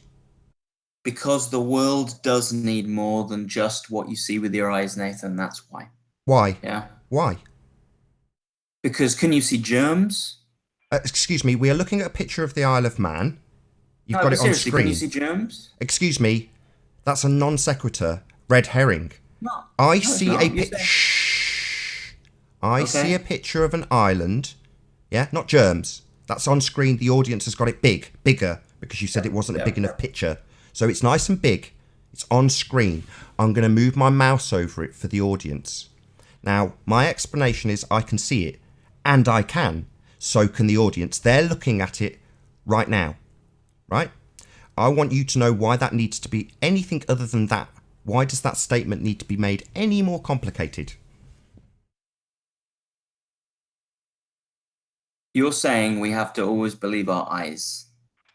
Because the world does need more than just what you see with your eyes, Nathan. That's why. Why? Yeah. Why? Because can you see germs? Excuse me, we are looking at a picture of the Isle of Man. You've No, got but it on seriously, screen. can you see germs? Excuse me, that's a non sequitur. Red herring. No. I No, see it's a not. picture. I see Okay. a picture of an island. Yeah, not germs. That's on screen. The audience has got it bigger, because you said it wasn't a big enough picture. So it's nice and big. It's on screen. I'm going to move my mouse over it for the audience. Now, my explanation is I can see it, and I can. So can the audience. They're looking at it right now. Right? I want you to know why that needs to be anything other than that. Why does that statement need to be made any more complicated? You're saying we have to always believe our eyes.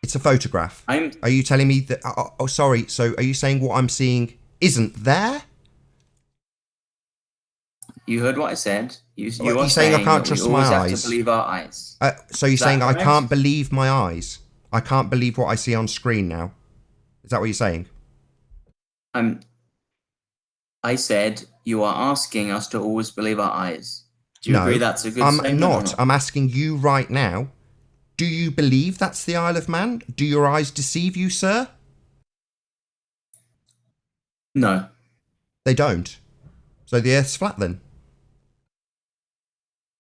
It's a photograph. Are you telling me that... Oh, sorry. So are you saying what I'm seeing isn't there? You heard what I said. You Are are saying I can't that we trust my always have eyes? to believe our eyes. So you're Is that saying I correct? can't believe my eyes? I can't believe what I see on screen now? Is that what you're saying? I said you are asking us to always believe our eyes. Do you No, agree that's a good I'm statement or not? I'm asking you right now. Do you believe that's the Isle of Man? Do your eyes deceive you, sir? No. They don't. So the Earth's flat then?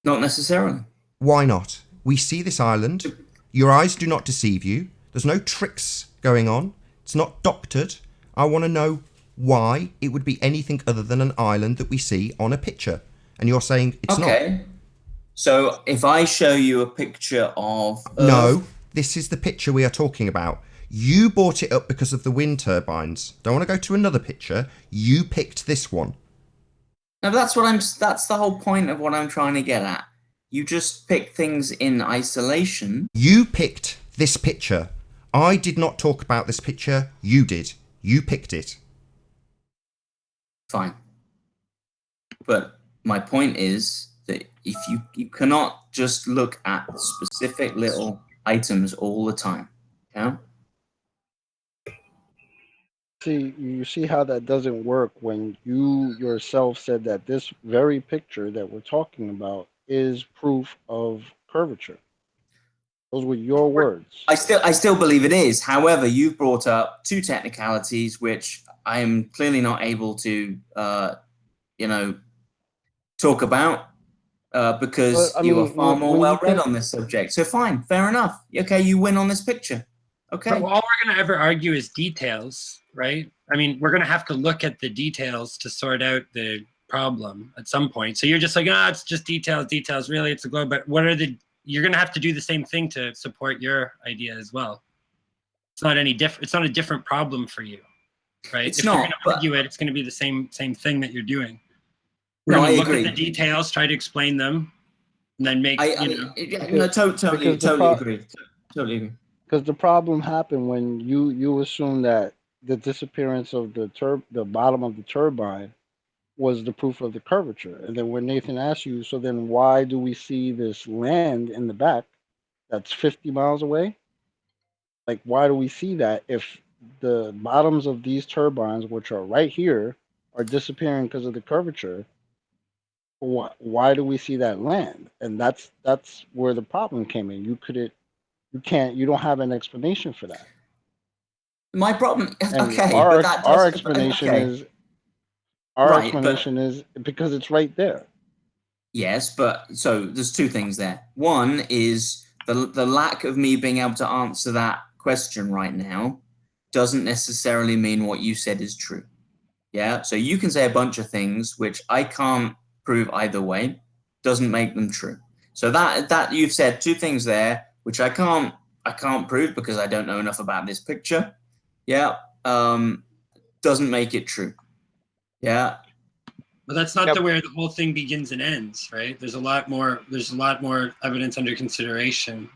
Not necessarily. Why not? We see this island. Your eyes do not deceive you. There's no tricks going on. It's not doctored. I want to know why it would be anything other than an island that we see on a picture. And you're saying it's not. Okay. So if I show you a picture of Earth... No, this is the picture we are talking about. You brought it up because of the wind turbines. Don't want to go to another picture. You picked this one. No, that's the whole point of what I'm trying to get at. You just pick things in isolation. You picked this picture. I did not talk about this picture. You did. You picked it. Fine. But my point is that if you cannot just look at specific little items all the time. Yeah? See, you see how that doesn't work when you yourself said that this very picture that we're talking about is proof of curvature. Those were your words. I still believe it is. However, you've brought up two technicalities which I am clearly not able to talk about because you are far more well read on this subject. So fine, fair enough. Okay, you win on this picture. Okay. But all we're going to ever argue is details, right? I mean, we're going to have to look at the details to sort out the problem at some point. So you're just like, it's just details. Really, it's a globe. But what are you're going to have to do the same thing to support your idea as well. It's not any different. It's not a different problem for you, right? If you're going to argue it, it's going to be the same thing that you're doing. We're going to look at the details, try to explain them, and then make, totally agree. Totally agree. Because the problem happened when you assume that the disappearance of the bottom of the turbine was the proof of the curvature. And then when Nathan asked you, so then why do we see this land in the back that's 50 miles away? Like, why do we see that if the bottoms of these turbines, which are right here, are disappearing because of the curvature? Why do we see that land? And that's where the problem came in. You don't have an explanation for that. My problem, and okay, our explanation is because it's right there. Yes, but so there's two things there. One is the lack of me being able to answer that question right now doesn't necessarily mean what you said is true. Yeah, so you can say a bunch of things which I can't prove either way, doesn't make them true. So that you've said two things there which I can't prove because I don't know enough about this picture. Yeah, doesn't make it true. Yeah. But that's not the where the whole thing begins and ends, right? There's a lot more evidence under consideration.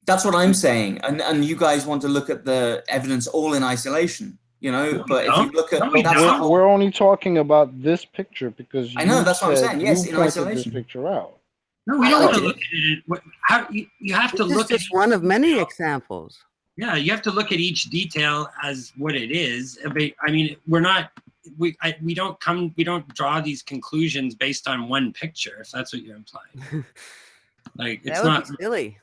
That's what I'm saying. And you guys want to look at the evidence all in isolation, but if you look at we're only talking about this picture because I know that's what I'm saying. Yes, in pointed isolation. this picture out. No, we don't want to look at it. How you have to look at one of many examples. Yeah, you have to look at each detail as what it is. I mean, we're not. We don't draw these conclusions based on one picture. If that's what you're implying, like it's that would not be silly.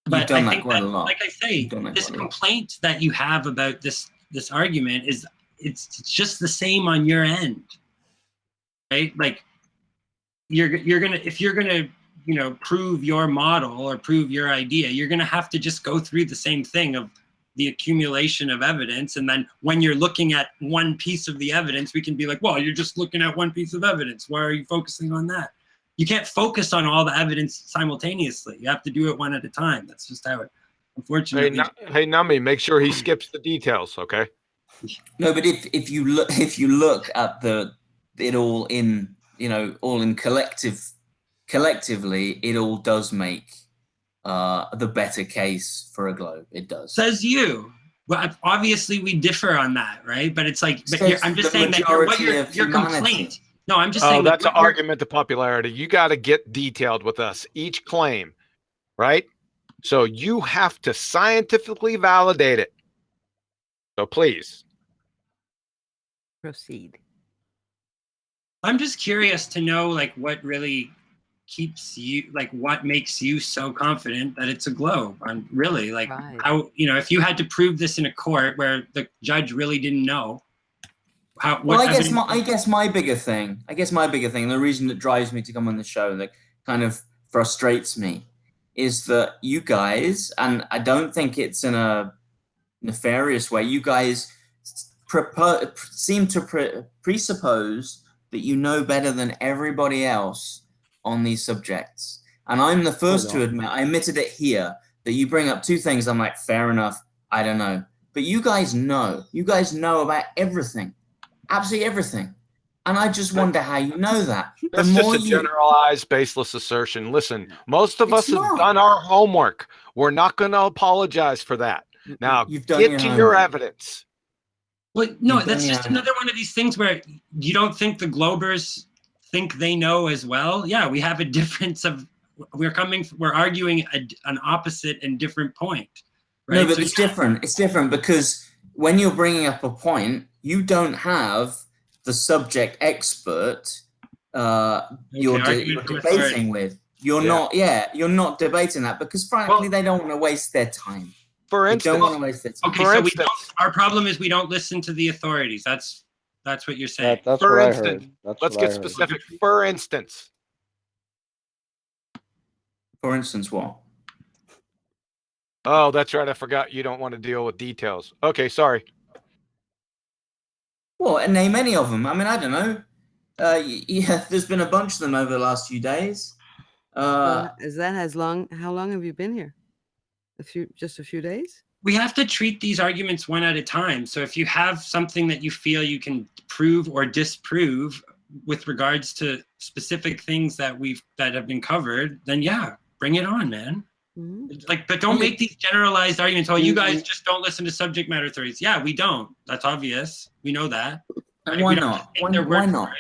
But I think that, like I say, this complaint that you have about this argument is it's just the same on your end, right? Like you're gonna if you're gonna prove your model or prove your idea, you're gonna have to just go through the same thing of the accumulation of evidence, and then when you're looking at one piece of the evidence, we can be like, well, you're just looking at one piece of evidence. Why are you focusing on that? You can't focus on all the evidence simultaneously. You have to do it one at a time. That's just how it, unfortunately. Hey, Nami, make sure he skips the details, okay? No, but if you look at it all in all in collectively, it all does make the better case for a globe. It does. Says you. Well, obviously we differ on that, right? But it's like, I'm just saying that your complaint. No, I'm just saying. Oh, that's an argument to popularity. You got to get detailed with us. Each claim, right? So you have to scientifically validate it. So please. Proceed. I'm just curious to know, like, what really keeps you, like, what makes you so confident that it's a globe? I'm really, like, how, if you had to prove this in a court where the judge really didn't know, I guess my bigger thing, the reason that drives me to come on the show, that kind of frustrates me, is that you guys, and I don't think it's in a nefarious way, you guys seem to presuppose that you know better than everybody else on these subjects. And I'm the first to admit, I admitted it here, that you bring up two things, I'm like, fair enough, I don't know. But you guys know about everything. Absolutely everything. And I just wonder how you know that. That's just a generalized, baseless assertion. Listen, most of us have done our homework. We're not going to apologize for that. Now, get to your evidence. Well, no, that's just another one of these things where you don't think the Globers think they know as well. Yeah, we have a difference of, we're arguing an opposite and different point. Right? No, but it's different. It's different because when you're bringing up a point, you don't have the subject expert you're debating with. You're not debating that because frankly, they don't want to waste their time. For instance, don't want to waste their time. Okay, so our problem is we don't listen to the authorities. That's what you're saying. That's for what instance, I heard. Let's get specific. For instance. For instance, what? Oh, that's right. I forgot you don't want to deal with details. Okay, sorry. Well, and name any of them. I mean, I don't know. Yeah, there's been a bunch of them over the last few days. Is that how long have you been here? Just a few days? We have to treat these arguments one at a time. So if you have something that you feel you can prove or disprove with regards to specific things that have been covered, then yeah, bring it on, man. Mm-hmm. But don't make these generalized arguments. Oh, you guys just don't listen to subject matter theories. Yeah, we don't. That's obvious. We know that. And why not? Why not?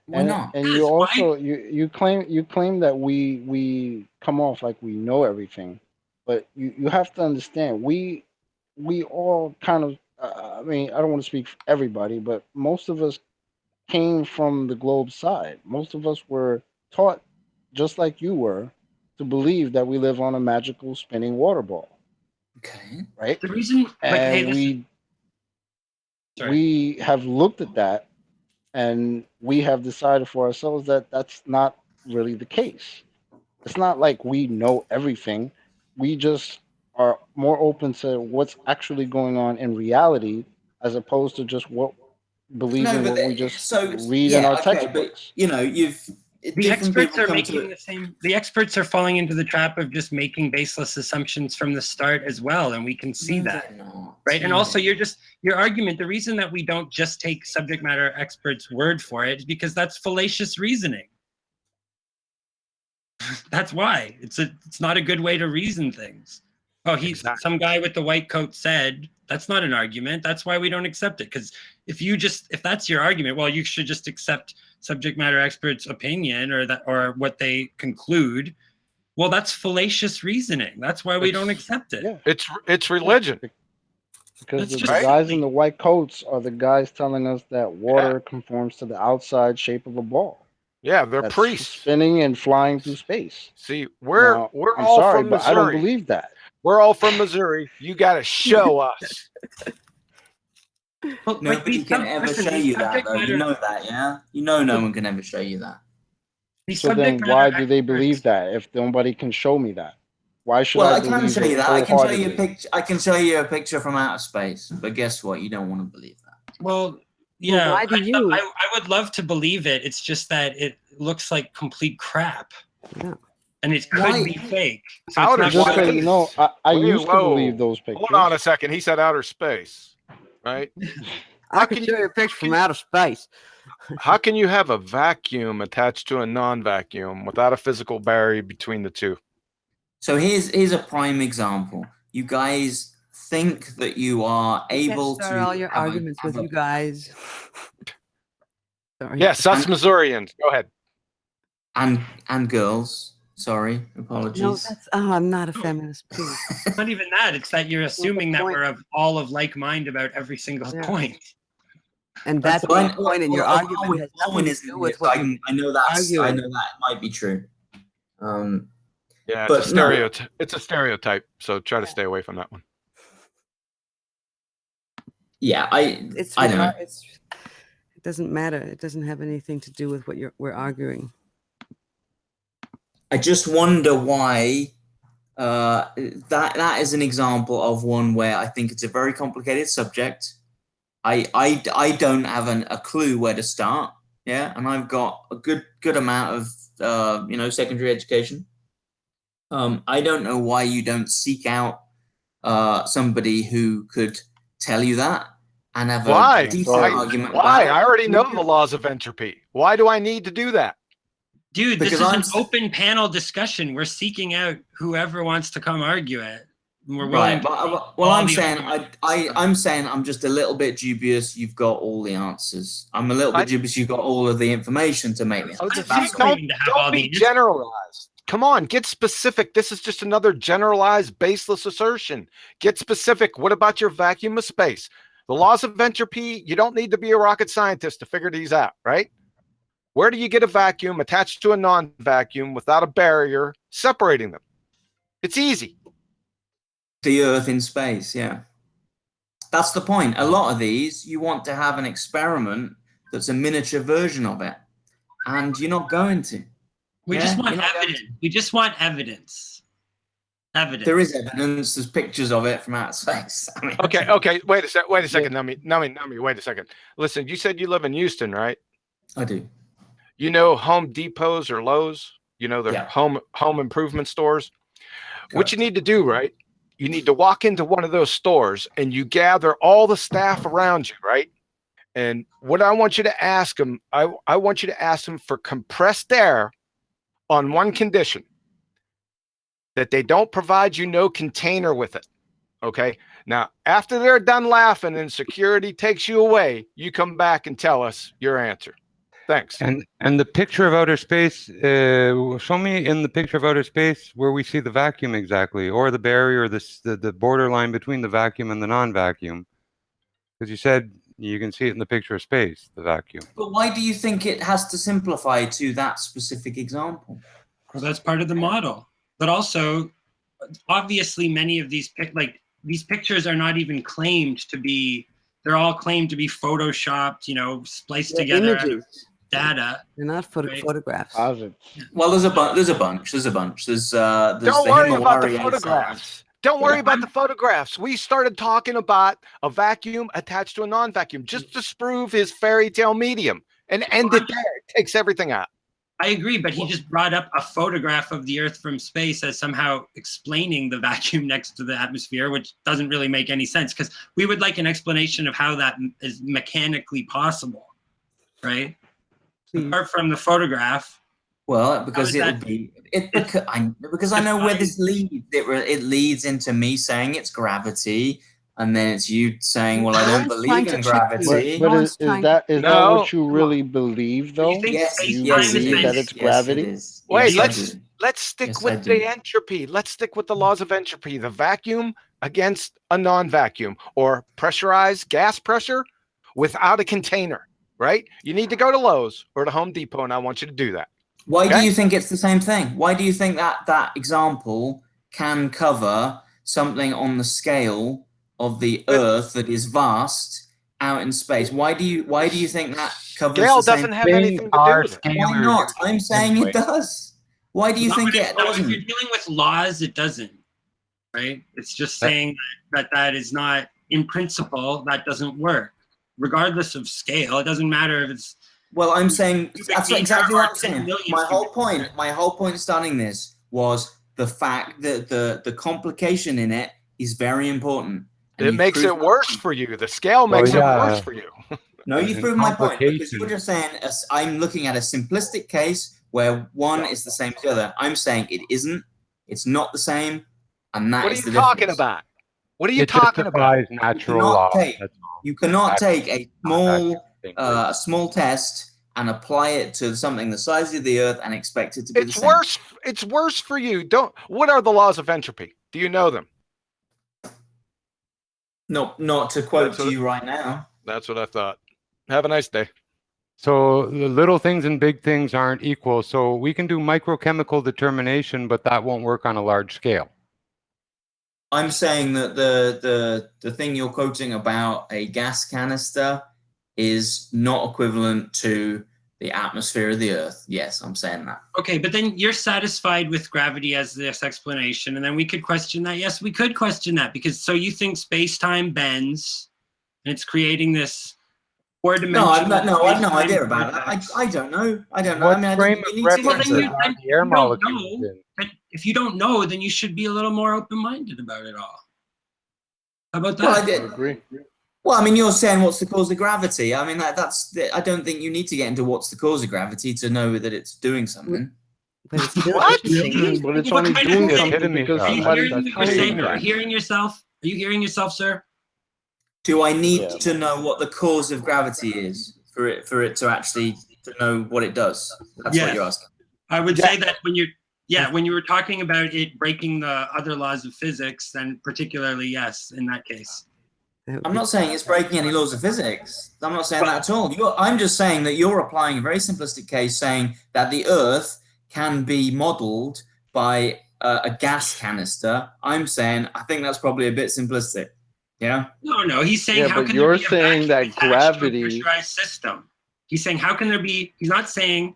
Why not? And you also you claim that we come off like we know everything, but you have to understand we all kind of I mean, I don't want to speak for everybody, but most of us came from the globe side. Most of us were taught, just like you were, to believe that we live on a magical spinning water ball. Okay. Right? The reason, and we have looked at that and we have decided for ourselves that that's not really the case. It's not like we know everything. We just are more open to what's actually going on in reality as opposed to just believing what we just read in our textbooks. But, the experts are making the same. The experts are falling into the trap of just making baseless assumptions from the start as well, and we can see that, right? And also, your argument. The reason that we don't just take subject matter experts' word for it is because that's fallacious reasoning. That's why it's not a good way to reason things. Oh, some guy with the white coat said. That's not an argument. That's why we don't accept it. Because if that's your argument, well, you should just accept subject matter expert's opinion or what they conclude, well, that's fallacious reasoning. That's why we don't accept it. Yeah. It's religion. Because It's the just guys silly. in the white coats are the guys telling us that water conforms to the outside shape of a ball. Yeah, they're That's priests spinning and flying through space. See, we're Now, I'm all sorry, from but I don't Missouri. believe that. We're all from Missouri. You got to show us. Well, Nobody can ever show you that, though. You know that, yeah? You know no one can ever show you that. So then why do they believe that if nobody can show me that? Why should Well, I I can believe show you it that. I can show you a wholeheartedly? picture. I can show you a picture from outer space. But guess what? You don't want to believe that. Well, yeah, why do you? I would love to believe it. It's just that it looks like complete crap. Yeah. And it could be fake. So Outer it's not Just so you know, I Wait, used to believe those pictures. Hold on a second. He said outer space, right? I can show you a picture from outer space. How can you have a vacuum attached to a non-vacuum without a physical barrier between the two? So here's a prime example. You guys think that you are able start to all your arguments with you guys. Sorry. Yes, us Missourians. Go ahead. And girls. Sorry, apologies. No, that's I'm not a feminist. Please. It's not even that. It's that you're assuming that we're all of like mind about every single point. And that's the point in your argument has nothing to do with what I know that. arguing. I know that might be true. Yeah, but it's a stereotype. It's a stereotype. So try to stay away from that one. Yeah, I know. It doesn't matter. It doesn't have anything to do with what we're arguing. I just wonder why that is an example of one where I think it's a very complicated subject. I don't have a clue where to start. Yeah, and I've got a good amount of secondary education. I don't know why you don't seek out somebody who could tell you that and have a decent argument. Why? I already know the laws of entropy. Why do I need to do that? Dude, this is an open panel discussion. We're seeking out whoever wants to come argue it. We're willing I'm saying I'm just a little bit dubious you've got all the answers. I'm a little bit dubious you've got all of the information to make the answers. Don't be generalized. Come on, get specific. This is just another generalized, baseless assertion. Get specific. What about your vacuum of space? The laws of entropy, you don't need to be a rocket scientist to figure these out, right? Where do you get a vacuum attached to a non-vacuum without a barrier separating them? It's easy. The Earth in space, yeah. That's the point. A lot of these, you want to have an experiment that's a miniature version of it. And you're not going to. We just want evidence. We just want evidence. Evidence. There is evidence. There's pictures of it from outer space. I mean, Okay. Wait a second, Nami, wait a second. Listen, you said you live in Houston, right? I do. You know Home Depots or Lowe's? You know the home improvement stores? Correct. What you need to do, right? You need to walk into one of those stores and you gather all the staff around you, right? And what I want you to ask them, I want you to ask them for compressed air on one condition, that they don't provide you no container with it. Okay. Now, after they're done laughing and security takes you away, you come back and tell us your answer. Thanks. And the picture of outer space, show me in the picture of outer space where we see the vacuum exactly, or the barrier, the borderline between the vacuum and the non-vacuum. Because you said you can see it in the picture of space, the vacuum. But why do you think it has to simplify to that specific example? Well, that's part of the model. But also, obviously, many of these pictures are not even claimed to be. They're all claimed to be photoshopped, spliced together out of data. They're not photographs. Well, there's a bunch. There's Don't worry about the photographs. Don't worry about the photographs. We started talking about a vacuum attached to a non-vacuum just to disprove his fairy tale medium and end it there. It takes everything out. I agree, but he just brought up a photograph of the Earth from space as somehow explaining the vacuum next to the atmosphere, which doesn't really make any sense, because we would like an explanation of how that is mechanically possible, right? Apart from the photograph. Well, because because I know where this leads. It leads into me saying it's gravity, and then it's you saying, "Well, I No don't one's trying believe to in trick you. gravity." But No is one's trying to. that No. what you really believe Do you though? think Yes, Do you yes, it believe that is. it's Yes, gravity? it is. Wait, Yes, I do. let's stick Yes, I with do. the entropy. Let's stick with the laws of entropy. The vacuum against a non-vacuum, or pressurized gas pressure without a container, right? You need to go to Lowe's or to Home Depot, and I want you to do that. Why do Okay? you think it's the same thing? Why do you think that example can cover something on the scale of the Earth that is vast out in space? Why do you think that covers Scale the same? doesn't have anything to do with it. Why not? I'm saying it does. Why do you think it If you're doesn't? dealing with laws, it doesn't, right? It's just saying that is not, in principle, that doesn't work. Regardless of scale, it doesn't matter if it's. Well, I'm saying that's exactly what I'm saying. My whole point starting this was the fact that the complication in it is very important. And It makes it worse for you. The scale makes it worse for you. No, you've proven my point, because you're just saying I'm looking at a simplistic case where one is the same as the other. I'm saying it isn't. It's not the same, and that What are is you the talking difference. about? What are you talking about? You cannot take a small test and apply it to something the size of the Earth and expect it to be the same. It's worse for you. What are the laws of entropy? Do you know them? Not to quote to you right now. That's what I thought. Have a nice day. So the little things and big things aren't equal. So we can do microchemical determination, but that won't work on a large scale. I'm saying that the thing you're quoting about a gas canister is not equivalent to the atmosphere of the Earth. Yes, I'm saying that. Okay, but then you're satisfied with gravity as this explanation, and then we could question that. Yes, we could question that, because so you think space-time bends, and it's creating this four-dimensional. No, I have no idea about that. I don't know. I don't know. What I mean, frame of reference then are the air molecules in? If you don't know, then you should be a little more open-minded about it all. How about that? Well, I agree. Well, I mean, you're saying what's the cause of gravity? I mean, that's. I don't think you need to get into what's the cause of gravity to know that it's doing something. But it's still What? interesting. But it's only doing something because somebody's Are you hearing yourself? Are you hearing yourself, sir? Do I need to know what the cause of gravity is for it to actually to know what it does? That's what you're asking. I would say that when you were talking about it breaking the other laws of physics, then particularly yes, in that case. I'm not saying it's breaking any laws of physics. I'm not saying that at all. I'm just saying that you're applying a very simplistic case, saying that the Earth can be modeled by a gas canister. I'm saying I think that's probably a bit simplistic. Yeah. No. He's saying how but can you're there be a saying that vacuum attached to a gravity. pressurized system? He's saying how can there be? He's not talking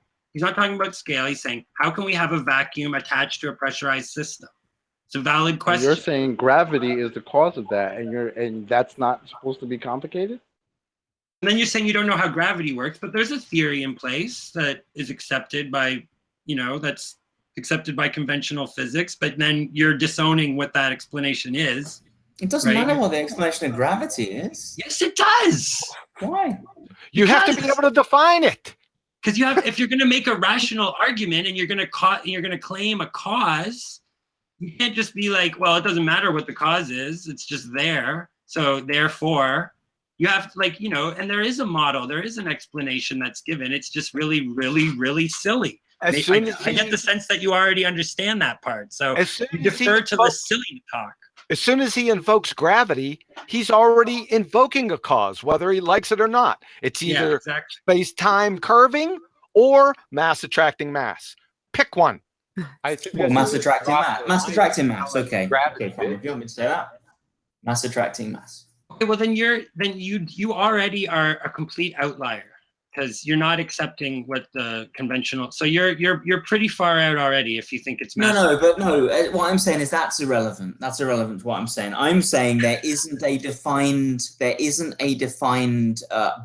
about scale. He's saying how can we have a vacuum attached to a pressurized system? It's a valid question. You're saying gravity is the cause of that, and that's not supposed to be complicated? And then you're saying you don't know how gravity works, but there's a theory in place that is accepted by, that's accepted by conventional physics, but then you're disowning what that explanation is. It doesn't matter what the explanation of gravity is. Yes, it does. Why? You have to be able to define it. Because if you're going to make a rational argument and you're going to claim a cause, you can't just be like, well, it doesn't matter what the cause is. It's just there. So therefore, you have to and there is a model. There is an explanation that's given. It's just really, really, really silly. I get the sense that you already understand that part. So you defer to the silly talk. As soon as he invokes gravity, he's already invoking a cause, whether he likes it or not. It's either space-time curving or mass attracting mass. Pick one. Mass attracting mass. Mass attracting mass. Okay. Okay, fine. If you want me to say that, mass attracting mass. Okay, well then you already are a complete outlier, because you're not accepting what the conventional. So you're pretty far out already if you think it's mass. No. What I'm saying is that's irrelevant. That's irrelevant to what I'm saying. I'm saying there isn't a defined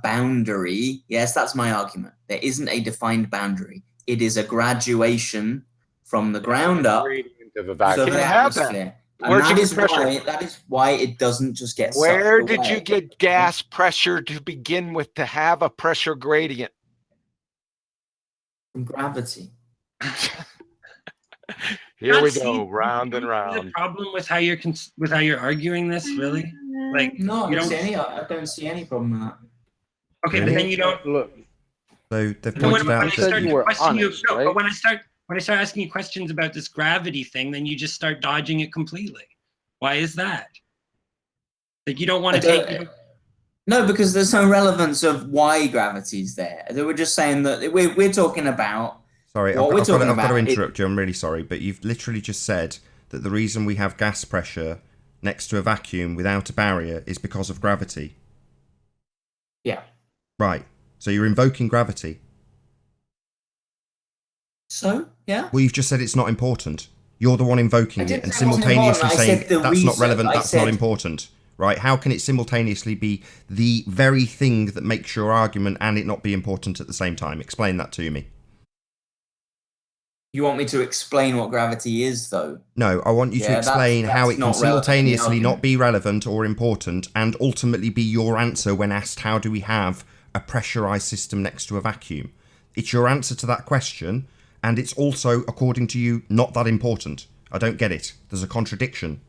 boundary. Yes, that's my argument. There isn't a defined boundary. It is a graduation from the ground up to the atmosphere. And that is why it doesn't just get sucked away. Where did you get gas pressure to begin with to have a pressure gradient? From gravity. Here we go, round and round. The problem with how you're arguing this, really? Like, No, you don't. I don't see any problem with that. Okay, but then you don't. Look. So they've Then pointed out you said that you were question honest, no, right? but when I start asking you questions about this gravity thing, then you just start dodging it completely. Why is that? Like, you don't want to take. No, because there's no relevance of why gravity's there. They were just saying that we're talking about. Sorry, what I've got to interrupt you. I'm really sorry, but you've literally just said that the reason we have gas pressure next to a vacuum without a barrier is because of gravity. Yeah. Right. So you're invoking gravity. So, yeah. Well, you've just said it's not important. You're the one invoking it and simultaneously saying that's not relevant, that's not important. Right? How can it simultaneously be the very thing that makes your argument and it not be important at the same time? Explain that to me. You want me to explain what gravity is, though? No, I want you to explain how it can simultaneously not be relevant or important and ultimately be your answer when asked how do we have a pressurized system next to a vacuum. It's your answer to that question, and it's also, according to you, not that important. I don't get it. There's a contradiction.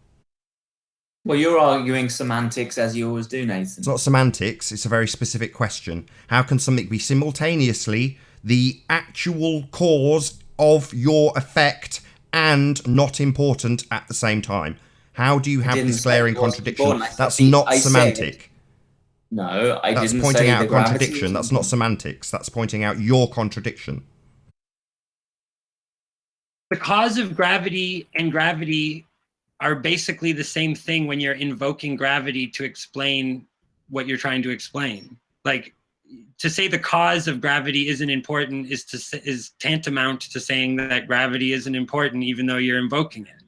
Well, you're arguing semantics as you always do, Nathan. It's not semantics, it's a very specific question. How can something be simultaneously the actual cause of your effect and not important at the same time? How do you have this glaring contradiction? That's not semantic. No, I That's didn't pointing say out a the gravity contradiction. That's not semantics. That's pointing out your contradiction. The cause of gravity and gravity are basically the same thing when you're invoking gravity to explain what you're trying to explain. Like, to say the cause of gravity isn't important is tantamount to saying that gravity isn't important, even though you're invoking it.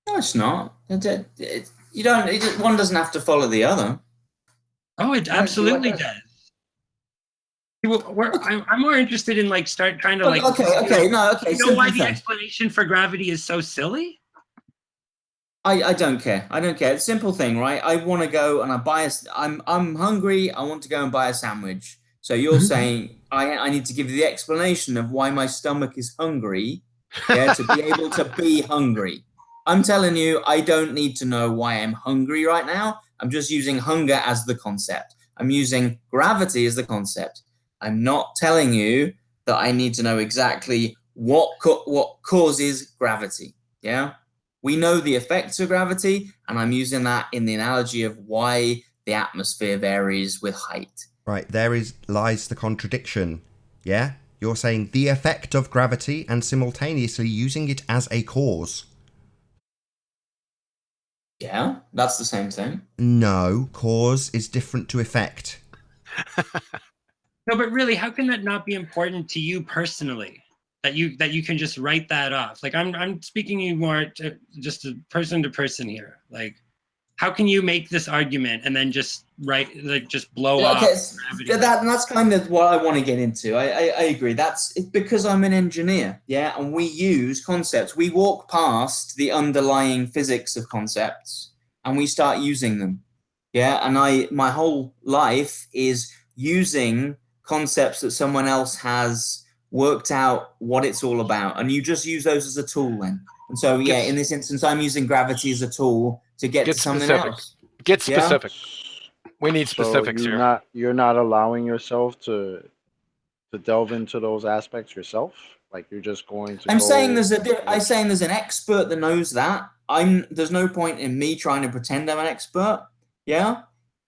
No, it's not. You don't. One doesn't have to follow the other. Oh, it absolutely does. I'm more interested in trying to Okay. You know why the explanation for gravity is so silly? I don't care. I don't care. It's a simple thing, right? I want to go and I'm hungry. I want to go and buy a sandwich. So you're saying I need to give you the explanation of why my stomach is hungry, to be able to be hungry. I'm telling you, I don't need to know why I'm hungry right now. I'm just using hunger as the concept. I'm using gravity as the concept. I'm not telling you that I need to know exactly what causes gravity. Yeah. We know the effects of gravity, and I'm using that in the analogy of why the atmosphere varies with height. Right, lies the contradiction. Yeah? You're saying the effect of gravity and simultaneously using it as a cause. Yeah, that's the same thing. No, cause is different to effect. No, but really, how can that not be important to you personally? That you can just write that off. Like, I'm speaking you more to just a person to person here. Like, how can you make this argument and then just blow off gravity? That's kind of what I want to get into. I agree. It's because I'm an engineer, yeah, and we use concepts. We walk past the underlying physics of concepts and we start using them, yeah. And my whole life is using concepts that someone else has worked out what it's all about, and you just use those as a tool then. And so in this instance, I'm using gravity as a tool to get to something else. Get specific. We need specifics here. You're not allowing yourself to delve into those aspects yourself. Like, you're just going to. I'm saying there's an expert that knows that. There's no point in me trying to pretend I'm an expert. Yeah.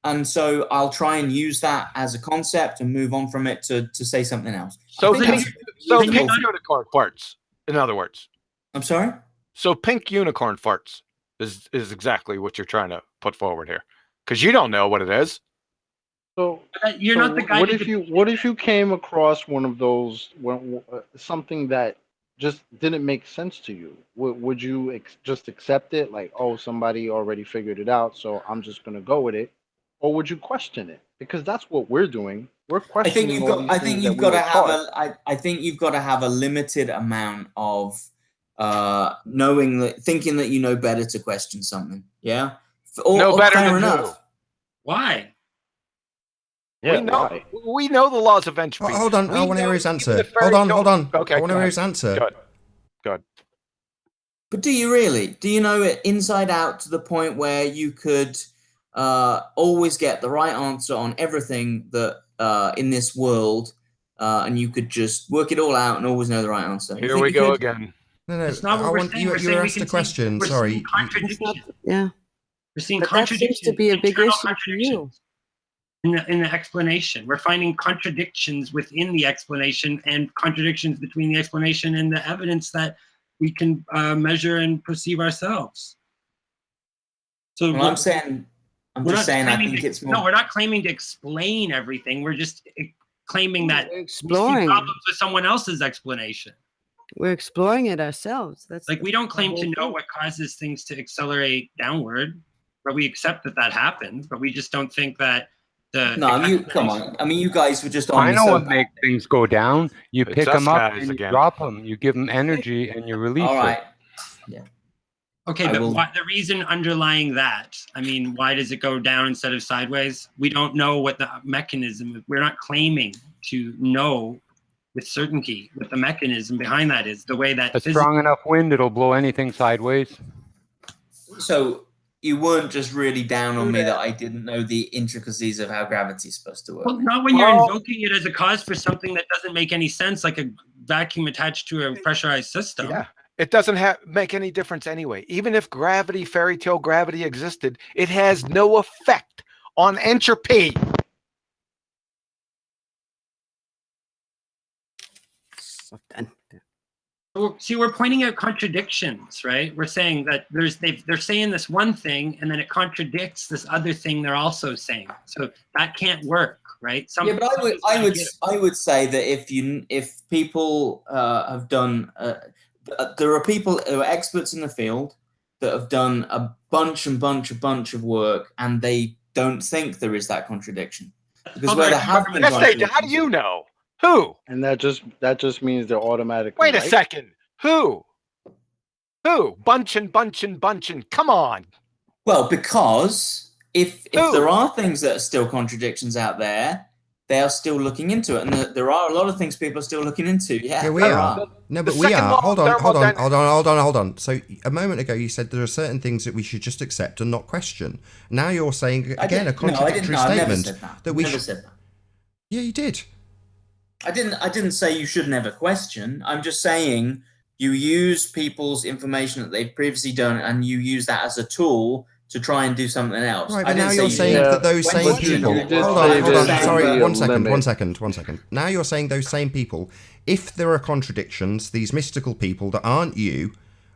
And so I'll try and use that as a concept and move on from it to say something else. So pink unicorn farts, in other words. I'm sorry? So pink unicorn farts is exactly what you're trying to put forward here. Because you don't know what it is. So you're not the guy. What if you came across one of those, something that just didn't make sense to you? Would you just accept it? Like, oh, somebody already figured it out, so I'm just going to go with it. Or would you question it? Because that's what we're doing. We're questioning I think you've got to have a limited amount of thinking that you know better to question something. Yeah. Fair enough. Why? Yeah, we know the laws of entropy. Hold on, I want to hear his answer. Hold on. Okay, I want to hear his answer. Good. But do you really? Do you know it inside out to the point where you could always get the right answer on everything that in this world, and you could just work it all out and always know the right answer. Here we go again. No, That's not what I we're want saying. you. We're You saying were we asked can a question. we're Sorry. seeing contradiction. Yeah. We're seeing But that seems to contradictions, be a big internal issue for you. in the explanation. We're finding contradictions within the explanation and contradictions between the explanation and the evidence that we can measure and perceive ourselves. So Well, I'm just saying, I think it's more. No, we're not claiming to explain everything. We're just claiming that we see exploring. problems with someone else's explanation. We're exploring it ourselves. That's like we don't claim to know what causes things to accelerate downward, but we accept that that happens. But we just don't think that the Come on. I mean, you guys were just on I me know so what makes things go down. You It's pick us them up guys and you again. drop them. You give them energy and you release All right. it. Yeah. Okay, but the reason underlying that, I mean, why does it go down instead of sideways? We don't know what the mechanism. We're not claiming to know with certainty what the mechanism behind that is. The way that A strong enough wind, it'll blow anything sideways. So you weren't just really down on me that I didn't know the intricacies of how gravity's supposed to work. Well, not when you're invoking it as a cause for something that doesn't make any sense, like a vacuum attached to a pressurized system. Yeah. It doesn't make any difference anyway. Even if gravity, fairy tale gravity existed, it has no effect on entropy. See, we're pointing out contradictions, right? We're saying that they're saying this one thing, and then it contradicts this other thing they're also saying. So that can't work, right? Yeah, but I would say that if people have done, there are people who are experts in the field that have done a bunch of work, and they don't think there is that contradiction. Because where there have been contradictions, how do you know? Who? And that just means they're automatically Wait a right? second. Who? Bunchen. Come on. Well, because if there are things that are still contradictions out there, they are still looking into it, and there are a lot of things people are still looking into. Yeah, we are. No, but we are. Hold on. So a moment ago you said there are certain things that we should just accept and not question. Now you're saying again a contradictory statement that we should. Said that. Yeah, you did. I didn't say you should never question. I'm just saying you use people's information that they've previously done, and you use that as a tool to try and do something else. Right, but now you're saying that those same people. Hold on. Sorry, one second. Now you're saying those same people, if there are contradictions, these mystical people that aren't you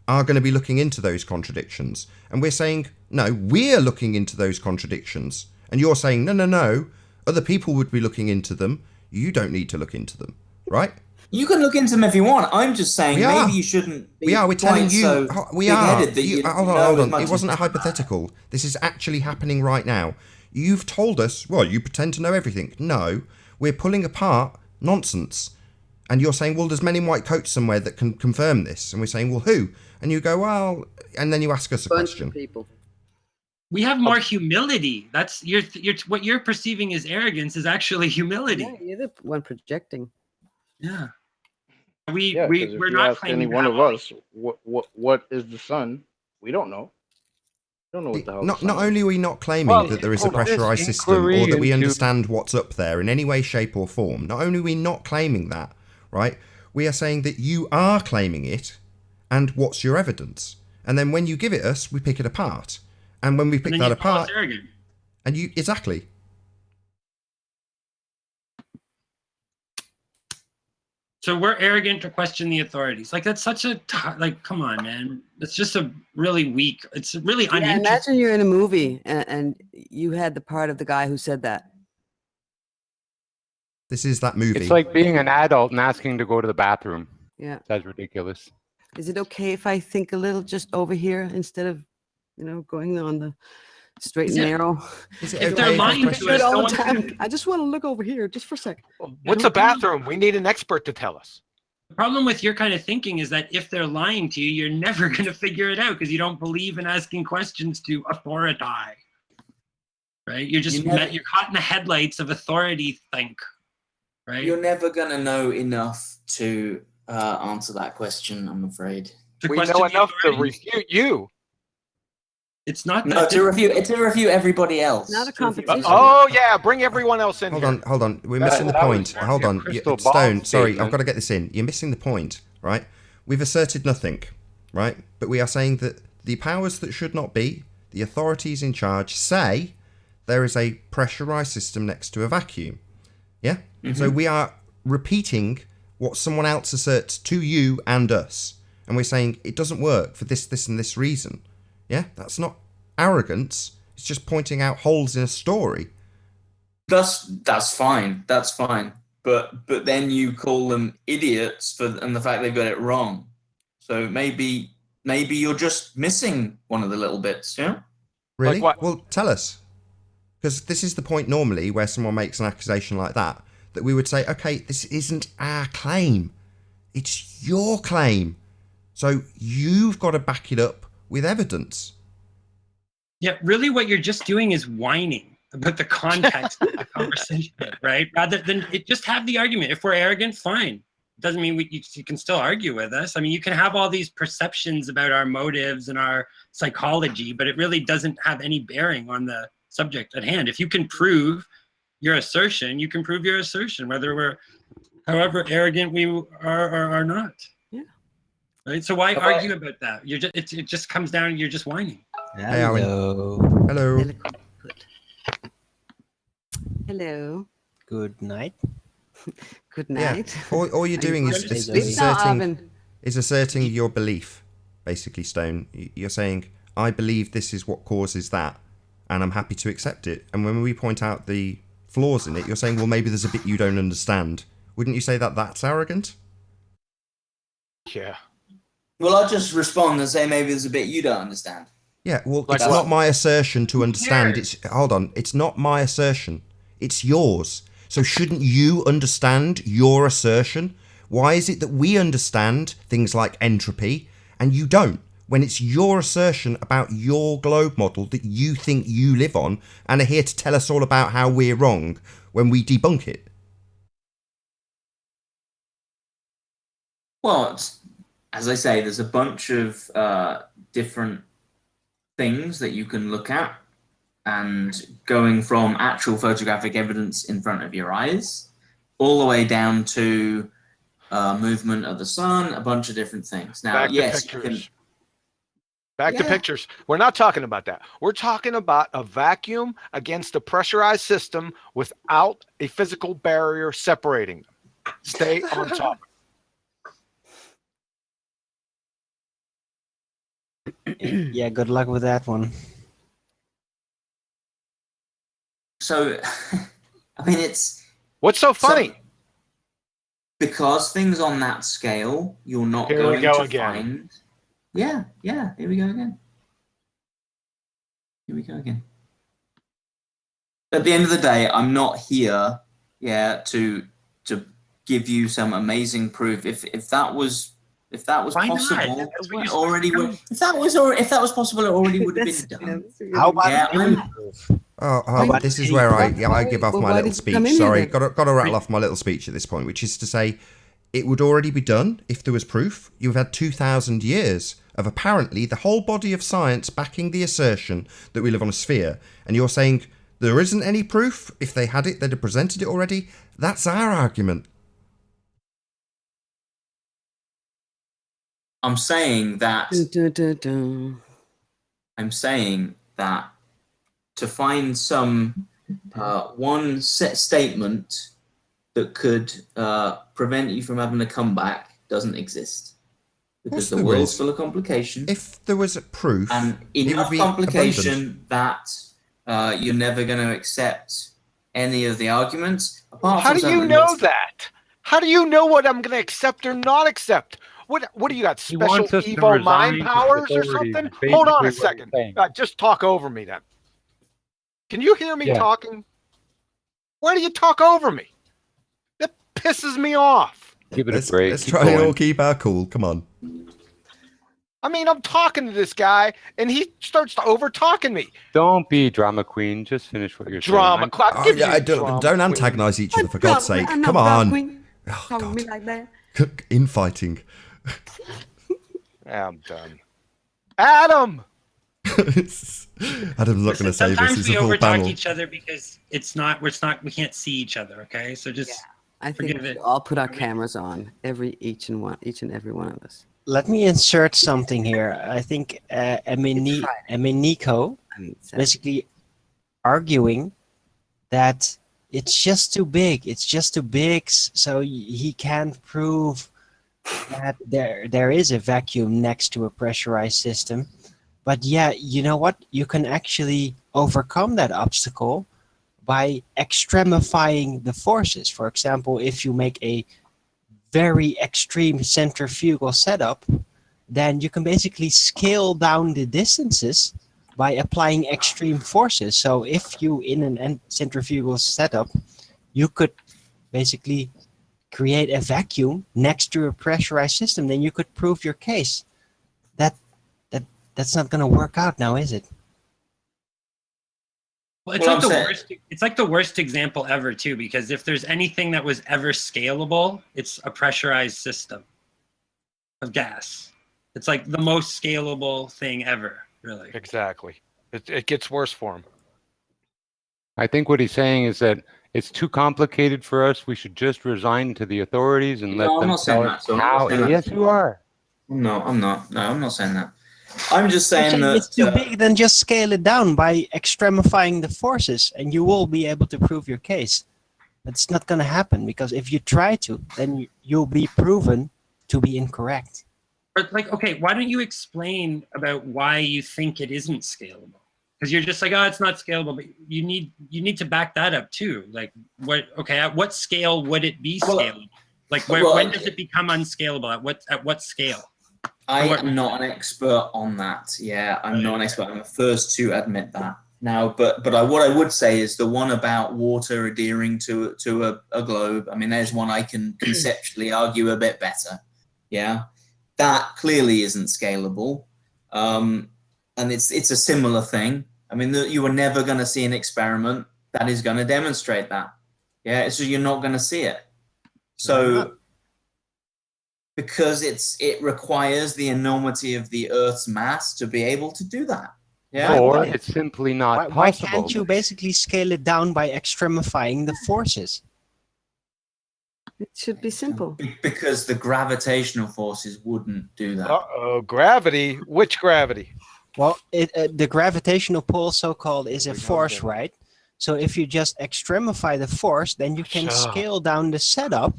are going to be looking into those contradictions. And we're saying, no, we're looking into those contradictions. And you're saying, no, other people would be looking into them. You don't need to look into them, right? You can look into them if you want. I'm just saying maybe you shouldn't be We're telling you. so big-headed that you hold on. It wasn't a hypothetical. This is actually happening right now. You've told us, well, you pretend to know everything. No, we're pulling apart nonsense. And you're saying, well, there's men in white coats somewhere that can confirm this. And we're saying, well, who? And you go, well, and then you ask us a question. People. We have more humility. That's what you're perceiving as arrogance is actually humility. Yeah, you're the one projecting. Yeah. We're not claiming any one of us what is the sun. We don't know. We don't know what the hell. Not only are we not claiming that there is a pressurized system or that we understand what's up there in any way, shape, or form. Not only are we not claiming that, right? We are saying that you are claiming it, and what's your evidence? And then when you give it us, we pick it apart. And when we pick that apart, and you exactly. So we're arrogant to question the authorities. Like that's such a come on, man. It's just a really weak. It's really uninteresting. Imagine you're in a movie and you had the part of the guy who said that. This is that movie. It's like being an adult and asking to go to the bathroom. Yeah, that's ridiculous. Is it okay if I think a little just over here instead of, going on the straight and narrow? Is if they're lying to us all the time, I just want to look over here just for a second. What's a bathroom? We need an expert to tell us. The problem with your kind of thinking is that if they're lying to you, you're never going to figure it out because you don't believe in asking questions to authority. Right? You're just you're caught in the headlights of authority think. Right? You're never going to know enough to answer that question, I'm afraid. We know enough to refute you. It's not no to review everybody else. Not a competition. Oh yeah, bring everyone else in. Hold on. We're missing the point. Hold on, Stone. Sorry, I've got to get this in. You're missing the point, right? We've asserted nothing, right? But we are saying that the powers that should not be, the authorities in charge, say there is a pressurized system next to a vacuum. Yeah. Mm-hmm. So we are repeating what someone else asserts to you and us, and we're saying it doesn't work for this, and this reason. Yeah, that's not arrogance. It's just pointing out holes in a story. That's fine. That's fine. But then you call them idiots and the fact they've got it wrong. So maybe you're just missing one of the little bits. Yeah. Really? Like well, tell us. Because this is the point normally where someone makes an accusation like that we would say, okay, this isn't our claim. It's your claim. So you've got to back it up with evidence. Yeah, really what you're just doing is whining about the context of the conversation, right? Rather than just have the argument. If we're arrogant, fine. Doesn't mean you can still argue with us. I mean, you can have all these perceptions about our motives and our psychology, but it really doesn't have any bearing on the subject at hand. If you can prove your assertion, you can prove your assertion, whether we're however arrogant we are or are not. Yeah. Right. So why argue about that? It just comes down. You're just whining. Hello. Hello. Hello. Good night. Good night. Yeah. All you're doing is asserting your belief, basically, Stone. You're saying, I believe this is what causes that, and I'm happy to accept it. And when we point out the flaws in it, you're saying, well, maybe there's a bit you don't understand. Wouldn't you say that that's arrogant? Yeah. Well, I'll just respond and say maybe there's a bit you don't understand. Yeah, well, it's not my assertion to understand. It's not my assertion. It's yours. So shouldn't you understand your assertion? Why is it that we understand things like entropy and you don't? When it's your assertion about your globe model that you think you live on and are here to tell us all about how we're wrong when we debunk it. Well, as I say, there's a bunch of different things that you can look at, and going from actual photographic evidence in front of your eyes all the way down to movement of the sun, a bunch of different things. Now, Back to pictures. We're not talking about that. We're talking about a vacuum against a pressurized system without a physical barrier separating them. Stay on top. Yeah, good luck with that one. So, I mean, what's so funny? Because things on that scale, you're not going to find. Yeah, here we go again. At the end of the day, I'm not here, to give you some amazing proof. If that was possible, it already would. If that was possible, it already would have been done. How about this is where I give off my little speech. Sorry, got to rattle off my little speech at this point, which is to say, it would already be done if there was proof. You've had 2,000 years of apparently the whole body of science backing the assertion that we live on a sphere, and you're saying there isn't any proof. If they had it, they'd have presented it already. That's our argument. I'm saying that. I'm saying that to find some one set statement that could prevent you from having a comeback doesn't exist, because the world's full of complication. If there was a proof, and enough complication that you're never going to accept any of the arguments. How do you know that? How do you know what I'm going to accept or not accept? What do you got? Special evil mind powers or something? Hold on a second. Just talk over me then. Can you hear me talking? Why do you talk over me? That pisses me off. Give it a break. Let's try and all keep our cool. Come on. I mean, I'm talking to this guy, and he starts to over-talking me. Don't be drama queen. Just finish what you're saying. Don't antagonize each other, for God's sake. Come on. Talk to me like that. Infighting. I'm done. Adam! Adam's not going to say this Sometimes is we a full overtalk panel. each other because we can't see each other. Okay, so just I think we should all put our cameras on, each and every one of us. Let me insert something here. I think Nico basically arguing that it's just too big. It's just too big, so he can't prove that there is a vacuum next to a pressurized system. But yeah, you know what? You can actually overcome that obstacle by extremifying the forces. For example, if you make a very extreme centrifugal setup, then you can basically scale down the distances by applying extreme forces. So if you, in an centrifugal setup, you could basically create a vacuum next to a pressurized system, then you could prove your case. That's not going to work out now, is it? Well, it's like the worst example ever too, because if there's anything that was ever scalable, it's a pressurized system of gas. It's like the most scalable thing ever, really. Exactly. It gets worse for him. I think what he's saying is that it's too complicated for us. We should just resign to the authorities and let them tell us how. Yes, you are. No, I'm not. No, I'm not saying that. I'm just saying that it's too big. Then just scale it down by extremifying the forces, and you will be able to prove your case. It's not going to happen, because if you try to, then you'll be proven to be incorrect. But like, okay, why don't you explain about why you think it isn't scalable? Because you're just like, oh, it's not scalable, but you need to back that up too. Like, what? Okay, at what scale would it be scalable? Like, when does it become unscalable? At what scale? I am not an expert on that. Yeah, I'm not an expert. I'm the first to admit that. Now, but what I would say is the one about water adhering to a globe. I mean, there's one I can conceptually argue a bit better. Yeah, that clearly isn't scalable, and it's a similar thing. I mean, you are never going to see an experiment that is going to demonstrate that. Yeah, so you're not going to see it. So. Because it requires the enormity of the Earth's mass to be able to do that. Yeah. Or it's simply not possible. Why can't you basically scale it down by extremifying the forces? It should be simple. Because the gravitational forces wouldn't do that. Uh-oh, gravity? Which gravity? Well, the gravitational pull, so-called, is a force, right? So if you just extremify the force, then you can scale down the setup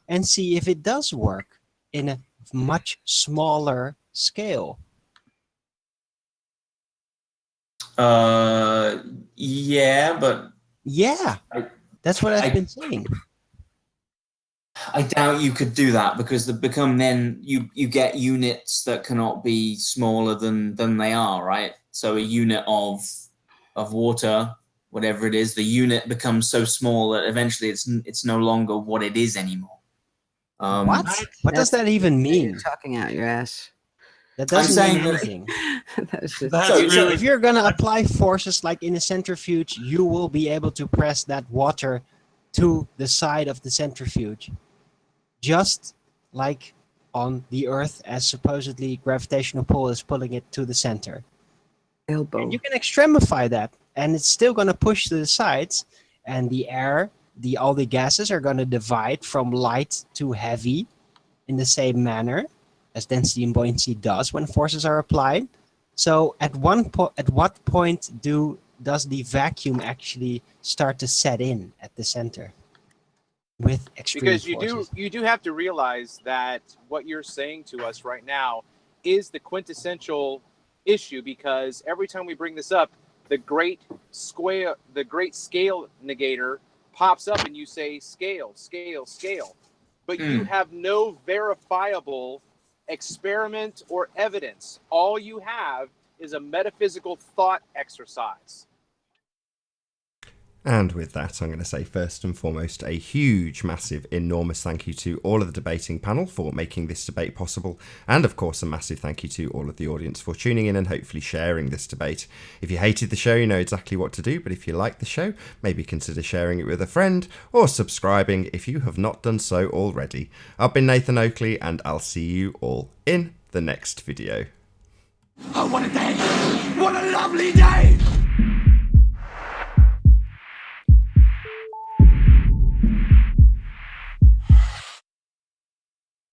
and see if it does work in a much smaller scale. Yeah, but that's what I've been saying. I doubt you could do that, because you get units that cannot be smaller than they are, right? So a unit of water, whatever it is, the unit becomes so small that eventually it's no longer what it is anymore. What does that even mean? You're talking out your ass. That doesn't mean anything. So if you're going to apply forces like in a centrifuge, you will be able to press that water to the side of the centrifuge. Just like on the Earth, as supposedly gravitational pull is pulling it to the center. Elbow. And you can extremify that, and it's still going to push to the sides, and the air, all the gases are going to divide from light to heavy in the same manner as density and buoyancy does when forces are applied. So at what point does the vacuum actually start to set in at the center with extreme because forces? you do have to realize that what you're saying to us right now is the quintessential issue, because every time we bring this up, the great scale negator pops up and you say scale, but you have no verifiable experiment or evidence. All you have is a metaphysical thought exercise. And with that, I'm going to say first and foremost a huge, massive, enormous thank you to all of the debating panel for making this debate possible, and of course a massive thank you to all of the audience for tuning in and hopefully sharing this debate. If you hated the show, you know exactly what to do, but if you like the show, maybe consider sharing it with a friend or subscribing if you have not done so already. I've been Nathan Oakley, and I'll see you all in the next video. Oh, what a day! What a lovely day!